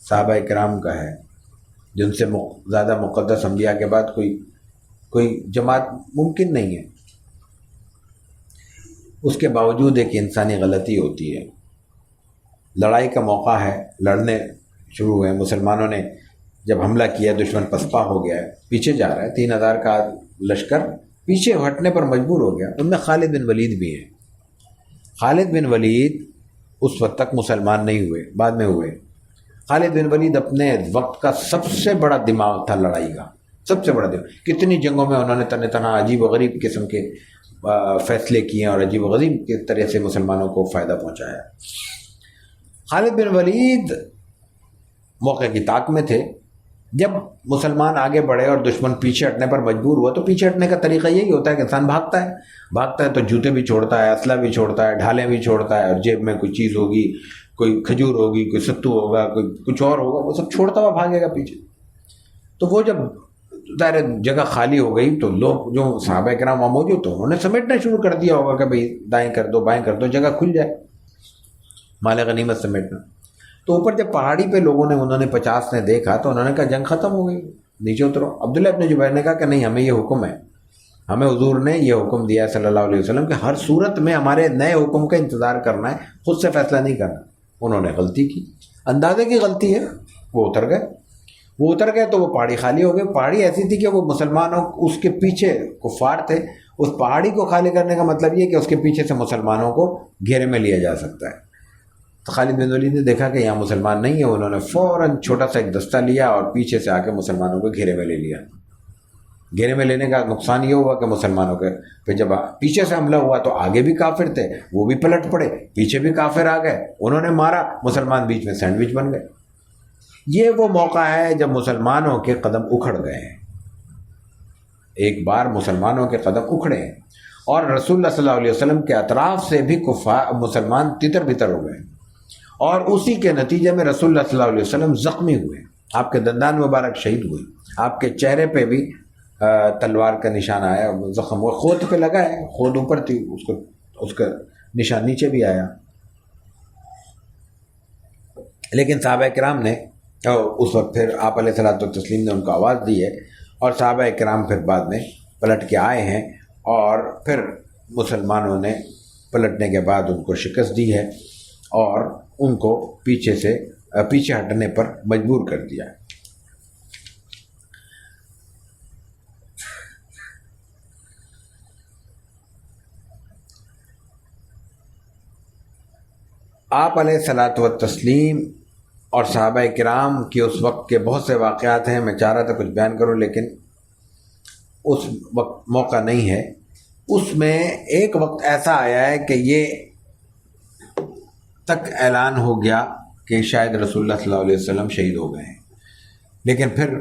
Speaker 1: صحابہ کرام کا ہے، جن سے زیادہ مقدس انبیاء کے بعد کوئی جماعت ممکن نہیں ہے۔ اس کے باوجود ایک انسانی غلطی ہوتی ہے، لڑائی کا موقع ہے، لڑنے شروع ہوئے، مسلمانوں نے جب حملہ کیا دشمن پسپا ہو گیا ہے، پیچھے جا رہا ہے، 3000 کا لشکر پیچھے ہٹنے پر مجبور ہو گیا۔ ان میں خالد بن ولید بھی ہیں۔ خالد بن ولید اس وقت تک مسلمان نہیں ہوئے، بعد میں ہوئے۔ خالد بن ولید اپنے وقت کا سب سے بڑا دماغ تھا لڑائی کا، سب سے بڑا دماغ۔ کتنی جنگوں میں انہوں نے تن تنہا عجیب و غریب قسم کے فیصلے کیے اور عجیب و غریب کی طرح سے مسلمانوں کو فائدہ پہنچایا۔ خالد بن ولید موقع کی طاق میں تھے، جب مسلمان آگے بڑھے اور دشمن پیچھے ہٹنے پر مجبور ہوا تو پیچھے ہٹنے کا طریقہ یہی ہوتا ہے کہ انسان بھاگتا ہے تو جوتے بھی چھوڑتا ہے، اسلحہ بھی چھوڑتا ہے، ڈھالیں بھی چھوڑتا ہے، اور جیب میں کوئی چیز ہوگی، کوئی کھجور ہوگی، کوئی ستو ہوگا، کوئی کچھ اور ہوگا، وہ سب چھوڑتا ہوا بھاگے گا پیچھے۔ تو وہ جب ظاہر جگہ خالی ہو گئی تو لوگ جو صحابہ کرام وہاں موجود تو انہوں نے سمیٹنا شروع کر دیا ہوگا کہ بھئی دائیں کر دو بائیں کر دو، جگہ کھل جائے، مال غنیمت سمیٹنا۔ تو اوپر جب پہاڑی پہ انہوں نے 50 نے دیکھا تو انہوں نے کہا جنگ ختم ہو گئی، نیچے اترو۔ عبداللہ ابن جبیر نے کہا کہ نہیں، ہمیں یہ حکم ہے، ہمیں حضور نے یہ حکم دیا ہے صلی اللہ علیہ وسلم کہ ہر صورت میں ہمارے نئے حکم کا انتظار کرنا ہے، خود سے فیصلہ نہیں کرنا۔ انہوں نے غلطی کی، اندازے کی غلطی ہے، وہ اتر گئے تو وہ پہاڑی خالی ہو گئی۔ پہاڑی ایسی تھی کہ وہ مسلمانوں اس کے پیچھے کفار تھے، اس پہاڑی کو خالی کرنے کا مطلب یہ کہ اس کے پیچھے سے مسلمانوں کو گھیرے میں لیا جا سکتا ہے۔ تو خالد بن ولید نے دیکھا کہ یہاں مسلمان نہیں ہے، انہوں نے فوراً چھوٹا سا ایک دستہ لیا اور پیچھے سے آ کے مسلمانوں کو گھیرے میں لے لیا۔ گھیرے میں لینے کا نقصان یہ ہوا کہ مسلمانوں کے پھر جب پیچھے سے حملہ ہوا تو آگے بھی کافر تھے، وہ بھی پلٹ پڑے، پیچھے بھی کافر آ گئے، انہوں نے مارا، مسلمان بیچ میں سینڈوچ بن گئے۔ یہ وہ موقع ہے جب مسلمانوں کے قدم اکھڑ گئے ہیں، ایک بار مسلمانوں کے قدم اکھڑے ہیں، اور رسول اللہ صلی اللہ علیہ وسلم کے اطراف سے بھی مسلمان تتر بتر ہو گئے، اور اسی کے نتیجے میں رسول اللہ صلی اللہ علیہ وسلم زخمی ہوئے آپ کے دندان مبارک شہید ہوئی، آپ کے چہرے پہ بھی تلوار کا نشان آیا، زخم وہ خود پہ لگا ہے، خود اوپر تھی، اس کا نشان نیچے بھی آیا۔ لیکن صحابہ کرام نے اس وقت پھر آپ علیہ الصلوۃ والتسلیم نے ان کو آواز دی ہے، اور صحابہ کرام پھر بعد میں پلٹ کے آئے ہیں، اور پھر مسلمانوں نے پلٹنے کے بعد ان کو شکست دی ہے اور ان کو پیچھے ہٹنے پر مجبور کر دیا ہے۔ آپ علیہ الصلوۃ والتسلیم اور صحابہ کرام کے اس وقت کے بہت سے واقعات ہیں، میں چاہ رہا تھا کچھ بیان کروں لیکن اس وقت موقع نہیں ہے۔ اس میں ایک وقت ایسا آیا ہے کہ یہ تک اعلان ہو گیا کہ شاید رسول اللہ صلی اللہ علیہ وسلم شہید ہو گئے ہیں، لیکن پھر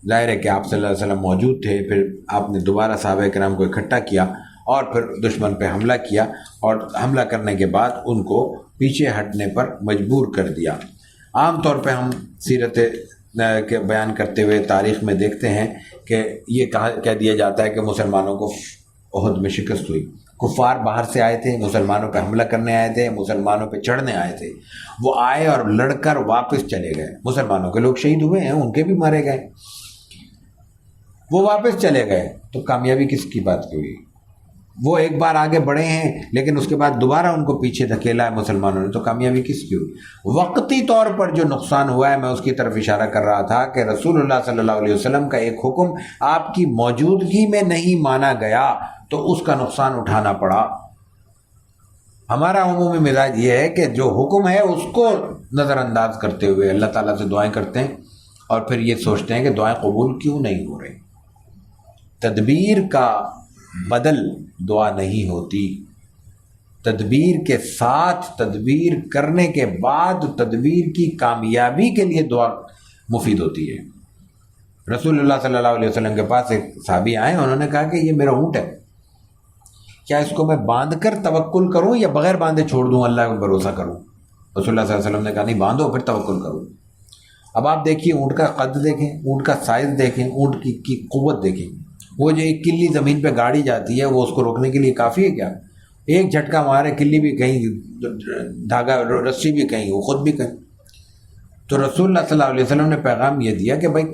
Speaker 1: ظاہر ہے کہ آپ صلی اللہ علیہ وسلم موجود تھے، پھر آپ نے دوبارہ صحابہ کرام کو اکٹھا کیا اور پھر دشمن پہ حملہ کیا، اور حملہ کرنے کے بعد ان کو پیچھے ہٹنے پر مجبور کر دیا۔ عام طور پہ ہم سیرت کے بیان کرتے ہوئے تاریخ میں دیکھتے ہیں کہ یہ کہہ دیا جاتا ہے کہ مسلمانوں کو احد میں شکست ہوئی، کفار باہر سے آئے تھے، مسلمانوں پہ حملہ کرنے آئے تھے، مسلمانوں پہ چڑھنے آئے تھے، وہ آئے اور لڑ کر واپس چلے گئے، مسلمانوں کے لوگ شہید ہوئے ہیں، ان کے بھی مارے گئے، وہ واپس چلے گئے، تو کامیابی کس کی بات کی ہوئی؟ وہ ایک بار آگے بڑھے ہیں لیکن اس کے بعد دوبارہ ان کو پیچھے دھکیلا ہے مسلمانوں نے، تو کامیابی کس کی ہوئی؟ وقتی طور پر جو نقصان ہوا ہے، میں اس کی طرف اشارہ کر رہا تھا کہ رسول اللہ صلی اللہ علیہ وسلم کا ایک حکم آپ کی موجودگی میں نہیں مانا گیا تو اس کا نقصان اٹھانا پڑا۔ ہمارا عمومی مزاج یہ ہے کہ جو حکم ہے اس کو نظر انداز کرتے ہوئے اللہ تعالیٰ سے دعائیں کرتے ہیں اور پھر یہ سوچتے ہیں کہ دعائیں قبول کیوں نہیں ہو رہی۔ تدبیر کا بدل دعا نہیں ہوتی، تدبیر کے ساتھ، تدبیر کرنے کے بعد تدبیر کی کامیابی کے لیے دعا مفید ہوتی ہے۔ رسول اللہ صلی اللہ علیہ وسلم کے پاس ایک صحابی آئے، انہوں نے کہا کہ یہ میرا اونٹ ہے، کیا اس کو میں باندھ کر توکل کروں یا بغیر باندھے چھوڑ دوں، اللہ پر بھروسہ کروں؟ رسول اللہ صلی اللہ علیہ وسلم نے کہا نہیں، باندھو پھر توکل کرو۔ اب آپ دیکھیے اونٹ کا قد دیکھیں، اونٹ کا سائز دیکھیں، اونٹ کی قوت دیکھیں، وہ جو ایک کلی زمین پہ گاڑی جاتی ہے وہ اس کو روکنے کے لیے کافی ہے کیا؟ ایک جھٹکا مارے کلی بھی کہیں، دھاگا رسی بھی کہیں، وہ خود بھی کہیں۔ تو رسول اللہ صلی اللہ علیہ وسلم نے پیغام یہ دیا کہ بھائی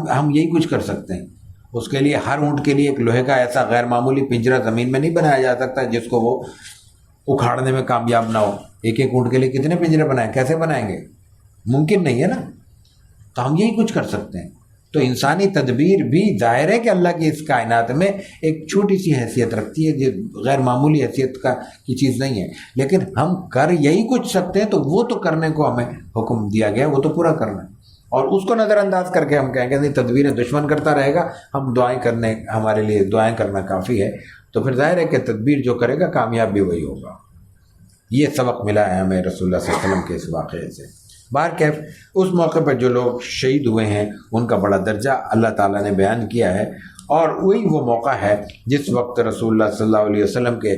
Speaker 1: ہم یہی کچھ کر سکتے ہیں، اس کے لیے ہر اونٹ کے لیے ایک لوہے کا ایسا غیر معمولی پنجرہ زمین میں نہیں بنایا جا سکتا جس کو وہ اکھاڑنے میں کامیاب نہ ہو۔ ایک ایک اونٹ کے لیے کتنے پنجرے بنائیں، کیسے بنائیں گے؟ ممکن نہیں ہے نا۔ تو ہم یہی کچھ کر سکتے ہیں۔ تو انسانی تدبیر بھی ظاہر ہے کہ اللہ کی اس کائنات میں ایک چھوٹی سی حیثیت رکھتی ہے، جو غیر معمولی حیثیت کی چیز نہیں ہے، لیکن ہم کر یہی کچھ سکتے ہیں، تو وہ تو کرنے کو ہمیں حکم دیا گیا، وہ تو پورا کرنا ہے۔ اور اس کو نظر انداز کر کے ہم کہیں گے نہیں، تدبیریں دشمن کرتا رہے گا، ہم ہمارے لیے دعائیں کرنا کافی ہے، تو پھر ظاہر ہے کہ تدبیر جو کرے گا کامیاب بھی وہی ہوگا۔ یہ سبق ملا ہے ہمیں رسول اللہ صلی اللہ علیہ وسلم کے اس واقعے سے۔ بہرکیف اس موقع پر جو لوگ شہید ہوئے ہیں ان کا بڑا درجہ اللہ تعالیٰ نے بیان کیا ہے، اور وہی وہ موقع ہے جس وقت رسول اللہ صلی اللہ علیہ وسلم کے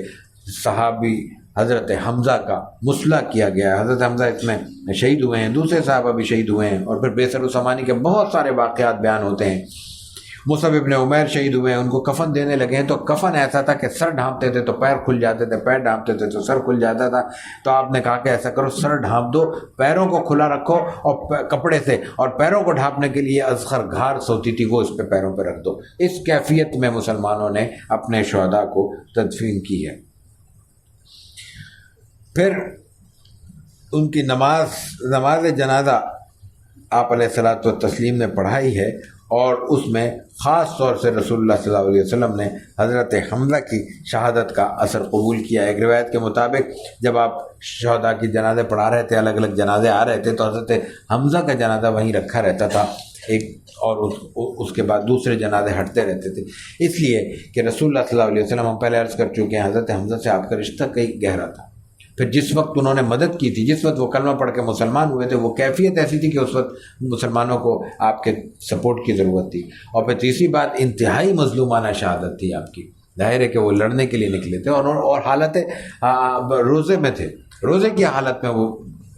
Speaker 1: صحابی حضرت حمزہ کا مصلح کیا گیا ہے۔ حضرت حمزہ اس میں شہید ہوئے ہیں، دوسرے صحابہ بھی شہید ہوئے ہیں، اور پھر بیسر السمانی کے بہت سارے واقعات بیان ہوتے ہیں۔ مصعب ابن عمیر شہید ہوئے ہیں، ان کو کفن دینے لگے ہیں، تو کفن ایسا تھا کہ سر ڈھانپتے تھے تو پیر کھل جاتے تھے، پیر ڈھانپتے تھے تو سر کھل جاتا تھا۔ تو آپ نے کہا کہ ایسا کرو، سر ڈھانپ دو، پیروں کو کھلا رکھو، اور کپڑے سے، اور پیروں کو ڈھانپنے کے لیے اذخر گھاس ہوتی تھی وہ اس پہ پیروں پہ رکھ دو۔ اس کیفیت میں مسلمانوں نے اپنے شہداء کو تدفین کی ہے۔ پھر ان کی نماز جنازہ آپ علیہ الصلوۃ والتسلیم نے پڑھائی ہے، اور اس میں خاص طور سے رسول اللہ صلی اللہ علیہ وسلم نے حضرت حمزہ کی شہادت کا اثر قبول کیا ہے۔ ایک روایت کے مطابق جب آپ شہداء کی جنازے پڑھا رہے تھے، الگ الگ جنازے آ رہے تھے، تو حضرت حمزہ کا جنازہ وہیں رکھا رہتا تھا اور اس کے بعد دوسرے جنازے ہٹتے رہتے تھے، اس لیے کہ رسول اللہ صلی اللہ علیہ وسلم، ہم پہلے عرض کر چکے ہیں، حضرت حمزہ سے آپ کا رشتہ کئی گہرا تھا۔ پھر جس وقت انہوں نے مدد کی تھی، جس وقت وہ کلمہ پڑھ کے مسلمان ہوئے تھے، وہ کیفیت ایسی تھی کہ اس وقت مسلمانوں کو آپ کے سپورٹ کی ضرورت تھی۔ اور پھر تیسری بات، انتہائی مظلومانہ شہادت تھی آپ کی۔ ظاہر ہے کہ وہ لڑنے کے لیے نکلے تھے اور حالت روزے میں تھے، روزے کی حالت میں وہ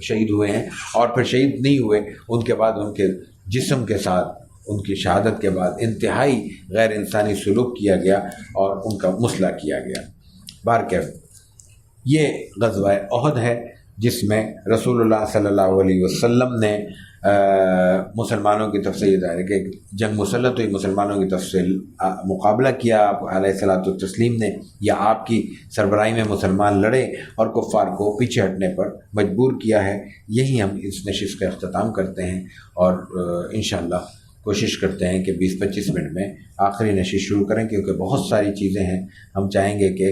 Speaker 1: شہید ہوئے ہیں، اور پھر شہید نہیں ہوئے، ان کے بعد ان کے جسم کے ساتھ ان کی شہادت کے بعد انتہائی غیر انسانی سلوک کیا گیا اور ان کا مسلح کیا گیا۔ بہرکیف یہ غزوہ احد ہے جس میں رسول اللہ صلی اللہ علیہ وسلم نے مسلمانوں کی طرف سے یہ ظاہر ہے کہ جنگ مسلط ہوئی، مسلمانوں کی طرف سے مقابلہ کیا آپ علیہ الصلوۃ والتسلیم نے، یا آپ کی سربراہی میں مسلمان لڑے اور کفار کو پیچھے ہٹنے پر مجبور کیا ہے۔ یہی ہم اس نشست کا اختتام کرتے ہیں اور انشاءاللہ کوشش کرتے ہیں کہ 20-25 منٹ میں آخری نشست شروع کریں، کیونکہ بہت ساری چیزیں ہیں، ہم چاہیں گے کہ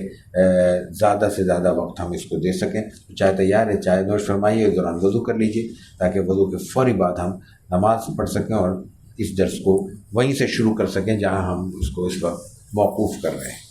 Speaker 1: زیادہ سے زیادہ وقت ہم اس کو دے سکیں۔ چائے تیار ہے، چائے نوش فرمائیے، اس دوران وضو کر لیجیے تاکہ وضو کے فوری بعد ہم نماز پڑھ سکیں اور اس درس کو وہیں سے شروع کر سکیں جہاں ہم اس کو اس وقت موقوف کر رہے ہیں۔